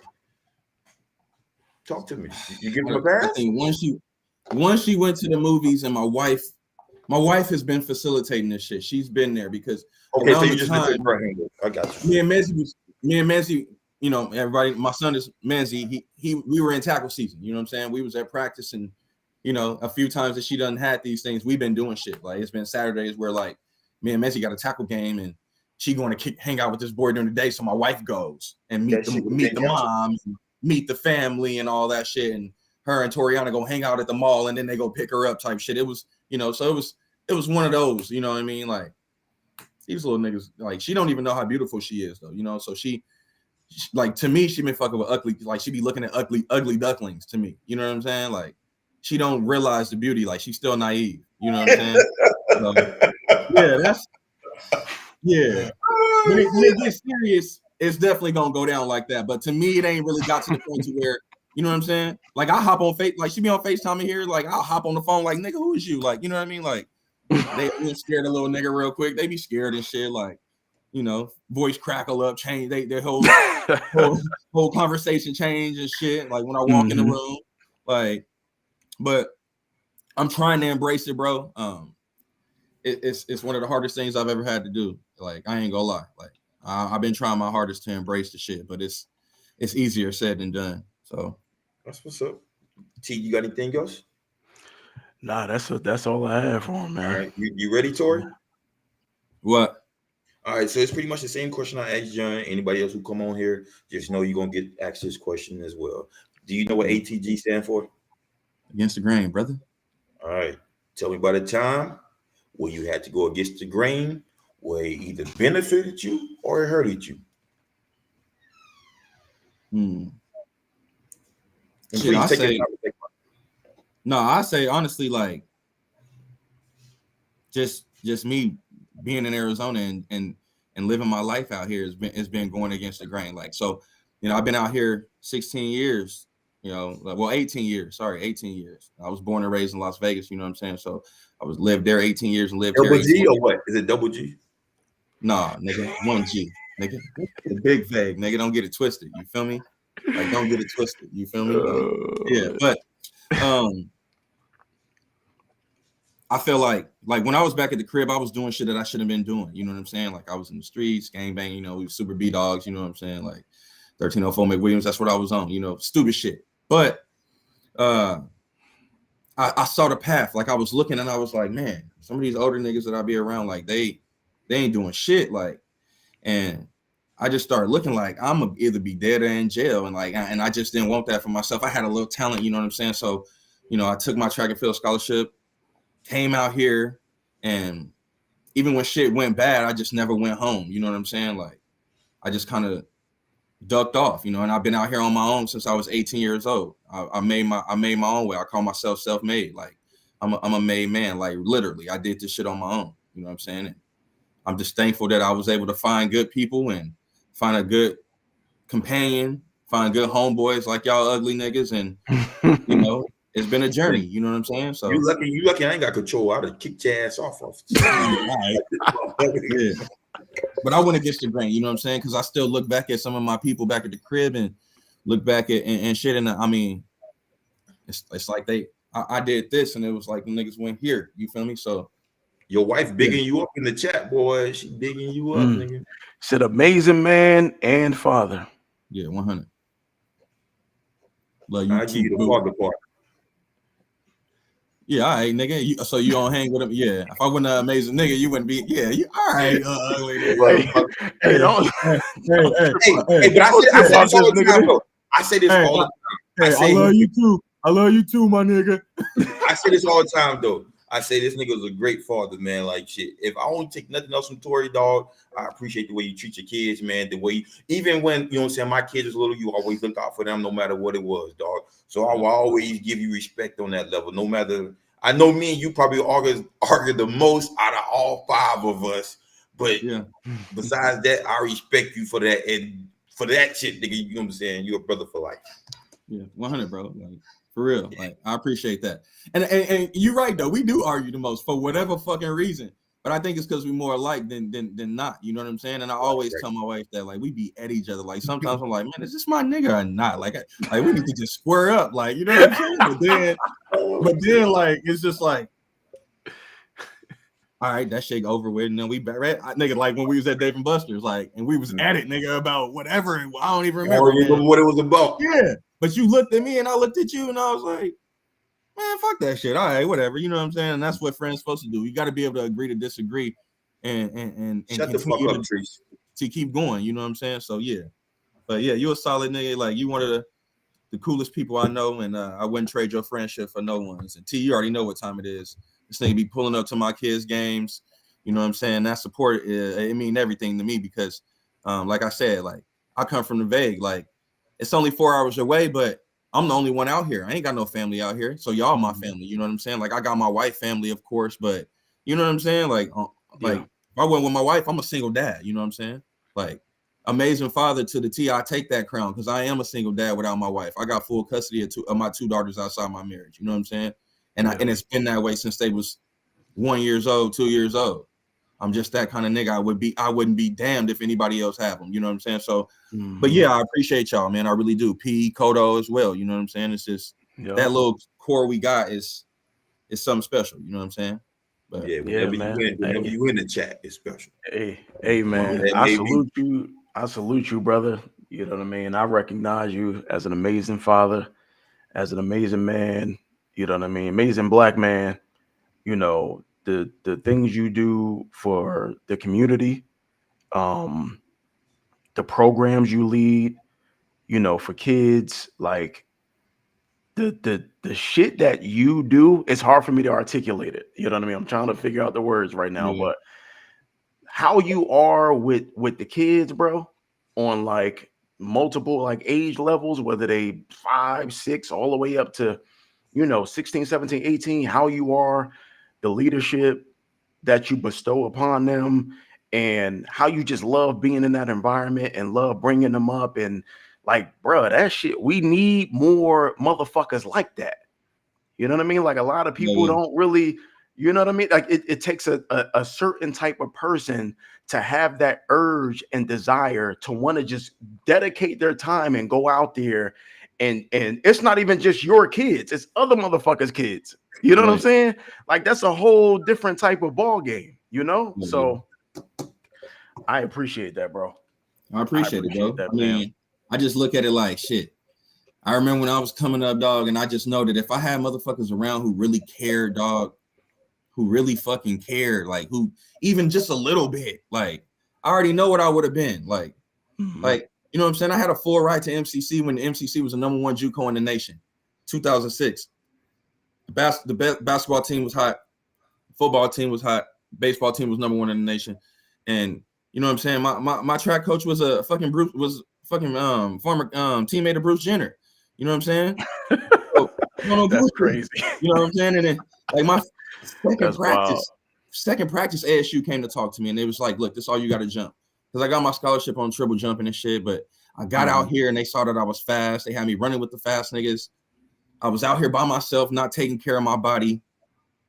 Talk to me. You give him a pass? I think once she went to the movies, and my wife has been facilitating this shit. She's been there because so you just I got you. Me and Menzie, everybody. My son is Menzie. We were in tackle season. You know what I'm saying? We was at practice, and a few times that she done had these things, we've been doing shit. Like, it's been Saturdays where, like, me and Menzie got a tackle game, and she going to hang out with this boy during the day. So my wife goes and meet the mom, and meet the family, and all that shit. And her and Toriana go hang out at the mall, and then they go pick her up, type shit. It was, so it was one of those. You know what I mean? Like, these little niggas, like, she don't even know how beautiful she is, though. So she like, to me, she been fucking with ugly. Like, she be looking at ugly ducklings to me. You know what I'm saying? Like, she don't realize the beauty. Like, she's still naive. You know what I'm saying? So, When it gets serious, it's definitely gonna go down like that. But to me, it ain't really got to the point to where, you know what I'm saying? Like, I hop on like, she be on FaceTime in here, like, I'll hop on the phone, like, nigga, who is you? Like, you know what I mean? Like, they scared a little nigga real quick. They be scared and shit. Like, voice crackle up, change their whole whole conversation change and shit. Like when I walk in the room, like, but I'm trying to embrace it, bro. It's one of the hardest things I've ever had to do. Like, I ain't gonna lie. Like, I've been trying my hardest to embrace the shit, but it's easier said than done. So that's what's up. T, you got anything else? Nah, that's all I have for him, man. All right, you ready, Torrie? What? All right, so it's pretty much the same question I asked John. Anybody else who come on here, just know you're gonna get asked this question as well. Do you know what ATG stand for? Against the grain, brother. All right. Tell me about a time where you had to go against the grain, where it either benefited you or it hurted you. Shit, I say honestly, like, just me being in Arizona and living my life out here has been going against the grain. Like, so, I've been out here 16 years, 18 years. Sorry, 18 years. I was born and raised in Las Vegas, you know what I'm saying? So I lived there 18 years and lived double here. G or what? Is it double G? Nah, nigga, 1G, nigga. The big vague, nigga. Don't get it twisted. You feel me? Like, don't get it twisted. You feel me? Yeah, but I feel like when I was back at the crib, I was doing shit that I shouldn't have been doing. You know what I'm saying? Like, I was in the streets, gangbang, we were super B-dogs, you know what I'm saying? Like 1304 McWilliams, that's what I was on, stupid shit. But I saw the path. Like, I was looking and I was like, man, some of these older niggas that I be around, like, they ain't doing shit. Like, and I just started looking like I'm gonna either be dead or in jail. And I just didn't want that for myself. I had a little talent, you know what I'm saying? So, I took my track and field scholarship, came out here, and even when shit went bad, I just never went home. You know what I'm saying? Like, I just kind of ducked off, and I've been out here on my own since I was 18 years old. I made my own way. I call myself self-made. Like, I'm a made man. Like, literally, I did this shit on my own. You know what I'm saying? And I'm just thankful that I was able to find good people and find a good companion, find good homeboys like y'all ugly niggas, and it's been a journey. You know what I'm saying? So you lucky. I ain't got control. I'd have kicked your ass off. Yeah. But I went against the grain. You know what I'm saying? Because I still look back at some of my people back at the crib and look back at and shit. And I mean, it's like I did this, and it was like the niggas went here. You feel me? So your wife bigging you up in the chat, boy. She bigging you up, nigga. Said amazing man and father. Yeah, 100. Love you. I give you the father part. Yeah, all right, nigga. So you don't hang with him? Yeah. If I wasn't an amazing nigga, you wouldn't be. Yeah, you all right? Hey, don't. Hey, but I say this all the time, though. I say this all the time. I love you too. I love you too, my nigga. I say this all the time, though. I say this nigga was a great father, man. Like, shit. If I don't take nothing else from Torrie, dog, I appreciate the way you treat your kids, man. The way, even when, you know what I'm saying, my kids was little, you always look out for them no matter what it was, dog. So I will always give you respect on that level, no matter. I know me and you probably argue the most out of all five of us, but besides that, I respect you for that. And for that shit, nigga, you know what I'm saying? You're a brother for life. Yeah, 100, bro. Like, for real. Like, I appreciate that. And you're right, though. We do argue the most for whatever fucking reason. But I think it's because we're more alike than not. You know what I'm saying? And I always tell my wife that, like, we be at each other. Like, sometimes I'm like, man, is this my nigga or not? Like we need to just square up. Like, you know what I'm saying? But then, like, it's just like, all right, that shit over with. And then we back, right? Nigga, like when we was at Dave and Buster's, like, and we was at it, nigga, about whatever. And I don't even remember what it was about. Yeah. But you looked at me and I looked at you and I was like, man, fuck that shit. All right, whatever. You know what I'm saying? And that's what friends supposed to do. You got to be able to agree to disagree and shut the fuck up, Trees. To keep going. You know what I'm saying? So yeah. But yeah, you a solid nigga. Like, you one of the coolest people I know, and I wouldn't trade your friendship for no one's. And T, you already know what time it is. This nigga be pulling up to my kids' games. You know what I'm saying? That support, it mean everything to me because, like I said, like, I come from the vague. Like, it's only 4 hours away, but I'm the only one out here. I ain't got no family out here. So y'all my family. You know what I'm saying? Like, I got my wife family, of course, but you know what I'm saying? Like, if I went with my wife, I'm a single dad. You know what I'm saying? Like, amazing father to the T. I take that crown because I am a single dad without my wife. I got full custody of my 2 daughters outside my marriage. You know what I'm saying? And and it's been that way since they was 1 year old, 2 years old. I'm just that kind of nigga. I wouldn't be damned if anybody else had them. You know what I'm saying? So, but yeah, I appreciate y'all, man. I really do. P, Kodo as well. You know what I'm saying? It's just that little core we got is something special. You know what I'm saying? But yeah, whenever you in the chat, it's special. Hey, man, I salute you. I salute you, brother. You know what I mean? I recognize you as an amazing father, as an amazing man. You know what I mean? Amazing black man. You know, the things you do for the community, the programs you lead, you know, for kids, like the shit that you do, it's hard for me to articulate it. You know what I mean? I'm trying to figure out the words right now, but how you are with the kids, bro, on like multiple like age levels, whether they 5, 6, all the way up to, you know, 16, 17, 18, how you are, the leadership that you bestow upon them, and how you just love being in that environment and love bringing them up. And like, bro, that shit, we need more motherfuckers like that. You know what I mean? Like a lot of people don't really, you know what I mean? Like it takes a certain type of person to have that urge and desire to want to just dedicate their time and go out there. And it's not even just your kids, it's other motherfuckers' kids. You know what I'm saying? Like that's a whole different type of ball game, you know? So I appreciate that, bro. I appreciate it, bro. I mean, I just look at it like shit. I remember when I was coming up, dog, and I just know that if I had motherfuckers around who really cared, dog, who really fucking cared, like who even just a little bit, like I already know what I would have been. Like, you know what I'm saying? I had a full ride to MCC when the MCC was the #1 JUCO in the nation, 2006. The basketball team was hot, football team was hot, baseball team was #1 in the nation, and you know what I'm saying? My track coach was a fucking former teammate of Bruce Jenner. You know what I'm saying? So, that's crazy. You know what I'm saying? And then like my second practice, ASU came to talk to me, and they was like, "Look, this is all you got to jump." Because I got my scholarship on triple jumping and shit, but I got out here and they saw that I was fast. They had me running with the fast niggas. I was out here by myself, not taking care of my body,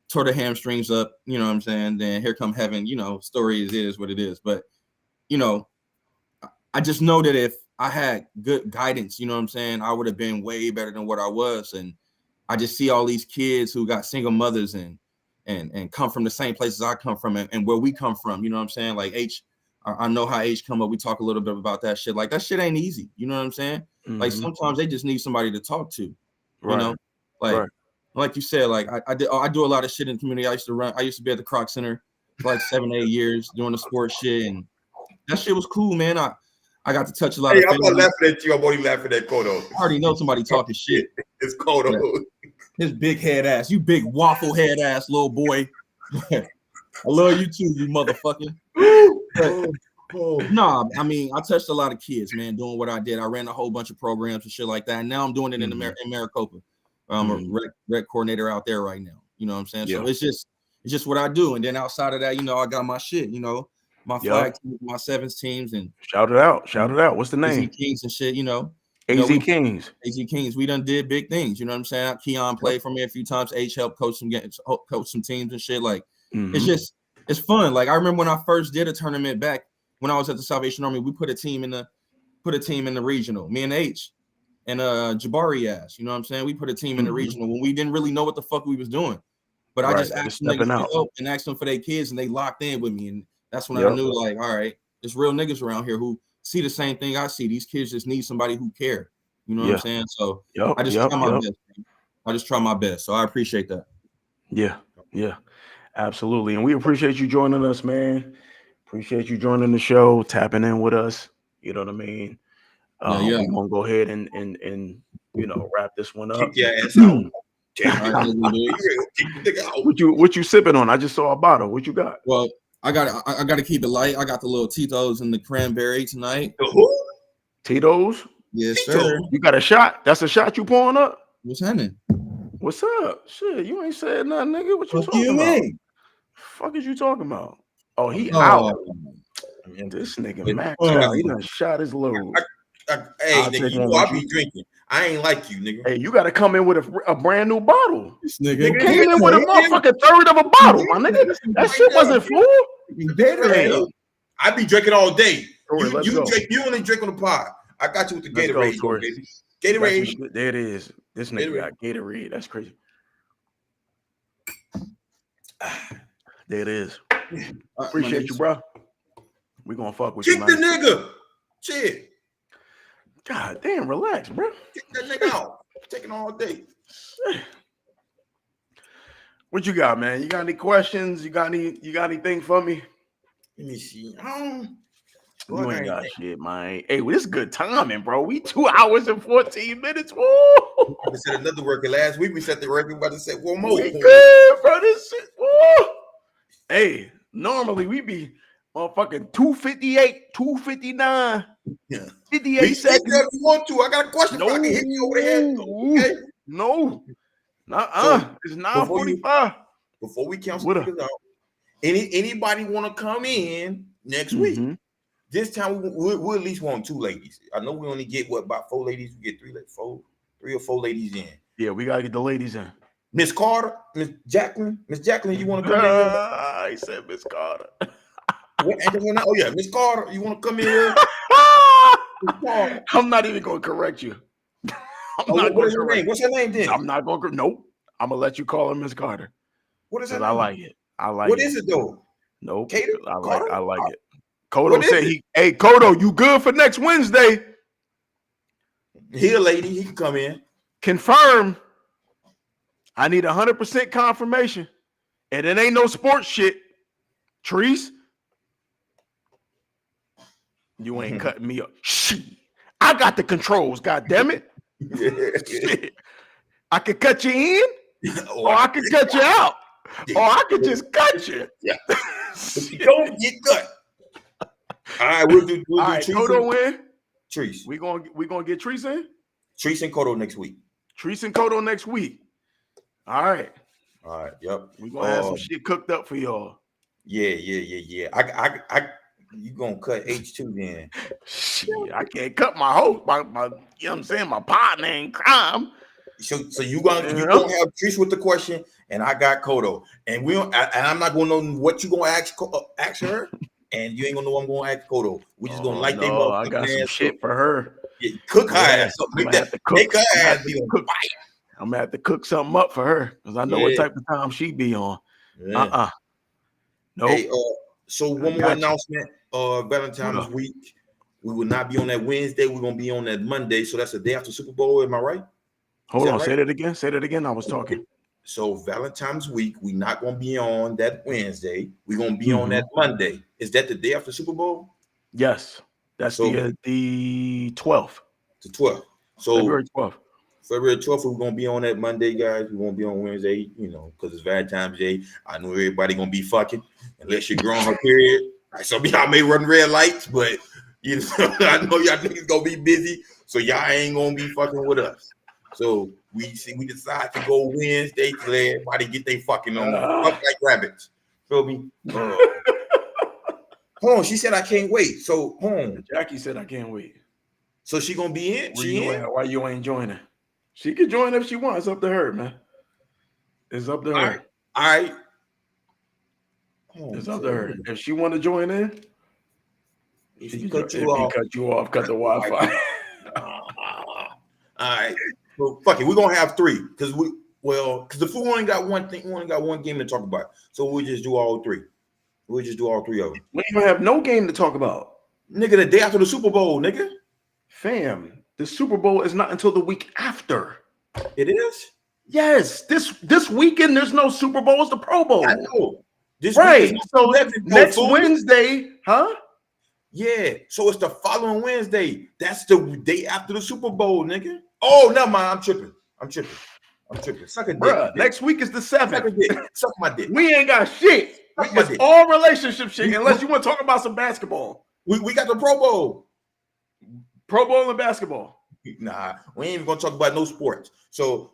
tore the hamstrings up, you know what I'm saying? Then here come heaven, you know, story is what it is. But, you know, I just know that if I had good guidance, you know what I'm saying, I would have been way better than what I was. And I just see all these kids who got single mothers and come from the same places I come from and where we come from, you know what I'm saying? Like I know how H come up. We talk a little bit about that shit. Like that shit ain't easy. You know what I'm saying? Like sometimes they just need somebody to talk to. You know, like you said, like I do a lot of shit in the community. I used to be at the Croc Center for like 7-8 years doing the sports shit, and that shit was cool, man. I got to touch a lot of. I'm not laughing at you. I'm only laughing at Kodo. I already know somebody talking shit. It's Kodo. His big head ass, you big waffle head ass little boy. I love you too, you motherfucker. Nah, I mean, I touched a lot of kids, man, doing what I did. I ran a whole bunch of programs and shit like that. And now I'm doing it in Maricopa. I'm a rec coordinator out there right now. You know what I'm saying? So it's just what I do. And then outside of that, you know, I got my shit, you know, my flag teams, my sevens teams, and shout it out. What's the name? AZ Kings and shit, you know. AZ Kings. AZ Kings. We done did big things. You know what I'm saying? Keon played for me a few times. H helped coach some teams and shit. Like it's fun. Like I remember when I first did a tournament back when I was at the Salvation Army, we put a team in the regional. Me and H and Jabari ass. You know what I'm saying? We put a team in the regional when we didn't really know what the fuck we was doing. But I just asked them for help and asked them for their kids, and they locked in with me. And that's when I knew, like, all right, there's real niggas around here who see the same thing I see. These kids just need somebody who care. You know what I'm saying? So I just try my best. I just try my best. So I appreciate that. Yeah, absolutely. And we appreciate you joining us, man. Appreciate you joining the show, tapping in with us. You know what I mean? We're gonna go ahead and you know, wrap this one up. Kick your ass out. What you sipping on? I just saw a bottle. What you got? Well, I got to keep it light. I got the little Tito's and the cranberry tonight. Tito's? Yes, sir. You got a shot? That's a shot you pouring up? What's happening? What's up? Shit, you ain't said nothing, nigga. What you talking about? Fuck is you talking about? Oh, he out. This nigga Max, he done shot his load. Hey, nigga, you know I be drinking. I ain't like you, nigga. Hey, you got to come in with a brand new bottle. This nigga came in with a motherfucking third of a bottle, my nigga. That shit wasn't full. Gatorade. I be drinking all day. Torrie, let's go. You only drink on the pod. I got you with the Let's Gatorade, go, Torrie. baby. Gatorade. There it is. This nigga Gatorade. got Gatorade. That's crazy. There it is. Appreciate you, bro. We gonna fuck with Kick you, the man. nigga. Shit. God damn, relax, bro. Kick that nigga out. Taking all day. What you got, man? You got any questions? You got anything for me? Let me see. You ain't got shit, man. Hey, well, this is good timing, bro. We 2 hours and 14 minutes. Woo! We set another record last week. We set the record. About to say one more. We good, bro. This shit. Woo! Hey, normally we be motherfucking 258, 259, 58 seconds. If you want to, I got a question. No, I can hit you over the head. Okay? No, it's 9:45. Before we cancel niggas out, anybody want to come in next week? This time we at least want 2 ladies. I know we only get about 4 ladies. We get 3 or 4 ladies in. Yeah, we gotta get the ladies in. Miss Carter, Miss Jacqueline, you want to come in? I said Miss Carter. Oh yeah, Miss Carter, you want to come in here? I'm not even gonna correct you. What's her name? What's her name then? I'm not gonna. Nope. I'm gonna let you call her Miss Carter. What is that? I like it. What is it though? Nope. Cater? I like it. Kodo said hey Kodo, you good for next Wednesday? He a lady. He can come in. Confirm. I need 100% confirmation, and it ain't no sports shit. Trees, you ain't cutting me up. Shit, I got the controls. God damn it! Shit. I could cut you in, or I could cut you out, or I could just cut you. Yeah. Don't get cut. All right, we'll do All right, Kodo win. Trees. We gonna get Trees in. Trees and Kodo next week. Trees and Kodo next week. All right. Yep. We're gonna have some shit cooked up for y'all. Yeah. You gonna cut H2 then? Shit, I can't cut my host. My you know what I'm saying? My partner in crime. So you gonna have Trees with the question, and I got Kodo, and I'm not gonna know what you gonna ask her, and you ain't gonna know what I'm gonna ask Kodo. We just gonna like them up. I got some shit for her. Yeah, cook her ass up. Make her ass be on fire. I'm gonna have to cook something up for her because I know what type of time she be on. Yeah. Nope. Hey, so one more announcement. Valentine's week. We will not be on that Wednesday. We're gonna be on that Monday. So that's the day after Super Bowl. Am I right? Hold on. Right? Say that again. I was talking. So Valentine's week, we're not gonna be on that Wednesday. We're gonna be on that Monday. Is that the day after Super Bowl? Yes. That's the 12th. The 12th. So February 12th. February 12th, we're gonna be on that Monday, guys. We won't be on Wednesday, because it's Valentine's Day. I know everybody gonna be fucking unless you're growing her period. Some of y'all may run red lights, but I know y'all niggas gonna be busy, so y'all ain't gonna be fucking with us. So we decide to go Wednesday to let everybody get they fucking on. Fuck like rabbits. Feel me? Hold on, she said I can't wait. So Jackie said I can't wait. So she gonna be in? Why you ain't joining? She can join if she wants. It's up to her, man. It's up to her. All right. It's up to her. If she want to join in, if he cut you off, cut the Wi-Fi. All right. Well, fuck it. We're gonna have 3 because the fool only got one thing. We only got one game to talk about, so we'll just do all 3. We'll just do all 3 of them. We ain't gonna have no game to talk about, nigga. The day after the Super Bowl, nigga. Fam, the Super Bowl is not until the week after. It is. Yes, this weekend there's no Super Bowl. It's the Pro Bowl. I know. This right. So next Wednesday, huh? Yeah. So it's the following Wednesday. That's the day after the Super Bowl, nigga. Oh, never mind. I'm tripping. Suck a dick. Bruh, next week is the 7th. Suck my dick. We ain't got shit. It's all relationship shit. Unless you want to talk about some basketball. We got the Pro Bowl. Pro Bowl and basketball. Nah, we ain't even gonna talk about no sports. So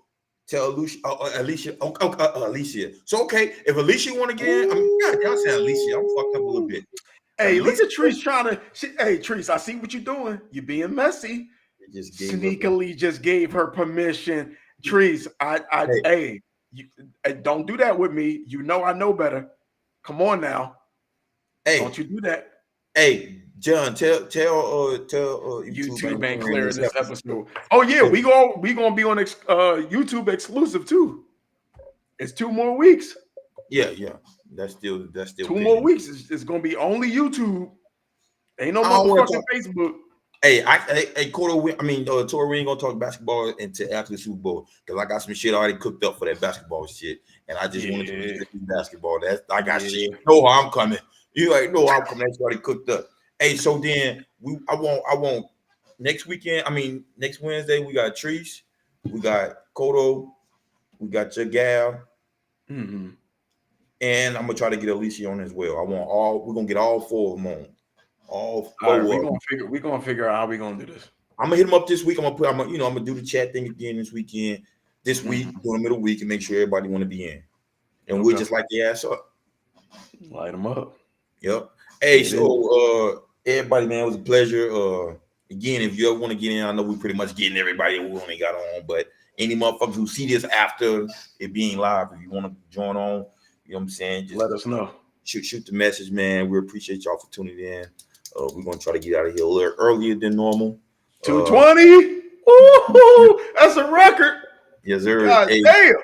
tell Alicia. Alicia. So okay, if Alicia want to get in, y'all say Alicia. I'm fucked up a little bit. Hey, look at Trees trying to. Hey, Trees, I see what you're doing. You're being messy. Sneakily just gave her permission. Trees, hey, don't do that with me. You know I know better. Come on now. Hey, Don't you do that. Hey, John, tell YouTube ain't YouTube clearing this episode. Oh yeah, we gonna be on YouTube exclusive too. It's 2 more weeks. Yeah. That's still 2 pending. more weeks. It's gonna be only YouTube. Ain't no I don't wanna motherfucking Facebook. Hey, Torrie, we ain't gonna talk basketball until after the Super Bowl because I got some shit already cooked up for that basketball shit, and I just wanted to do basketball. I got shit. You know how I'm coming. You like know how I'm coming. That's already cooked up. Hey, so then I want next weekend. Next Wednesday we got Treese, we got Kodo, we got your gal, Mm-hmm. and I'm gonna try to get Alicia on as well. We're gonna get all 4 of them on. All 4 All right, of we're them. gonna figure out how we're gonna do this. I'm gonna hit them up this week. I'm gonna do the chat thing again this weekend, this week, during the middle of the week, and make sure everybody want to be in. And we'll just light the ass up. Light them up. Yep. Hey, so everybody, man, it was a pleasure. Again, if you ever want to get in, I know we pretty much getting everybody we only got on, but any motherfuckers who see this after it being live, if you want to join on, you know what I'm saying? Just let us know. Shoot the message, man. We appreciate y'all for tuning in. We're gonna try to get out of here a little earlier than normal. 2:20. Ooh, that's a record. Yes, sir. God damn.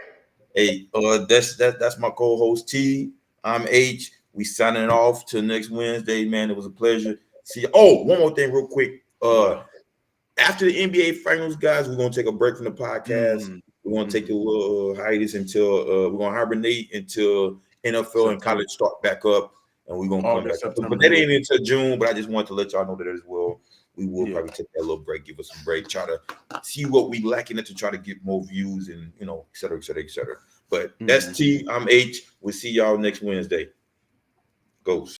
Hey, that's my co-host T. I'm H. We signing off till next Wednesday, man. It was a pleasure. See you. Oh, one more thing, real quick. After the NBA Finals, guys, we're gonna take a break from the podcast. We're gonna take a little hiatus until we're gonna hibernate until NFL and college start back up, and we're gonna come back. But that ain't until June. But I just wanted to let y'all know that as well. We will probably take that little break, give us some break, try to see what we lacking to try to get more views and et cetera, et cetera, et cetera. But that's T. I'm H. We'll see y'all next Wednesday. Ghost.